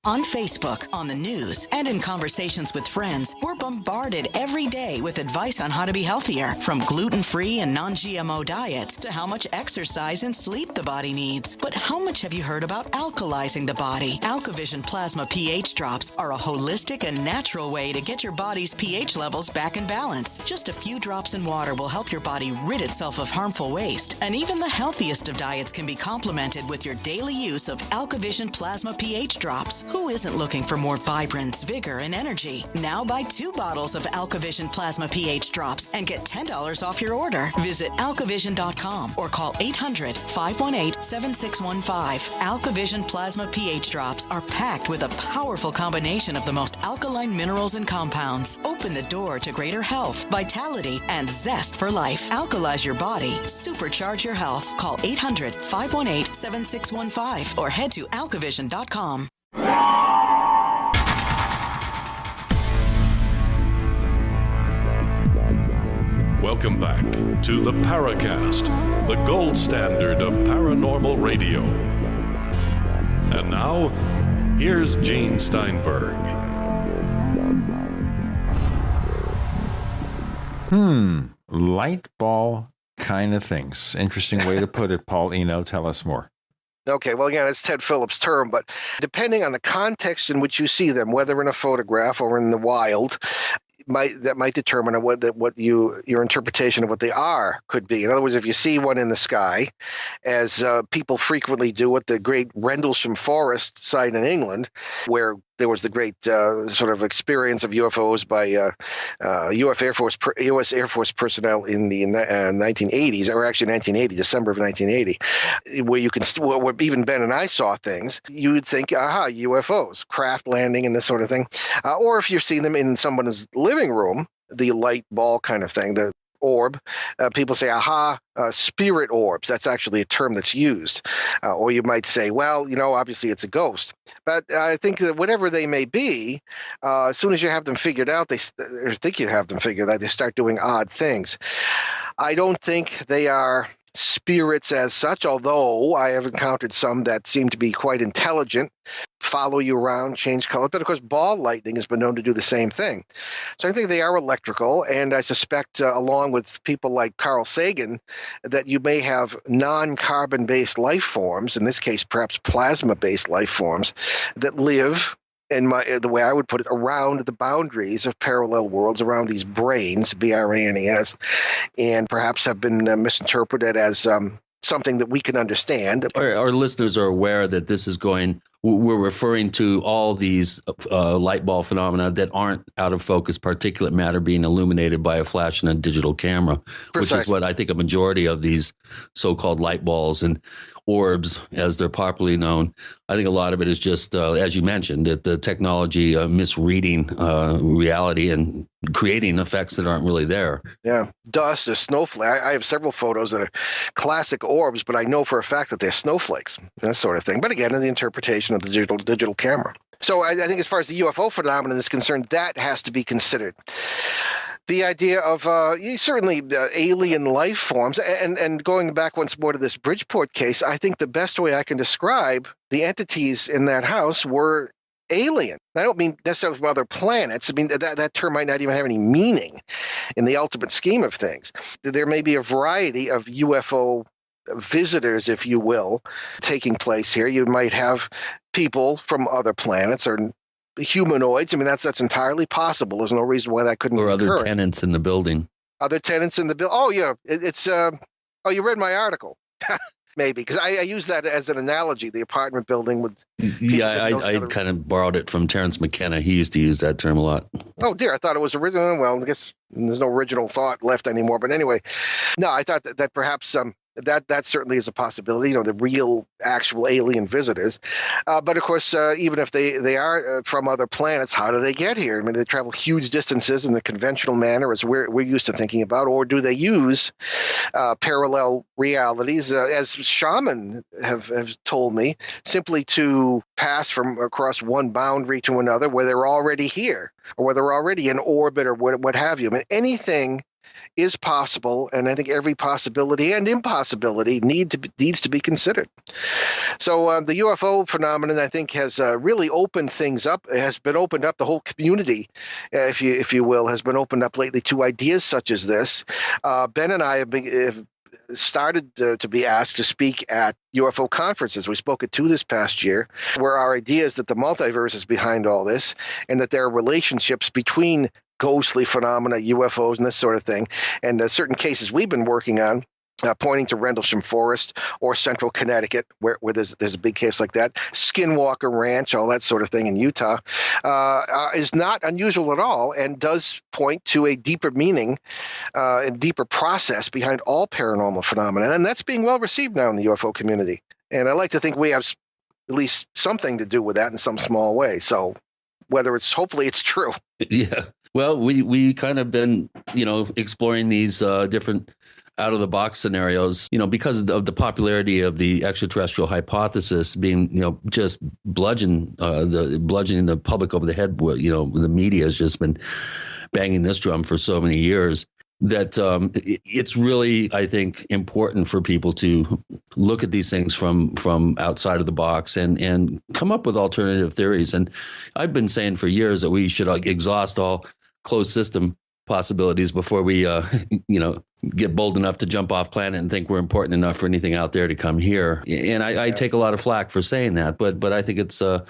[SPEAKER 21] On Facebook, on the news, and in conversations with friends, we're bombarded every day with advice on how to be healthier, from gluten-free and non-GMO diets to how much exercise and sleep the body needs. But how much have you heard about alkalizing the body? AlkaVision Plasma pH drops are a holistic and natural way to get your body's pH levels back in balance. Just a few drops in water will help your body rid itself of harmful waste. And even the healthiest of diets can be complemented with your daily use of AlkaVision Plasma pH drops. Who isn't looking for more vibrance, vigor, and energy? Now buy 2 bottles of AlkaVision Plasma pH drops and get $10 off your order. Visit alkavision.com or call 800-518-7615. AlkaVision Plasma pH drops are packed with a powerful combination of the most alkaline minerals and compounds. Open the door to greater health, vitality, and zest for life. Alkalize your body. Supercharge your health. Call 800-518-7615 or head to alkavision.com.
[SPEAKER 1] Welcome back to the Paracast, the gold standard of paranormal radio. And now, here's Gene Steinberg.
[SPEAKER 2] Light ball kind of things. Interesting way to put it, Paul Eno. Tell us more.
[SPEAKER 7] Okay, well, again, it's Ted Phillips' term, but depending on the context in which you see them, whether in a photograph or in the wild, that might determine what your interpretation of what they are could be. In other words, if you see one in the sky, as people frequently do at the great Rendlesham Forest site in England, where there was the great sort of experience of UFOs by U.S. Air Force personnel in the 1980s, or actually 1980, December of 1980, where you can, where even Ben and I saw things, you would think, aha, UFOs, craft landing and this sort of thing. Or if you're seeing them in someone's living room, the light ball kind of thing, the orb, people say, aha, spirit orbs. That's actually a term that's used. Or you might say, well, obviously it's a ghost. But I think that whatever they may be, as soon as you have them figured out, they start doing odd things. I don't think they are spirits as such, although I have encountered some that seem to be quite intelligent, follow you around, change color. But of course, ball lightning has been known to do the same thing. So I think they are electrical, and I suspect, along with people like Carl Sagan, that you may have non-carbon-based life forms, in this case, perhaps plasma-based life forms, that live, the way I would put it, around the boundaries of parallel worlds, around these brains, BRANES, and perhaps have been misinterpreted as something that we can understand.
[SPEAKER 3] Our listeners are aware that we're referring to all these light ball phenomena that aren't out of focus particulate matter being illuminated by a flash and a digital camera, Precisely. Which is what I think a majority of these so-called light balls and orbs, as they're popularly known. I think a lot of it is just, as you mentioned, that the technology misreading reality and creating effects that aren't really there.
[SPEAKER 7] Yeah, dust, a snowflake. I have several photos that are classic orbs, but I know for a fact that they're snowflakes, that sort of thing. But again, in the interpretation of the digital camera. So I think as far as the UFO phenomenon is concerned, that has to be considered. The idea of certainly alien life forms, and going back once more to this Bridgeport case, I think the best way I can describe the entities in that house were alien. I don't mean necessarily from other planets. I mean, that term might not even have any meaning in the ultimate scheme of things. There may be a variety of UFO visitors, if you will, taking place here. You might have people from other planets or humanoids. I mean, that's entirely possible. There's no reason why that couldn't
[SPEAKER 3] or
[SPEAKER 7] occur.
[SPEAKER 3] Other tenants in the building.
[SPEAKER 7] Other tenants in the building. Oh, yeah. It's oh, you read my article. Maybe, because I use that as an analogy, the apartment building with...
[SPEAKER 3] Yeah, I kind of borrowed it from Terence McKenna. He used to use that term a lot.
[SPEAKER 7] Oh, dear. I thought it was original. Well, I guess there's no original thought left anymore. But anyway, no, I thought that perhaps... That certainly is a possibility, the real, actual alien visitors. But of course, even if they are from other planets, how do they get here? I mean, they travel huge distances in the conventional manner as we're used to thinking about, or do they use parallel realities, as shaman have told me, simply to pass from across one boundary to another where they're already here, or where they're already in orbit, or what have you. I mean, anything is possible, and I think every possibility and impossibility needs to be considered. So the UFO phenomenon, I think, has really opened things up. It has been opened up. The whole community, if you will, has been opened up lately to ideas such as this. Ben and I have started to be asked to speak at UFO conferences. We spoke at 2 this past year, where our idea is that the multiverse is behind all this, and that there are relationships between ghostly phenomena, UFOs, and this sort of thing. And certain cases we've been working on, pointing to Rendlesham Forest or Central Connecticut, where there's a big case like that, Skinwalker Ranch, all that sort of thing in Utah, is not unusual at all, and does point to a deeper meaning and deeper process behind all paranormal phenomena. And that's being well received now in the UFO community. And I like to think we have at least something to do with that in some small way. So hopefully it's true.
[SPEAKER 3] Yeah. Well, we kind of been, exploring these different out of the box scenarios, because of the popularity of the extraterrestrial hypothesis being, just bludgeoning the public over the head. The media has just been banging this drum for so many years that it's really, I think, important for people to look at these things from outside of the box and come up with alternative theories. And I've been saying for years that we should exhaust all closed system possibilities before we get bold enough to jump off planet and think we're important enough for anything out there to come here. And I take a lot of flack for saying that, but I think it's a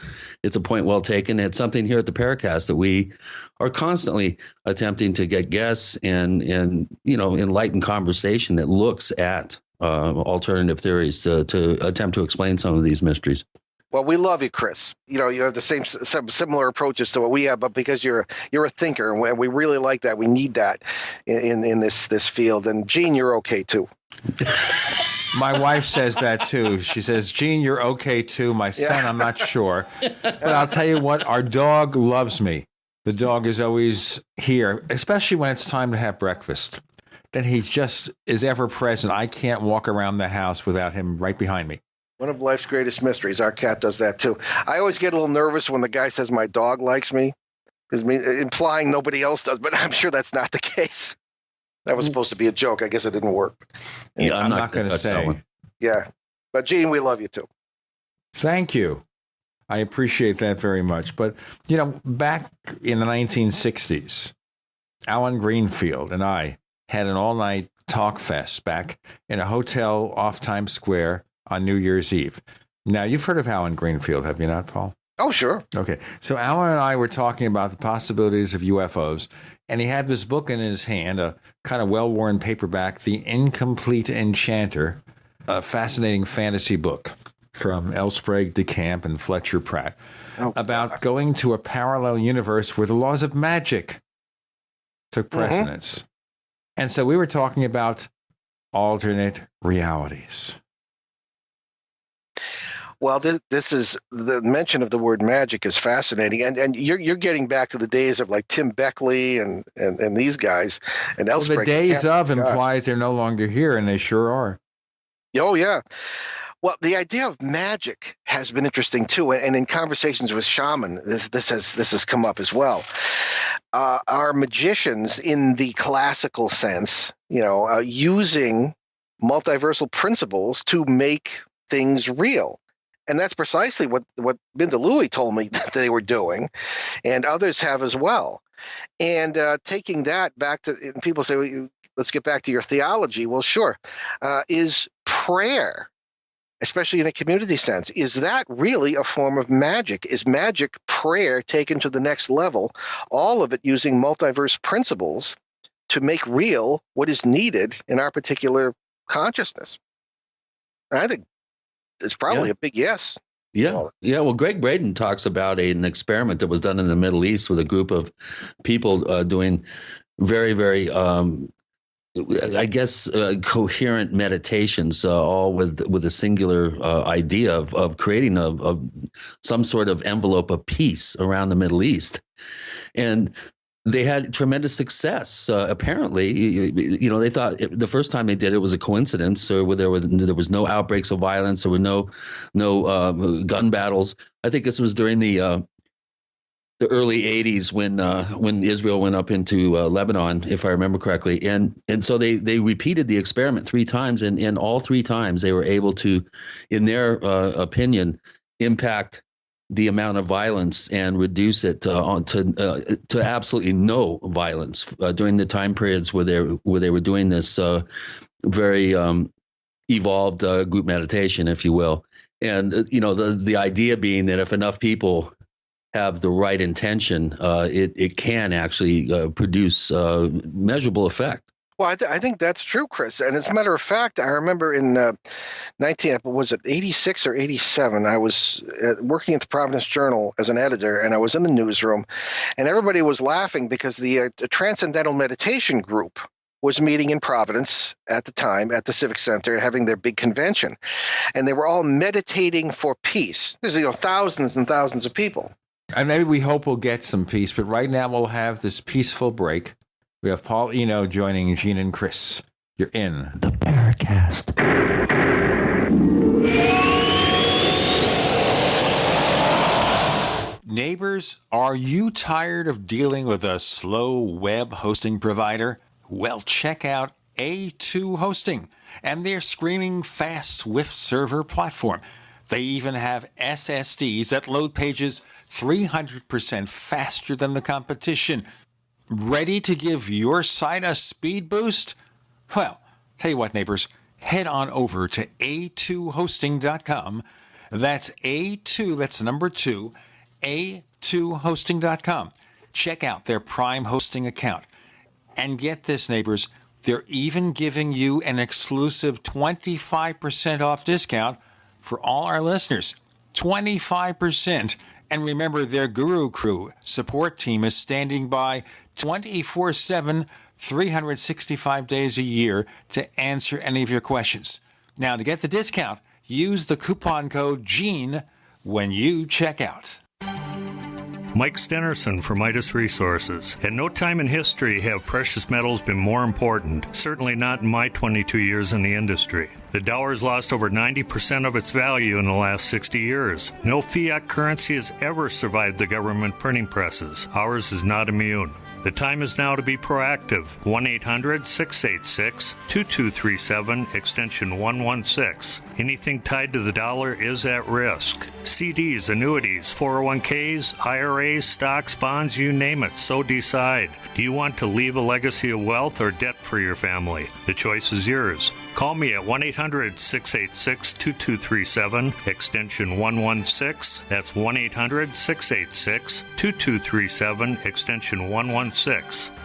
[SPEAKER 3] point well taken. It's something here at the Paracast that we are constantly attempting to get guests and enlighten conversation that looks at alternative theories to attempt to explain some of these mysteries.
[SPEAKER 7] Well, we love you, Chris. You have the some similar approaches to what we have, but because you're a thinker, and we really like that. We need that in this field. And Gene, you're okay too.
[SPEAKER 2] My wife says that too. She says, Gene, you're okay too. My son, I'm not sure. But I'll tell you what, our dog loves me. The dog is always here, especially when it's time to have breakfast. Then he just is ever present. I can't walk around the house without him right behind me.
[SPEAKER 7] One of life's greatest mysteries. Our cat does that too. I always get a little nervous when the guy says my dog likes me, implying nobody else does, but I'm sure that's not the case. That was supposed to be a joke. I guess it didn't work.
[SPEAKER 2] Yeah, I'm not going to say. That one.
[SPEAKER 7] Yeah. But Gene, we love you too.
[SPEAKER 2] Thank you. I appreciate that very much. But, back in the 1960s, Alan Greenfield and I had an all-night talk fest back in a hotel off Times Square on New Year's Eve. Now, you've heard of Alan Greenfield, have you not, Paul?
[SPEAKER 7] Oh, sure.
[SPEAKER 2] Okay. So Alan and I were talking about the possibilities of UFOs, and he had this book in his hand, a kind of well-worn paperback, The Incomplete Enchanter, a fascinating fantasy book from L. Sprague de Camp and Fletcher Pratt, about going to a parallel universe where the laws of magic took precedence. And so we were talking about alternate realities.
[SPEAKER 7] Well, this is the mention of the word magic is fascinating, and you're getting back to the days of like Tim Beckley and these guys and elsewhere.
[SPEAKER 2] The days of implies they're no longer here, and they sure are.
[SPEAKER 7] Oh yeah. Well, the idea of magic has been interesting too, and in conversations with shaman, this has come up as well. Our magicians, in the classical sense, using multiversal principles to make things real. And that's precisely what Binda Louie told me that they were doing, and others have as well. And taking that back to, and people say, well, let's get back to your theology. Well, sure. Is prayer, especially in a community sense, is that really a form of magic? Is magic prayer taken to the next level? All of it using multiverse principles to make real what is needed in our particular consciousness. And I think it's probably a big yes.
[SPEAKER 3] Yeah. Yeah. Well, Greg Braden talks about an experiment that was done in the Middle East with a group of people doing very, very, coherent meditations, all with a singular idea of creating some sort of envelope of peace around the Middle East. And they had tremendous success. Apparently, they thought the first time they did it was a coincidence, or there was no outbreaks of violence, there were no gun battles. I think this was during the the early 80s when Israel went up into Lebanon, if I remember correctly. And so they repeated the experiment 3 times, and all 3 times they were able to, in their opinion, impact the amount of violence and reduce it to absolutely no violence during the time periods where they were doing this very evolved group meditation, if you will. And the idea being that if enough people have the right intention, it can actually produce measurable effect.
[SPEAKER 7] Well, I think that's true, Chris. And as a matter of fact, I remember in 86 or 87, I was working at the Providence Journal as an editor, and I was in the newsroom, and everybody was laughing because the Transcendental Meditation Group was meeting in Providence at the time at the Civic Center, having their big convention, and they were all meditating for peace. There's thousands and thousands of people.
[SPEAKER 2] And maybe we hope we'll get some peace, but right now we'll have this peaceful break. We have Paul Eno joining Gene and Chris. You're in the Paracast. Neighbors, are you tired of dealing with a slow web hosting provider? Well, check out A2 Hosting and their screaming fast Swift server platform. They even have SSDs that load pages 300% faster than the competition. Ready to give your site a speed boost? Well, tell you what, neighbors, head on over to a2hosting.com. That's A2, that's number 2, a2hosting.com. Check out their Prime hosting account. And get this, neighbors, they're even giving you an exclusive 25% off discount for all our listeners. 25%. And remember, their Guru Crew support team is standing by 24/7, 365 days a year to answer any of your questions. Now, to get the discount, use the coupon code GENE when you check out.
[SPEAKER 12] Mike Stenerson for Midas Resources. At no time in history have precious metals been more important, certainly not in my 22 years in the industry. The dollar has lost over 90% of its value in the last 60 years. No fiat currency has ever survived the government printing presses. Ours is not immune. The time is now to be proactive. 1-800-686-2237, extension 116. Anything tied to the dollar is at risk. CDs, annuities, 401ks, IRAs, stocks, bonds, you name it, so decide. Do you want to leave a legacy of wealth or debt for your family? The choice is yours. Call me at 1-800-686-2237, extension 116. That's 1-800-686-2237, extension 116.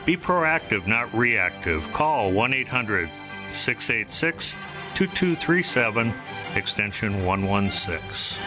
[SPEAKER 12] Be proactive, not reactive. Call 1-800-686-2237, extension 116.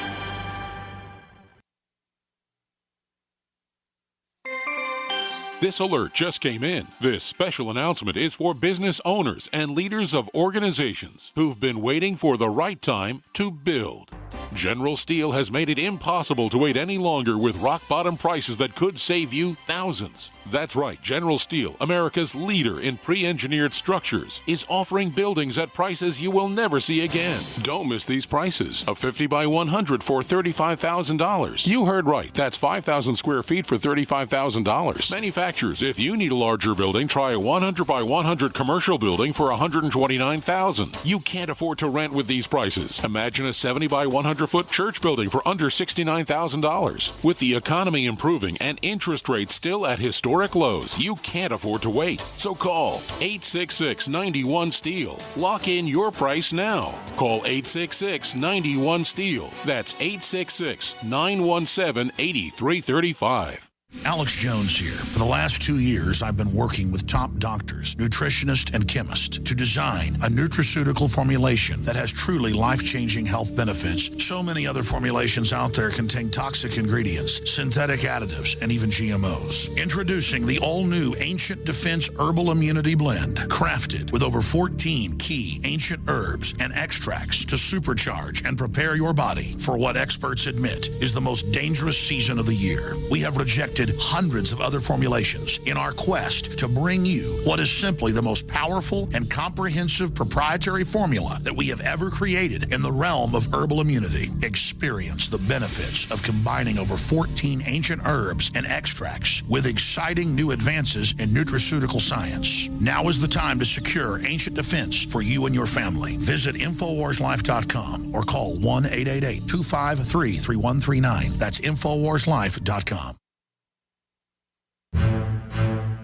[SPEAKER 17] This alert just came in. This special announcement is for business owners and leaders of organizations who've been waiting for the right time to build. General Steel has made it impossible to wait any longer with rock-bottom prices that could save you thousands. That's right, General Steel, America's leader in pre-engineered structures, is offering buildings at prices you will never see again. Don't miss these prices. A 50 by 100 for $35,000. You heard right. That's 5,000 square feet for $35,000. Manufacturers, if you need a larger building, try a 100 by 100 commercial building for $129,000. You can't afford to rent with these prices. Imagine a 70 by 100-foot church building for under $69,000. With the economy improving and interest rates still at historic lows, you can't afford to wait. So call 866-91-STEEL. Lock in your price now. Call 866-91-STEEL. That's 866-917-8335.
[SPEAKER 20] Alex Jones here. For the last 2 years, I've been working with top doctors, nutritionists, and chemists to design a nutraceutical formulation that has truly life-changing health benefits. So many other formulations out there contain toxic ingredients, synthetic additives, and even GMOs. Introducing the all-new Ancient Defense Herbal Immunity Blend, crafted with over 14 key ancient herbs and extracts to supercharge and prepare your body for what experts admit is the most dangerous season of the year. We have rejected perfected hundreds of other formulations in our quest to bring you what is simply the most powerful and comprehensive proprietary formula that we have ever created in the realm of herbal immunity. Experience the benefits of combining over 14 ancient herbs and extracts with exciting new advances in nutraceutical science. Now is the time to secure ancient defense for you and your family. Visit InfoWarsLife.com or call 1-888-253-3139. That's InfoWarsLife.com.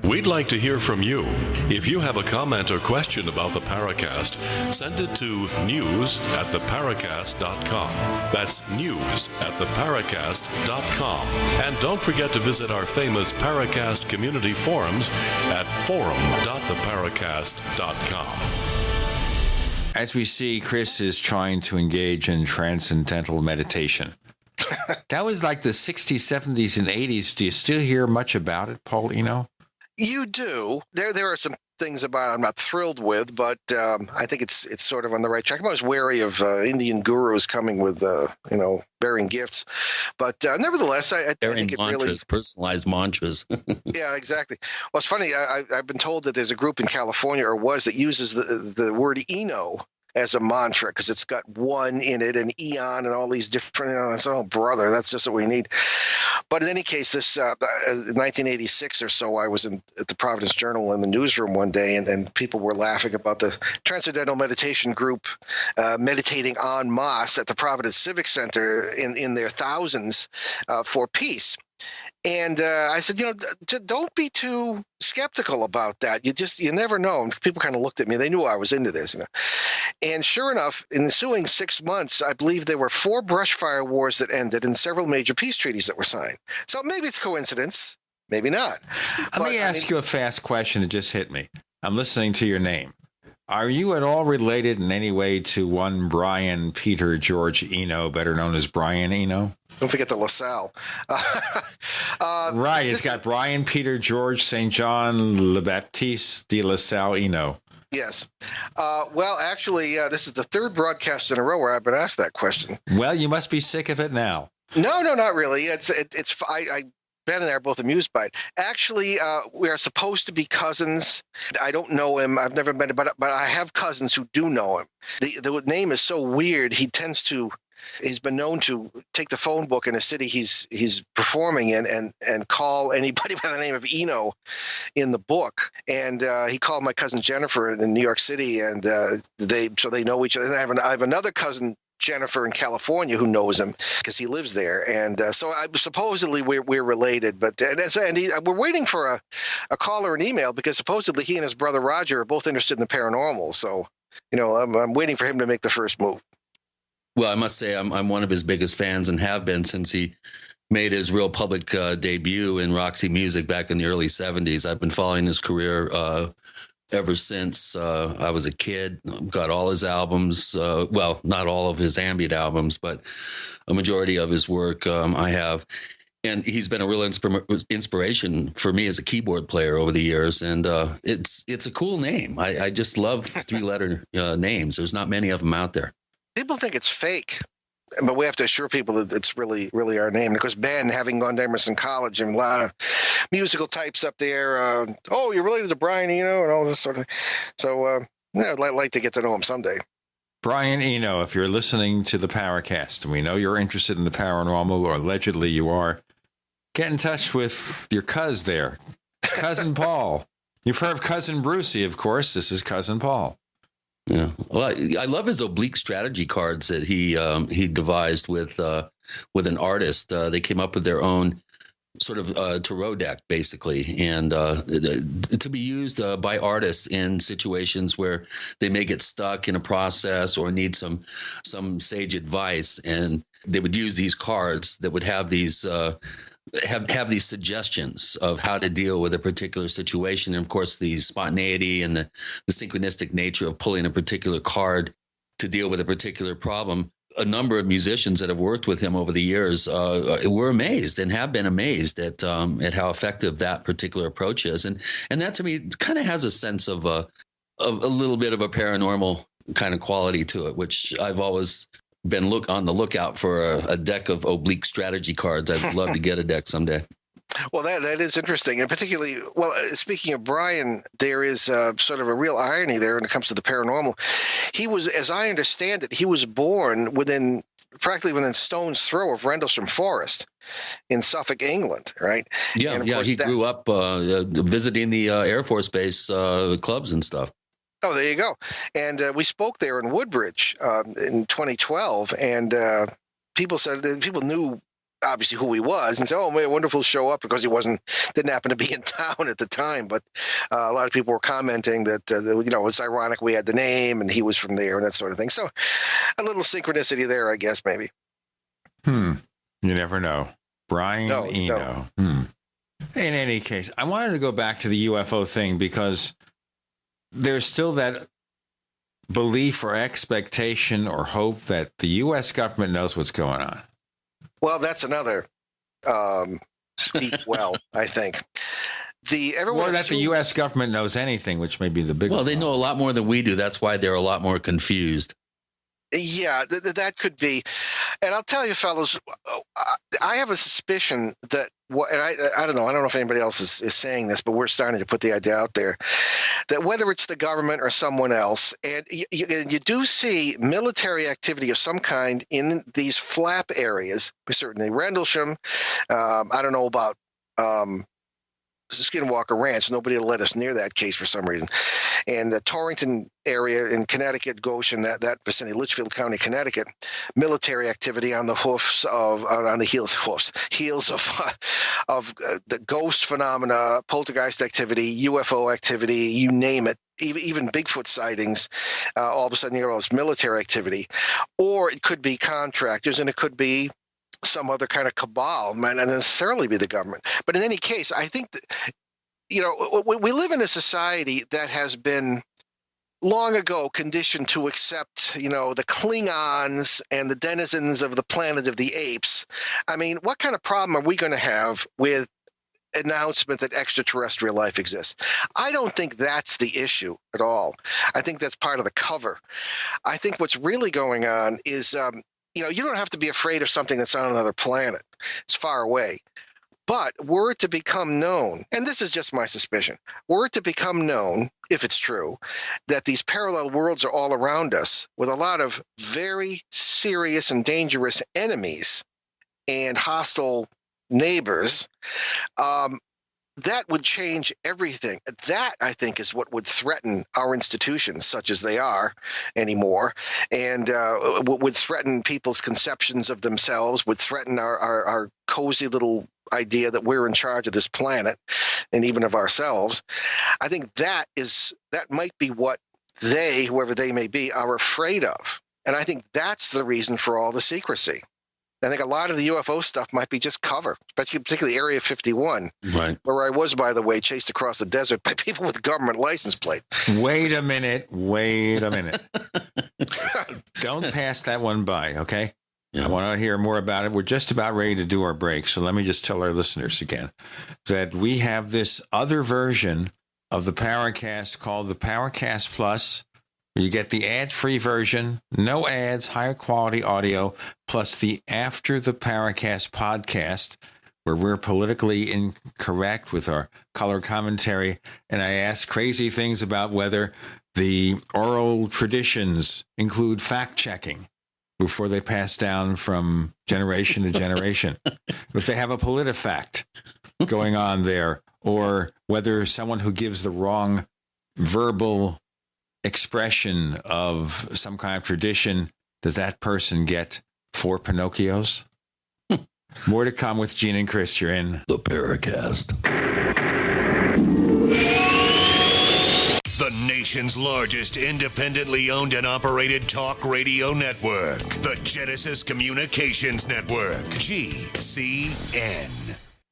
[SPEAKER 1] We'd like to hear from you. If you have a comment or question about the Paracast, send it to news@theparacast.com. That's news@theparacast.com. And don't forget to visit our famous Paracast community forums at forum.theparacast.com.
[SPEAKER 2] As we see, Chris is trying to engage in transcendental meditation. That was like the 60s, 70s, and 80s. Do you still hear much about it, Paul Eno?
[SPEAKER 7] You do. There are some things about it I'm not thrilled with, but I think it's sort of on the right track. I'm always wary of Indian gurus coming with, bearing gifts. But nevertheless, I think it
[SPEAKER 3] mantras,
[SPEAKER 7] really...
[SPEAKER 3] personalized mantras.
[SPEAKER 7] Yeah, exactly. Well, it's funny. I've been told that there's a group in California, or was, that uses the word Eno as a mantra because it's got one in it and eon and all these different, oh, brother, that's just what we need. But in any case, this 1986 or so, I was at the Providence Journal in the newsroom one day, and people were laughing about the Transcendental Meditation Group meditating en masse at the Providence Civic Center in their thousands for peace. And I said, don't be too skeptical about that. You never know. And people kind of looked at me. They knew I was into this. And sure enough, in the ensuing 6 months, I believe there were 4 brush fire wars that ended and several major peace treaties that were signed. So maybe it's coincidence. Maybe not.
[SPEAKER 2] Let me ask you a fast question that just hit me. I'm listening to your name. Are you at all related in any way to one Brian Peter George Eno, better known as Brian Eno?
[SPEAKER 7] Don't forget the LaSalle.
[SPEAKER 2] Right. It's got Brian Peter George St. John Le Baptiste de LaSalle Eno.
[SPEAKER 7] Yes. Well, actually, this is the third broadcast in a row where I've been asked that question.
[SPEAKER 2] Well, you must be sick of it now.
[SPEAKER 7] No, not really. Ben and I are both amused by it. Actually, we are supposed to be cousins. I don't know him. I've never met him, but I have cousins who do know him. The name is so weird. He's been known to take the phone book in a city he's performing in and call anybody by the name of Eno in the book. And he called my cousin Jennifer in New York City, and they know each other. And I have another cousin, Jennifer, in California, who knows him because he lives there, and so supposedly we're related. But we're waiting for a call or an email because supposedly he and his brother Roger are both interested in the paranormal. So I'm waiting for him to make the first move.
[SPEAKER 3] Well, I must say I'm one of his biggest fans and have been since he made his real public debut in Roxy Music back in the early 70s. I've been following his career ever since I was a kid. Got all his albums, well, not all of his ambient albums, but a majority of his work I have. And he's been a real inspiration for me as a keyboard player over the years. And it's a cool name. I just love 3-letter names. There's not many of them out there.
[SPEAKER 7] People think it's fake, but we have to assure people that it's really, really our name. And of course, Ben, having gone to Emerson College, and a lot of musical types up there. You're related to Brian Eno and all this sort of thing. So I'd like to get to know him someday.
[SPEAKER 2] Brian Eno, if you're listening to the Paracast, and we know you're interested in the paranormal, or allegedly you are, get in touch with your cuz there, Cousin Paul. You've heard of Cousin Brucey, of course. This is Cousin Paul.
[SPEAKER 3] Yeah, well, I love his oblique strategy cards that he devised with an artist. They came up with their own sort of tarot deck, basically, and to be used by artists in situations where they may get stuck in a process or need some sage advice, and they would use these cards that would have these. Have these suggestions of how to deal with a particular situation. And of course, the spontaneity and the synchronistic nature of pulling a particular card to deal with a particular problem. A number of musicians that have worked with him over the years were amazed and have been amazed at how effective that particular approach is. And that to me kind of has a sense of a little bit of a paranormal kind of quality to it, which I've always been on the lookout for a deck of oblique strategy cards. I'd love to get a deck someday.
[SPEAKER 7] Well, that is interesting, and particularly, speaking of Brian, there is sort of a real irony there when it comes to the paranormal. He was, as I understand it, he was born practically within stone's throw of Rendlesham Forest in Suffolk, England, right?
[SPEAKER 3] Yeah,
[SPEAKER 7] and
[SPEAKER 3] yeah. He grew up visiting the Air Force Base clubs and stuff.
[SPEAKER 7] Oh, there you go. And we spoke there in Woodbridge in 2012, and people knew obviously who he was and said, "Oh man, wonderful to show up," because he didn't happen to be in town at the time. But a lot of people were commenting that it's ironic we had the name and he was from there and that sort of thing. So a little synchronicity there, I guess, maybe.
[SPEAKER 2] You never know. Brian Eno.
[SPEAKER 7] No.
[SPEAKER 2] In any case, I wanted to go back to the UFO thing because there's still that belief or expectation or hope that the U.S. government knows what's going on.
[SPEAKER 7] Well, that's another deep well, I think. Or
[SPEAKER 2] that the U.S. government knows anything, which may be the bigger
[SPEAKER 3] Well, they know a lot more than we do. That's why they're a lot more confused.
[SPEAKER 7] Yeah, that could be. And I'll tell you, fellows, I have a suspicion that and I don't know if anybody else is saying this, but we're starting to put the idea out there that whether it's the government or someone else, and you do see military activity of some kind in these flap areas, certainly Rendlesham. I don't know about Skinwalker Ranch. Nobody will let us near that case for some reason. And the Torrington area in Connecticut, Goshen, that vicinity, Litchfield County, Connecticut, military activity on the heels of the ghost phenomena, poltergeist activity, UFO activity, you name it. Even Bigfoot sightings, all of a sudden, all this military activity. Or it could be contractors, and it could be some other kind of cabal. It might not necessarily be the government. But in any case, I think that, we live in a society that has been long ago conditioned to accept, the Klingons and the denizens of the planet of the apes. I mean, what kind of problem are we going to have with announcement that extraterrestrial life exists? I don't think that's the issue at all. I think that's part of the cover. I think what's really going on is, you don't have to be afraid of something that's on another planet. It's far away. But were it to become known, and this is just my suspicion, were it to become known, if it's true, that these parallel worlds are all around us with a lot of very serious and dangerous enemies and hostile neighbors, that would change everything. That, I think, is what would threaten our institutions, such as they are anymore, and would threaten people's conceptions of themselves, would threaten our cozy little idea that we're in charge of this planet and even of ourselves. I think that might be what they, whoever they may be, are afraid of. And I think that's the reason for all the secrecy. I think a lot of the UFO stuff might be just cover, particularly Area 51,
[SPEAKER 3] right,
[SPEAKER 7] where I was, by the way, chased across the desert by people with government license plates.
[SPEAKER 2] Wait a minute. Don't pass that one by, okay? Yeah. I want to hear more about it. We're just about ready to do our break, so let me just tell our listeners again that we have this other version of the Paracast called the Paracast Plus. You get the ad-free version, no ads, higher quality audio, plus the After the Paracast podcast, where we're politically incorrect with our color commentary, and I ask crazy things about whether the oral traditions include fact-checking before they pass down from generation to generation. If they have a PolitiFact going on there, or whether someone who gives the wrong verbal expression of some kind of tradition, does that person get 4 Pinocchios? More to come with Gene and Chris. You're in
[SPEAKER 3] the Paracast.
[SPEAKER 8] The nation's largest independently owned and operated talk radio network. The Genesis Communications Network. GCN.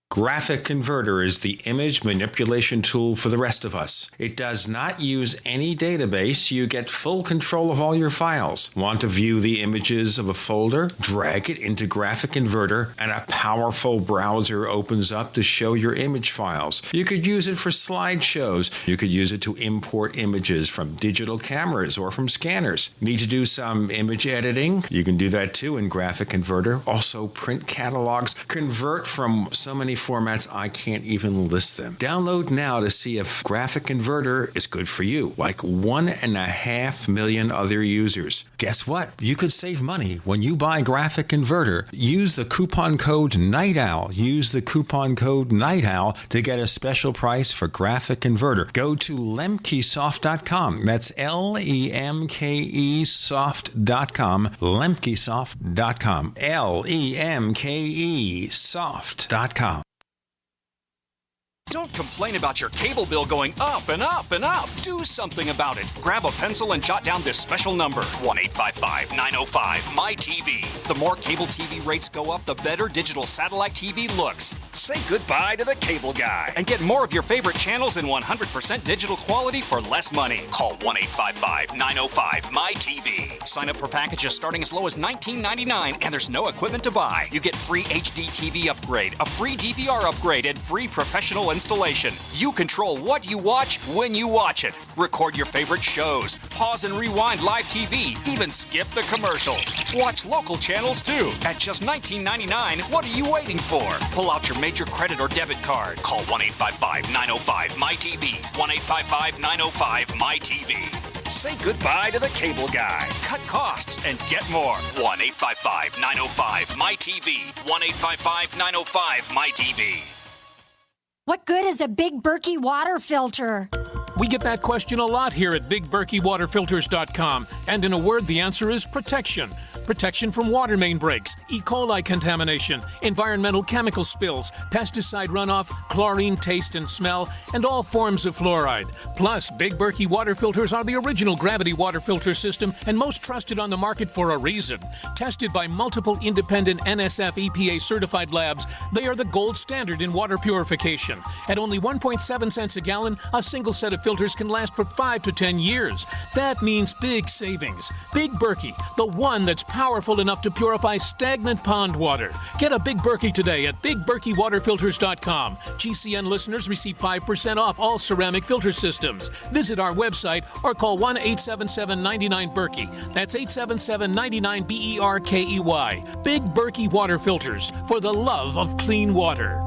[SPEAKER 18] Graphic Converter is the image manipulation tool for the rest of us. It does not use any database. You get full control of all your files. Want to view the images of a folder? Drag it into Graphic Converter and a powerful browser opens up to show your image files. You could use it for slideshows. You could use it to import images from digital cameras or from scanners. Need to do some image editing? You can do that too in Graphic Converter. Also print catalogs. Convert from so many
[SPEAKER 2] formats, I can't even list them. Download now to see if Graphic Converter is good for you, like 1.5 million other users. Guess what? You could save money when you buy Graphic Converter. Use the coupon code Night Owl. Use the coupon code Night Owl to get a special price for Graphic Converter. Go to lemkesoft.com. That's LEMKE soft.com. lemkesoft.com. LEMKE soft.com.
[SPEAKER 11] Don't complain about your cable bill going up and up and up. Do something about it. Grab a pencil and jot down this special number, 1-855-905-MY-TV. The more cable TV rates go up, the better digital satellite TV looks. Say goodbye to the cable guy and get more of your favorite channels in 100% digital quality for less money. Call 1-855-905-MY-TV. Sign up for packages starting as low as $19.99, and there's no equipment to buy. You get free HD TV upgrade, a free DVR upgrade, and free professional installation. You control what you watch when you watch it. Record your favorite shows, pause and rewind live TV, even skip the commercials. Watch local channels too. At just $19.99, what are you waiting for? Pull out your major credit or debit card. Call 1-855-905-MY-TV. 1-855-905-MY-TV. Say goodbye to the cable guy. Cut costs and get more. 1-855-905-MY-TV. 1-855-905-MY-TV.
[SPEAKER 16] What good is a big Berkey water filter?
[SPEAKER 18] We get that question a lot here at BigBerkeyWaterFilters.com. And in a word, the answer is protection. Protection from water main breaks, E. coli contamination, environmental chemical spills, pesticide runoff, chlorine taste and smell, and all forms of fluoride. Plus, Big Berkey water filters are the original gravity water filter system and most trusted on the market for a reason. Tested by multiple independent NSF EPA certified labs, they are the gold standard in water purification. At only 1.7 cents a gallon, a single set of filters can last for 5 to 10 years. That means big savings. Big Berkey, the one that's powerful enough to purify stagnant pond water. Get a Big Berkey today at BigBerkeyWaterFilters.com. GCN listeners receive 5% off all ceramic filter systems. Visit our website or call 1-877-99-BERKEY. That's 877-99-BERKEY. Big Berkey Water Filters, for the love of clean water.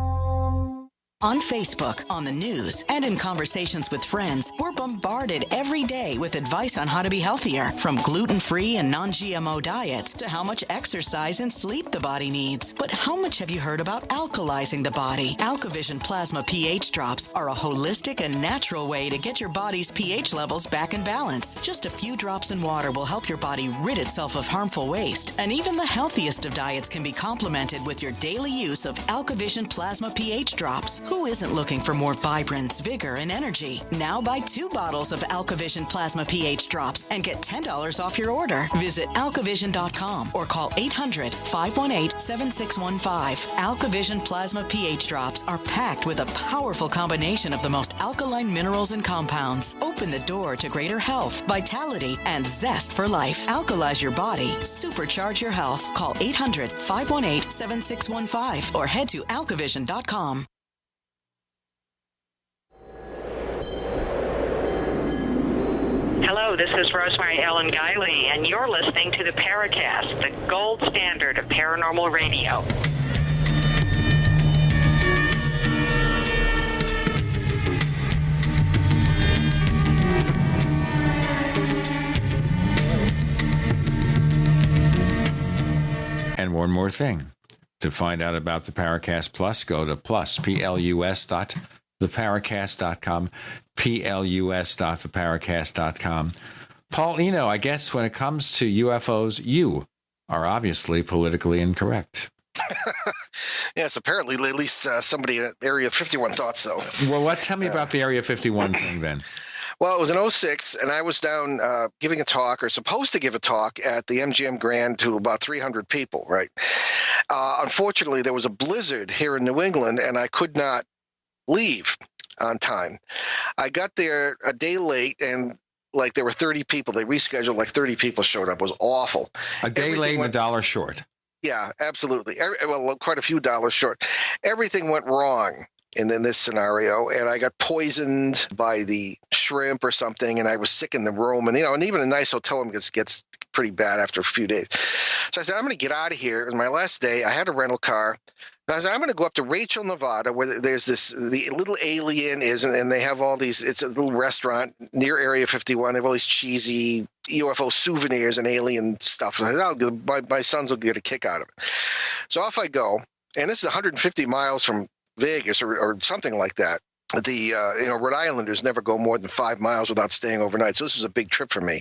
[SPEAKER 21] On Facebook, on the news, and in conversations with friends, we're bombarded every day with advice on how to be healthier, from gluten-free and non-GMO diets to how much exercise and sleep the body needs. But how much have you heard about alkalizing the body? AlkaVision Plasma pH drops are a holistic and natural way to get your body's pH levels back in balance. Just a few drops in water will help your body rid itself of harmful waste. And even the healthiest of diets can be complemented with your daily use of AlkaVision Plasma pH drops. Who isn't looking for more vibrance, vigor, and energy? Now buy 2 bottles of AlkaVision Plasma pH drops and get $10 off your order. Visit alkavision.com or call 800-518-7615. AlkaVision Plasma pH drops are packed with a powerful combination of the most alkaline minerals and compounds. Open the door to greater health, vitality, and zest for life. Alkalize your body. Supercharge your health. Call 800-518-7615 or head to alkavision.com.
[SPEAKER 13] Hello, this is Rosemary Ellen Guiley, and you're listening to the Paracast, the gold standard of paranormal radio.
[SPEAKER 2] And one more thing. To find out about the Paracast Plus, go to plus.theparacast.com, plus.theparacast.com. Paul Eno, I guess when it comes to UFOs, you are obviously politically incorrect.
[SPEAKER 7] Yes, apparently, at least somebody at Area 51 thought so.
[SPEAKER 2] Well, tell me about the Area 51 thing then.
[SPEAKER 7] Well, it was in 2006, and I was down giving a talk, or supposed to give a talk, at the MGM Grand to about 300 people, right? Unfortunately, there was a blizzard here in New England, and I could not leave on time. I got there a day late, and like there were 30 people. They rescheduled, like 30 people showed up. It was awful.
[SPEAKER 2] A day late and $1 short.
[SPEAKER 7] Yeah, absolutely. Well, quite a few dollars short. Everything went wrong in this scenario, and I got poisoned by the shrimp or something, and I was sick in the room. And, and even a nice hotel room gets pretty bad after a few days. So I said, I'm going to get out of here. It was my last day. I had a rental car. I said, I'm going to go up to Rachel, Nevada, where there's the little alien is, and they have all these, it's a little restaurant near Area 51. They have all these cheesy UFO souvenirs and alien stuff. So I said, my sons will get a kick out of it. So off I go. And this is 150 miles from Vegas or something like that. Rhode Islanders never go more than 5 miles without staying overnight. So this was a big trip for me.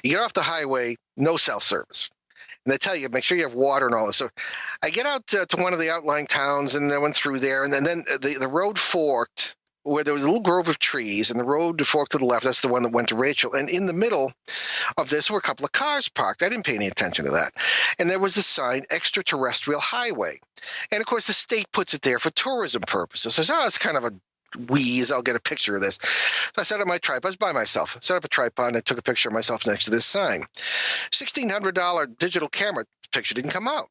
[SPEAKER 7] You get off the highway, no cell service. And they tell you, make sure you have water and all this. So I get out to one of the outlying towns, and I went through there. And then the road forked where there was a little grove of trees, and the road forked to the left. That's the one that went to Rachel. And in the middle of this were a couple of cars parked. I didn't pay any attention to that. And there was the sign, Extraterrestrial Highway. And, of course, the state puts it there for tourism purposes. So I said, it's kind of a wheeze. I'll get a picture of this. So I set up my tripod. I was by myself. Set up a tripod, and I took a picture of myself next to this sign. $1,600 digital camera picture didn't come out.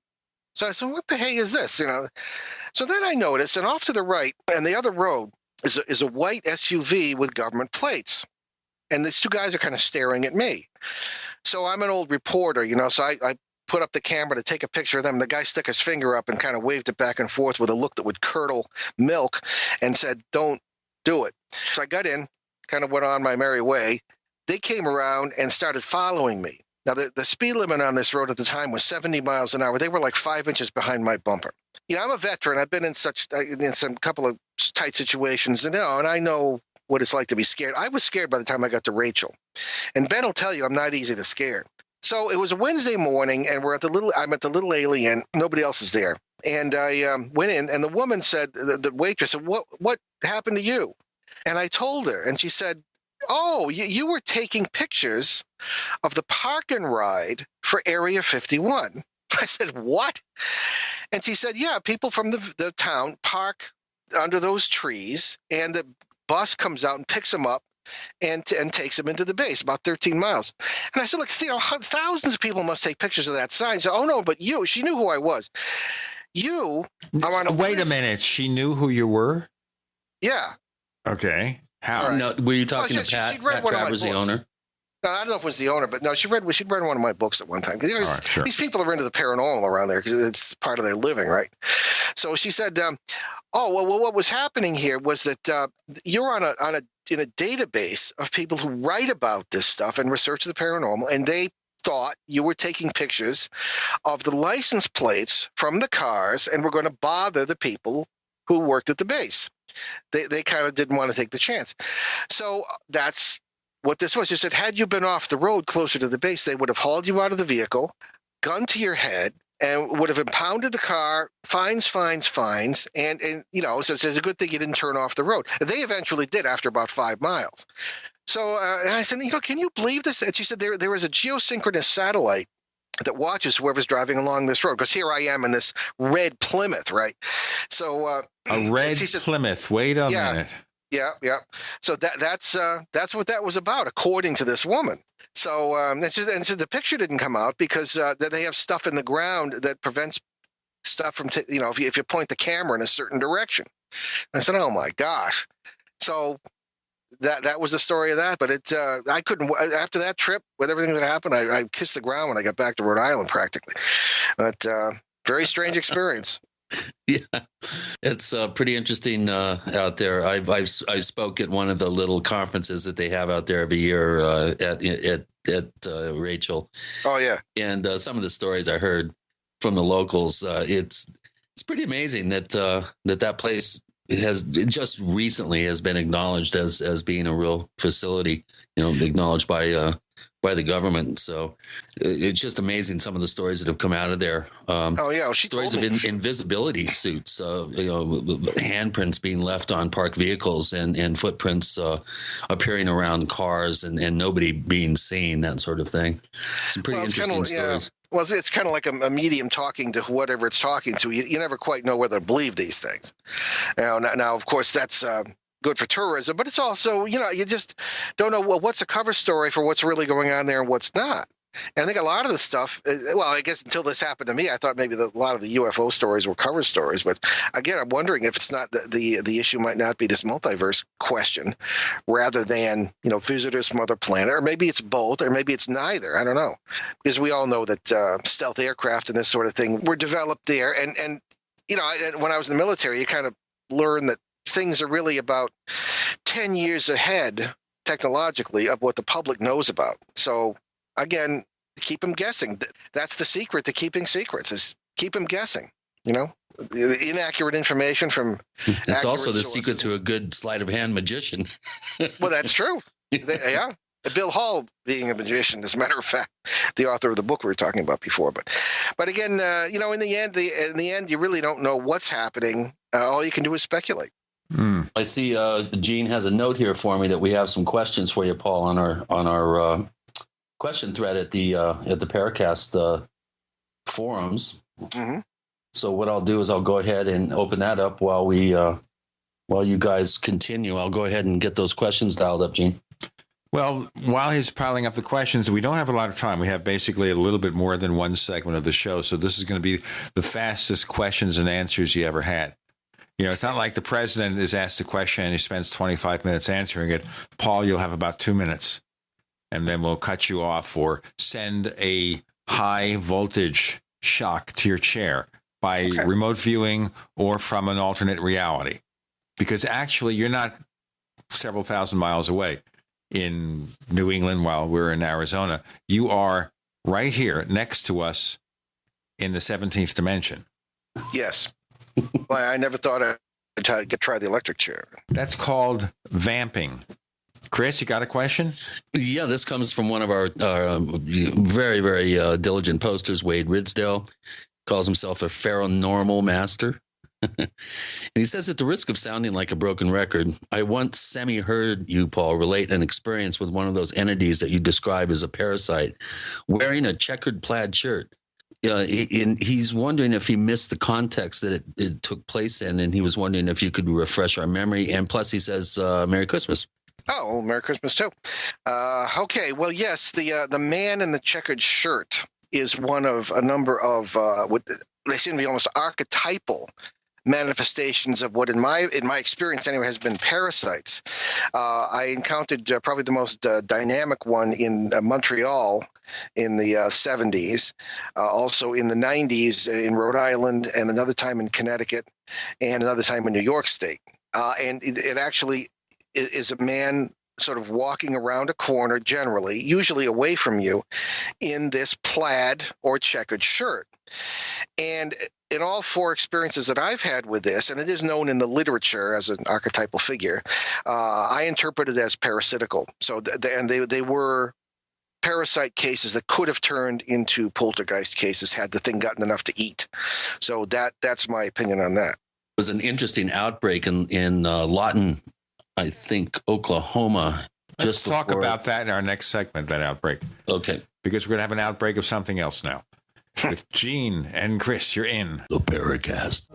[SPEAKER 7] So I said, what the hey is this? So then I noticed, and off to the right, and the other road is a white SUV with government plates. And these two guys are kind of staring at me. So I'm an old reporter, so I put up the camera to take a picture of them. The guy stuck his finger up and kind of waved it back and forth with a look that would curdle milk and said, don't do it. So I got in, kind of went on my merry way. They came around and started following me. Now, the speed limit on this road at the time was 70 miles an hour. They were like 5 inches behind my bumper. I'm a veteran. I've been in some couple of tight situations, and I know what it's like to be scared. I was scared by the time I got to Rachel. And Ben will tell you I'm not easy to scare. So it was a Wednesday morning, and I'm at the little alien. Nobody else is there. And I went in, and the woman said, the waitress said, what happened to you? And I told her, and she said, oh, you were taking pictures of the park and ride for Area 51. I said, what? And she said, yeah, people from the town park under those trees, and the bus comes out and picks them up and takes them into the base, about 13 miles. And I said, look, thousands of people must take pictures of that sign. So, oh, no, but she knew who I was. You are on a
[SPEAKER 2] Wait a minute. She knew who you were?
[SPEAKER 7] Yeah.
[SPEAKER 2] Okay. How?
[SPEAKER 3] Right. No, were you talking to Pat? Pat Travers, the owner?
[SPEAKER 7] No, I don't know if it was the owner, but no, she'd read one of my books at one time. Sure. These people are into the paranormal around there because it's part of their living, right? So she said, what was happening here was that you're in a database of people who write about this stuff and research the paranormal, and they thought you were taking pictures of the license plates from the cars and were going to bother the people who worked at the base. They kind of didn't want to take the chance. So that's what this was. She said, had you been off the road closer to the base, they would have hauled you out of the vehicle, gun to your head, and would have impounded the car, fines. And so it's a good thing you didn't turn off the road. They eventually did after about 5 miles. So, and I said, can you believe this? And she said, there is a geosynchronous satellite that watches whoever's driving along this road. Because here I am in this red Plymouth, right? So
[SPEAKER 2] a red Plymouth. Wait a minute.
[SPEAKER 7] Yeah. So that's what that was about, according to this woman. So and so the picture didn't come out because they have stuff in the ground that prevents stuff from if you point the camera in a certain direction. And I said, oh my gosh. So that was the story of that. But I couldn't, after that trip with everything that happened, I kissed the ground when I got back to Rhode Island practically. But very strange experience.
[SPEAKER 3] Yeah, it's pretty interesting out there. I spoke at one of the little conferences that they have out there every year at Rachel.
[SPEAKER 7] Oh yeah,
[SPEAKER 3] and some of the stories I heard from the locals, it's pretty amazing that that place has just recently has been acknowledged as being a real facility. Acknowledged by the government. So it's just amazing some of the stories that have come out of there. Stories of invisibility suits, handprints being left on parked vehicles and footprints appearing around cars and nobody being seen, that sort of thing. Some pretty interesting stories.
[SPEAKER 7] Well, it's kind of like a medium talking to whatever it's talking to. You never quite know whether to believe these things. Now, of course, that's good for tourism, but it's also, you just don't know what's a cover story for what's really going on there and what's not. And I think a lot of the stuff, I guess until this happened to me, I thought maybe a lot of the UFO stories were cover stories. But again, I'm wondering if it's not the issue might not be this multiverse question rather than, visitors from other planet, or maybe it's both, or maybe it's neither. I don't know. Because we all know that stealth aircraft and this sort of thing were developed there. And when I was in the military, you kind of learn that things are really about 10 years ahead technologically of what the public knows about. So again, keep them guessing. That's the secret to keeping secrets, is keep them guessing, inaccurate information from
[SPEAKER 3] It's also the
[SPEAKER 7] sources.
[SPEAKER 3] secret to a good sleight of hand magician.
[SPEAKER 7] Well, that's true. Yeah. Bill Hall being a magician, as a matter of fact, the author of the book we were talking about before. But again, in the end, you really don't know what's happening. All you can do is speculate.
[SPEAKER 3] I see Gene has a note here for me that we have some questions for you, Paul, on our question thread at the Paracast forums.
[SPEAKER 7] Mm-hmm.
[SPEAKER 3] So what I'll do is I'll go ahead and open that up while you guys continue. I'll go ahead and get those questions dialed up, Gene.
[SPEAKER 2] Well, while he's piling up the questions, we don't have a lot of time. We have basically a little bit more than one segment of the show, so this is going to be the fastest questions and answers you ever had. It's not like the president is asked a question and he spends 25 minutes answering it. Paul, you'll have about 2 minutes, and then we'll cut you off or send a high voltage shock to your chair by remote viewing or from an alternate reality. Because actually, you're not several thousand miles away in New England while we're in Arizona. You are right here next to us in the 17th dimension.
[SPEAKER 7] Yes. Well, I never thought I'd try the electric chair.
[SPEAKER 2] That's called vamping. Chris, you got a question?
[SPEAKER 3] Yeah, this comes from one of our very, very diligent posters, Wade Ridsdale. Calls himself a paranormal master. And he says, at the risk of sounding like a broken record, I once semi-heard you, Paul, relate an experience with one of those entities that you describe as a parasite, wearing a checkered plaid shirt. He's wondering if he missed the context that it took place in, and he was wondering if you could refresh our memory. And plus, he says, Merry Christmas.
[SPEAKER 7] Oh, well, Merry Christmas, too. Okay, well, yes, the man in the checkered shirt is one of a number of, they seem to be almost archetypal manifestations of what, in my experience anyway, has been parasites. I encountered probably the most dynamic one in Montreal in the 70s, also in the 90s in Rhode Island, and another time in Connecticut, and another time in New York State. And it actually is a man sort of walking around a corner, generally, usually away from you, in this plaid or checkered shirt. And in all four experiences that I've had with this, and it is known in the literature as an archetypal figure, I interpret it as parasitical. So, they were parasite cases that could have turned into poltergeist cases had the thing gotten enough to eat. So that's my opinion on that.
[SPEAKER 3] It was an interesting outbreak in Lawton, I think, Oklahoma.
[SPEAKER 2] Let's talk about that in our next segment, that outbreak.
[SPEAKER 3] Okay.
[SPEAKER 2] Because we're going to have an outbreak of something else now. With Gene and Chris, you're in
[SPEAKER 3] the Paracast.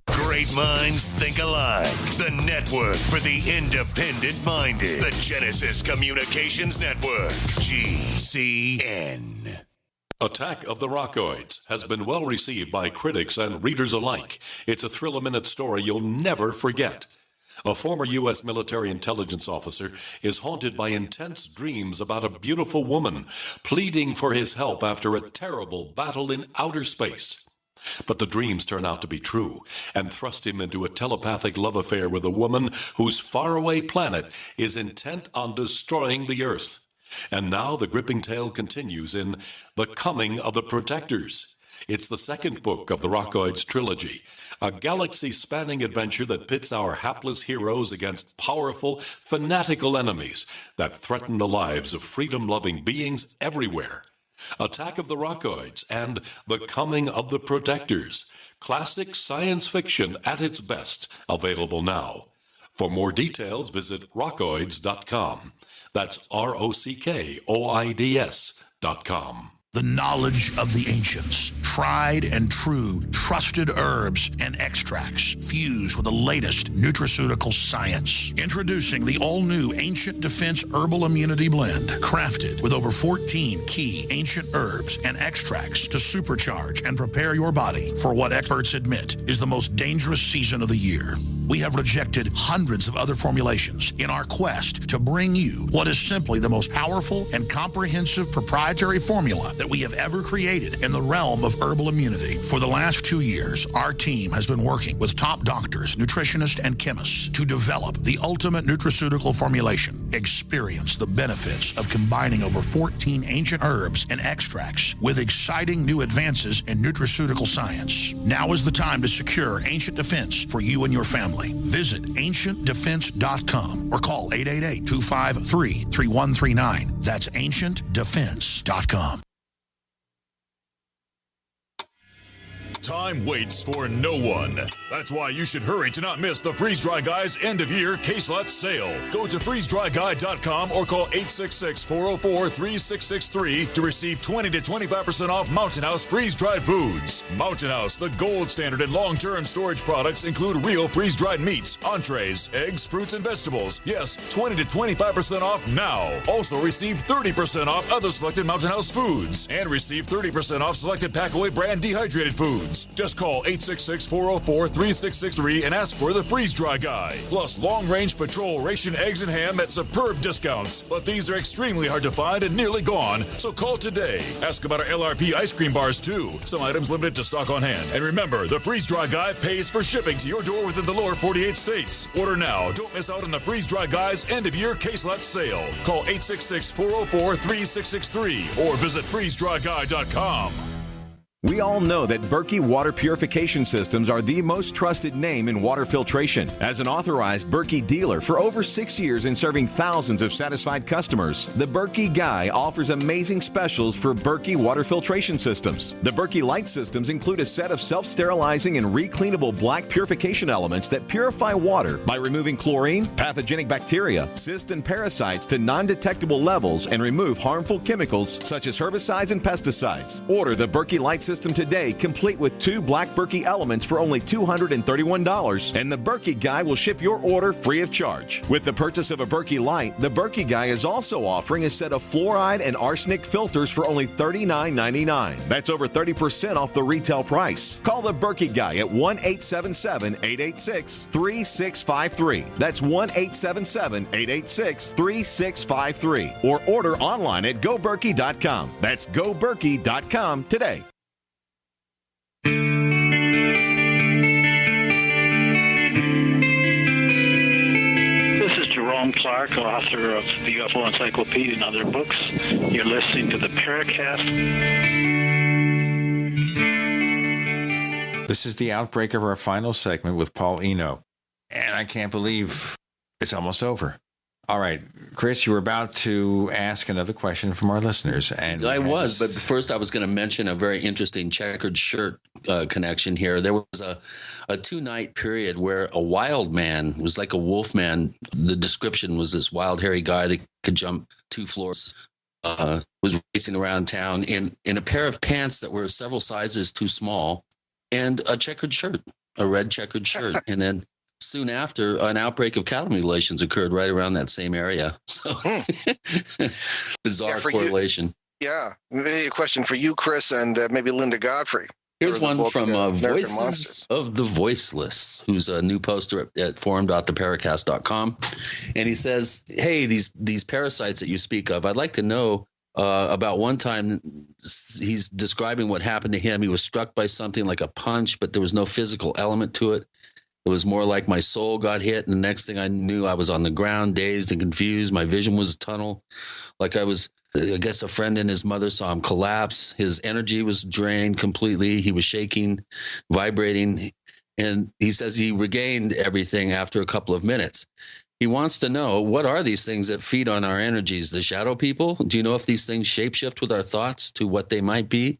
[SPEAKER 8] Great minds think alike. The network for the independent-minded. The Genesis Communications Network. GCN.
[SPEAKER 1] Attack of the Rockoids has been well received by critics and readers alike. It's a thrill-a-minute story you'll never forget. A former U.S. military intelligence officer is haunted by intense dreams about a beautiful woman pleading for his help after a terrible battle in outer space. But the dreams turn out to be true and thrust him into a telepathic love affair with a woman whose faraway planet is intent on destroying the Earth. And now the gripping tale continues in The Coming of the Protectors. It's the second book of the Rockoids trilogy, a galaxy-spanning adventure that pits our hapless heroes against powerful, fanatical enemies that threaten the lives of freedom-loving beings everywhere. Attack of the Rockoids and The Coming of the Protectors, classic science fiction at its best, available now. For more details, visit rockoids.com. That's ROCKOIDS.com.
[SPEAKER 20] The knowledge of the ancients, tried and true, trusted herbs and extracts fused with the latest nutraceutical science. Introducing the all-new Ancient Defense Herbal Immunity Blend, crafted with over 14 key ancient herbs and extracts to supercharge and prepare your body for what experts admit is the most dangerous season of the year. We have rejected hundreds of other formulations in our quest to bring you what is simply the most powerful and comprehensive proprietary formula that we have ever created in the realm of herbal immunity. For the last 2 years, our team has been working with top doctors, nutritionists, and chemists to develop the ultimate nutraceutical formulation. Experience the benefits of combining over 14 ancient herbs and extracts with exciting new advances in nutraceutical science. Now is the time to secure Ancient Defense for you and your family. Visit ancientdefense.com or call 888-253-3139. That's ancientdefense.com.
[SPEAKER 5] Time waits for no one. That's why you should hurry to not miss the Freeze Dry Guy's end-of-year case lot sale. Go to freezedryguy.com or call 866-404-3663 to receive 20 to 25% off Mountain House freeze-dried foods. Mountain House, the gold standard in long-term storage products, include real freeze-dried meats, entrees, eggs, fruits, and vegetables. Yes, 20 to 25% off now. Also receive 30% off other selected Mountain House foods and receive 30% off selected Packaway brand dehydrated foods. Just call 866-404-3663 and ask for the Freeze Dry Guy. Plus long-range patrol ration eggs and ham at superb discounts. But these are extremely hard to find and nearly gone, so call today. Ask about our LRP ice cream bars too. Some items limited to stock on hand. And remember, the Freeze Dry Guy pays for shipping to your door within the lower 48 states. Order now. Don't miss out on the Freeze Dry Guy's end-of-year case lot sale. Call 866-404-3663 or visit freezedryguy.com.
[SPEAKER 14] We all know that Berkey Water Purification Systems are the most trusted name in water filtration. As an authorized Berkey dealer for over 6 years and serving thousands of satisfied customers, the Berkey Guy offers amazing specials for Berkey Water Filtration Systems. The Berkey Light Systems include a set of self-sterilizing and recleanable black purification elements that purify water by removing chlorine, pathogenic bacteria, cysts, and parasites to non-detectable levels and remove harmful chemicals such as herbicides and pesticides. Order the Berkey Light System today, complete with 2 black Berkey elements for only $231, and the Berkey Guy will ship your order free of charge. With the purchase of a Berkey Light, the Berkey Guy is also offering a set of fluoride and arsenic filters for only $39.99. That's over 30% off the retail price. Call the Berkey Guy at 1-877-886-3653. That's 1-877-886-3653. Or order online at goberkey.com. That's goberkey.com today.
[SPEAKER 15] This is Jerome Clark, author of the UFO Encyclopedia and other books. You're listening to the Paracast.
[SPEAKER 2] This is the outbreak of our final segment with Paul Eno. And I can't believe it's almost over. All right, Chris, you were about to ask another question from our listeners. And
[SPEAKER 3] I was, but first I was going to mention a very interesting checkered shirt connection here. There was a 2-night period where a wild man, was like a wolf man. The description was this wild, hairy guy that could jump 2 floors, was racing around town in a pair of pants that were several sizes too small and a checkered shirt, a red checkered shirt. And then soon after, an outbreak of cattle mutilations occurred right around that same area. So bizarre correlation.
[SPEAKER 7] Maybe a question for you, Chris, and maybe Linda Godfrey.
[SPEAKER 3] Here's one from Voices of the Voiceless, who's a new poster at forum.theparacast.com. And he says, hey, these parasites that you speak of, I'd like to know about one time. He's describing what happened to him. He was struck by something like a punch, but there was no physical element to it. It was more like my soul got hit, and the next thing I knew, I was on the ground, dazed and confused. My vision was a tunnel. Like I guess a friend and his mother saw him collapse. His energy was drained completely. He was shaking, vibrating, and he says he regained everything after a couple of minutes. He wants to know, what are these things that feed on our energies? The shadow people? Do you know if these things shapeshift with our thoughts to what they might be?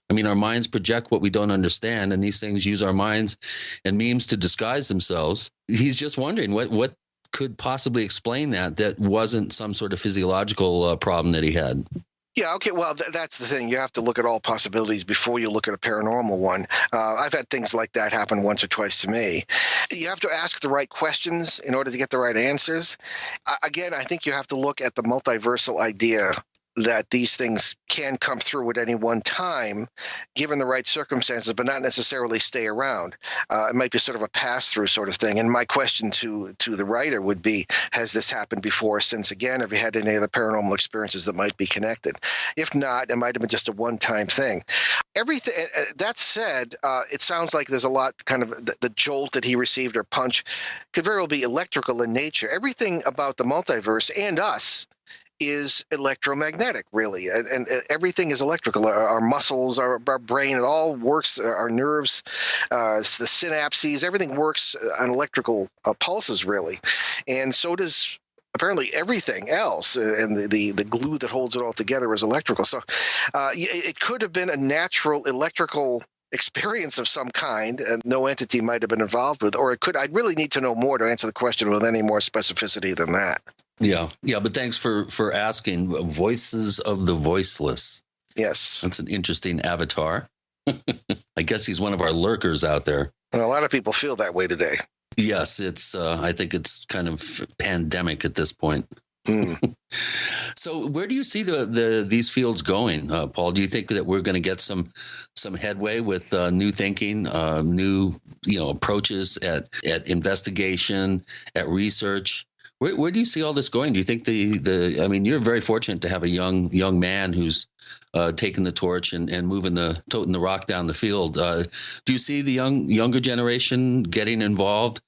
[SPEAKER 3] I mean, our minds project what we don't understand, and these things use our minds and memes to disguise themselves. He's just wondering what could possibly explain that wasn't some sort of physiological problem that he had.
[SPEAKER 7] Yeah, okay, well, that's the thing. You have to look at all possibilities before you look at a paranormal one. I've had things like that happen once or twice to me. You have to ask the right questions in order to get the right answers. Again, I think you have to look at the multiversal idea that these things can come through at any one time, given the right circumstances, but not necessarily stay around. It might be sort of a pass-through sort of thing. And my question to the writer would be, has this happened before? Since, again, have you had any other paranormal experiences that might be connected? If not, it might have been just a one-time thing. Everything that said, it sounds like there's a lot kind of the jolt that he received or punch could very well be electrical in nature. Everything about the multiverse and us is electromagnetic, really, and everything is electrical. Our muscles, our brain, it all works. Our nerves, the synapses, everything works on electrical pulses, really, and so does apparently everything else. And the glue that holds it all together is electrical. So it could have been a natural electrical experience of some kind, and no entity might have been involved with, or it could. I'd really need to know more to answer the question with any more specificity than that.
[SPEAKER 3] Yeah. But thanks for asking. Voices of the voiceless.
[SPEAKER 7] Yes.
[SPEAKER 3] That's an interesting avatar. I guess he's one of our lurkers out there.
[SPEAKER 7] And a lot of people feel that way today.
[SPEAKER 3] Yes, it's. I think it's kind of pandemic at this point. So where do you see these fields going, Paul? Do you think that we're going to get some headway with new thinking, new approaches at investigation, at research? Where do you see all this going? Do you think I mean, you're very fortunate to have a young man who's taking the torch and toting the rock down the field. Do you see the younger generation getting involved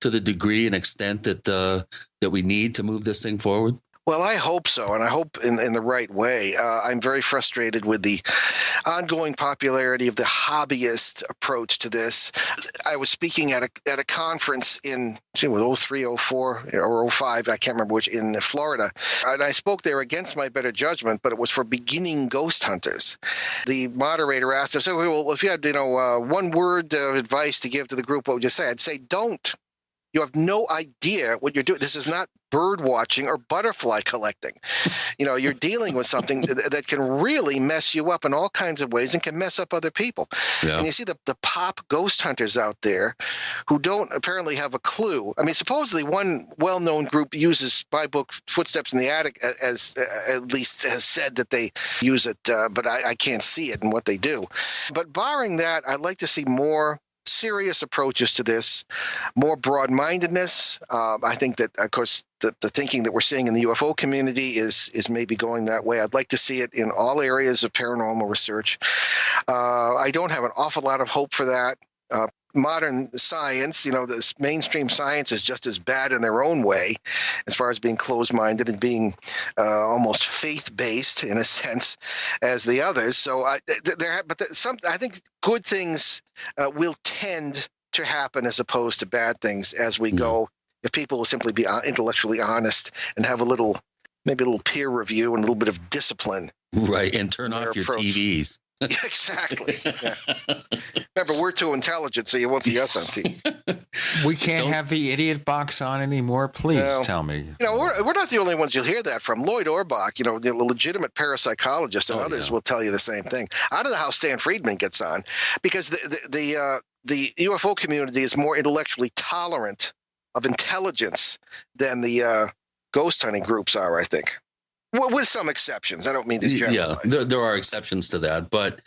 [SPEAKER 3] to the degree and extent that we need to move this thing forward?
[SPEAKER 7] Well, I hope so, and I hope in the right way. I'm very frustrated with the ongoing popularity of the hobbyist approach to this. I was speaking at a conference in 03, 04, or 05, I can't remember which, in Florida, and I spoke there against my better judgment, but it was for beginning ghost hunters. The moderator asked us, well, if you had one word of advice to give to the group, what would you say? I'd say, don't. You have no idea what you're doing. This is not bird watching or butterfly collecting. You're dealing with something that can really mess you up in all kinds of ways and can mess up other people. Yeah. And you see the pop ghost hunters out there who don't apparently have a clue. I mean, supposedly one well-known group uses my book, Footsteps in the Attic, as at least has said that they use it, but I can't see it in what they do. But barring that, I'd like to see more serious approaches to this, more broad-mindedness. I think that, of course, the thinking that we're seeing in the UFO community is maybe going that way. I'd like to see it in all areas of paranormal research. I don't have an awful lot of hope for that. Modern science, this mainstream science is just as bad in their own way as far as being closed-minded and being almost faith-based in a sense as the others. So I think good things will tend to happen as opposed to bad things as we go, if people will simply be intellectually honest and have maybe a little peer review and a little bit of discipline.
[SPEAKER 3] Right, and turn off your TVs.
[SPEAKER 7] Yeah, exactly. Yeah. Remember, we're too intelligent, so you won't see us on TV.
[SPEAKER 2] We can't have the idiot box on anymore. Please tell me.
[SPEAKER 7] We're not the only ones you'll hear that from. Lloyd Orbach, the legitimate parapsychologist, and others will tell you the same thing. I don't know how Stan Friedman gets on, because the UFO community is more intellectually tolerant of intelligence than the ghost hunting groups are, I think. Well, with some exceptions. I don't mean to generalize.
[SPEAKER 3] Yeah, there are exceptions to that. But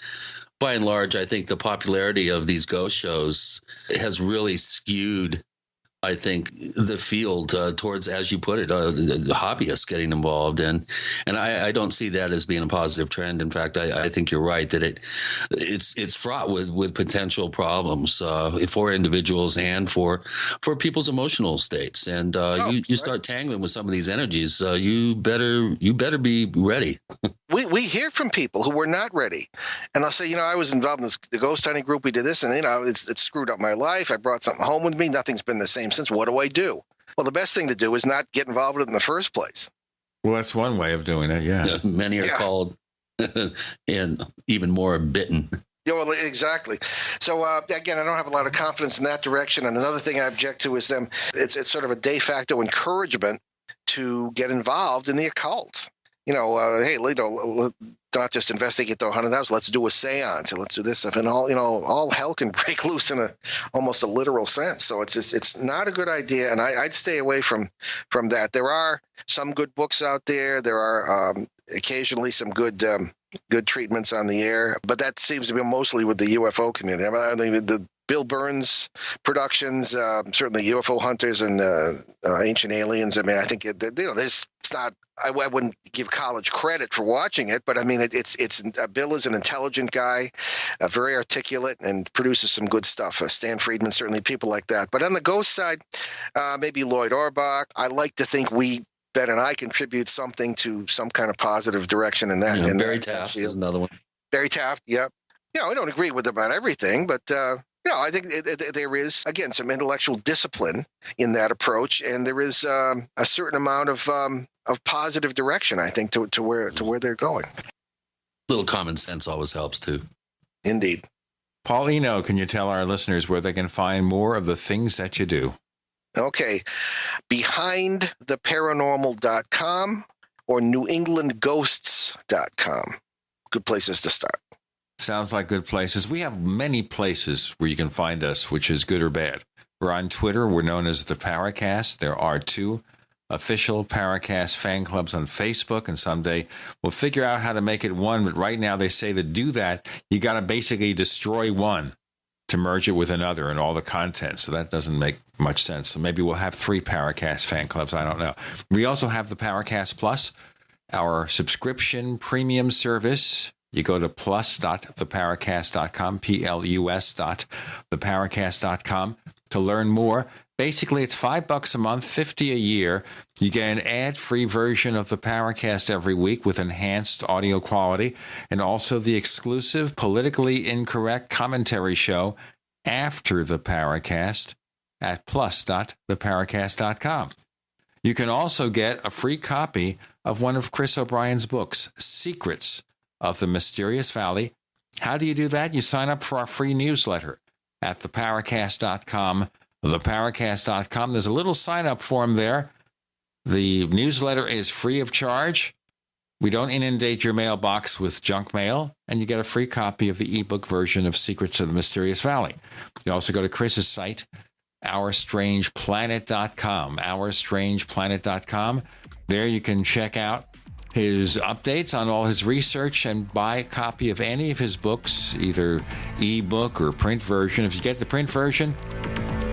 [SPEAKER 3] by and large, I think the popularity of these ghost shows has really skewed, I think, the field towards, as you put it, the hobbyists getting involved. And I don't see that as being a positive trend. In fact, I think you're right that it's fraught with potential problems for individuals and for people's emotional states. And you start tangling with some of these energies, you better be ready.
[SPEAKER 7] We hear from people who were not ready, and I'll say, I was involved in the ghost hunting group. We did this, and it screwed up my life. I brought something home with me. Nothing's been the same since. What do I do? Well, the best thing to do is not get involved with it in the first place.
[SPEAKER 2] Well, that's one way of doing it. Yeah.
[SPEAKER 3] Many are called and even more bitten.
[SPEAKER 7] Yeah, well, exactly. So again, I don't have a lot of confidence in that direction. And another thing I object to is it's sort of a de facto encouragement to get involved in the occult. hey, not just investigate the 100,000. Let's do a seance and let's do this stuff, and all hell can break loose in almost a literal sense. So it's not a good idea, and I'd stay away from that. There are some good books out there. There are occasionally some good treatments on the air, but that seems to be mostly with the UFO community. I mean, the Bill Burns productions, certainly UFO Hunters and Ancient Aliens. I mean, I think it's not. I wouldn't give college credit for watching it, but I mean, Bill is an intelligent guy, very articulate, and produces some good stuff. Stan Friedman, certainly, people like that. But on the ghost side, maybe Lloyd Auerbach. I like to think Ben and I contribute something to some kind of positive direction in that.
[SPEAKER 3] Yeah, Barry Taft is another one.
[SPEAKER 7] Barry Taft, yep. I don't agree with him about everything, but I think there is, again, some intellectual discipline in that approach, and there is a certain amount of positive direction, I think, to where they're going.
[SPEAKER 3] A little common sense always helps too.
[SPEAKER 7] Indeed.
[SPEAKER 2] Paul Eno, can you tell our listeners where they can find more of the things that you do?
[SPEAKER 7] Okay. BehindTheParanormal.com or NewEnglandGhosts.com. Good places to start.
[SPEAKER 2] Sounds like good places. We have many places where you can find us, which is good or bad. We're on Twitter. We're known as the Paracast. There are 2 official Paracast fan clubs on Facebook, and someday we'll figure out how to make it one. But right now they say to do that, you got to basically destroy one to merge it with another and all the content. So that doesn't make much sense. So maybe we'll have 3 Paracast fan clubs. I don't know. We also have the Paracast Plus, our subscription premium service. You go to plus.theparacast.com, plus.theparacast.com to learn more. Basically, it's $5 a month, $50 a year. You get an ad-free version of the Paracast every week with enhanced audio quality, and also the exclusive politically incorrect commentary show after the Paracast at plus.theparacast.com. You can also get a free copy of one of Chris O'Brien's books, Secrets of the Mysterious Valley. How do you do that? You sign up for our free newsletter at theparacast.com. Theparacast.com. There's a little sign-up form there. The newsletter is free of charge. We don't inundate your mailbox with junk mail, and you get a free copy of the ebook version of Secrets of the Mysterious Valley. You also go to Chris's site, OurStrangePlanet.com. OurStrangePlanet.com. There you can check out his updates on all his research and buy a copy of any of his books, either ebook or print version. If you get the print version,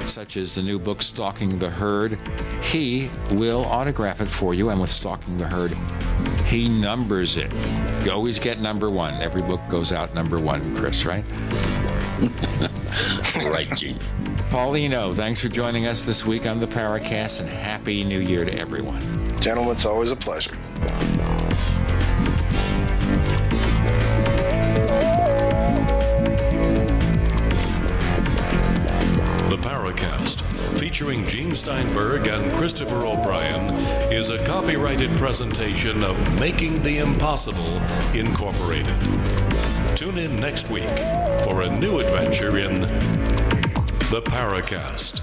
[SPEAKER 2] such as the new book, Stalking the Herd, he will autograph it for you. And with Stalking the Herd, he numbers it. You always get number 1. Every book goes out number 1, Chris, right?
[SPEAKER 3] Right, Gene.
[SPEAKER 2] Paul Eno, thanks for joining us this week on the Paracast, and Happy New Year to everyone.
[SPEAKER 7] Gentlemen, it's always a pleasure.
[SPEAKER 1] The Paracast, featuring Gene Steinberg and Christopher O'Brien, is a copyrighted presentation of Making the Impossible, Incorporated. Tune in next week for a new adventure in The Paracast.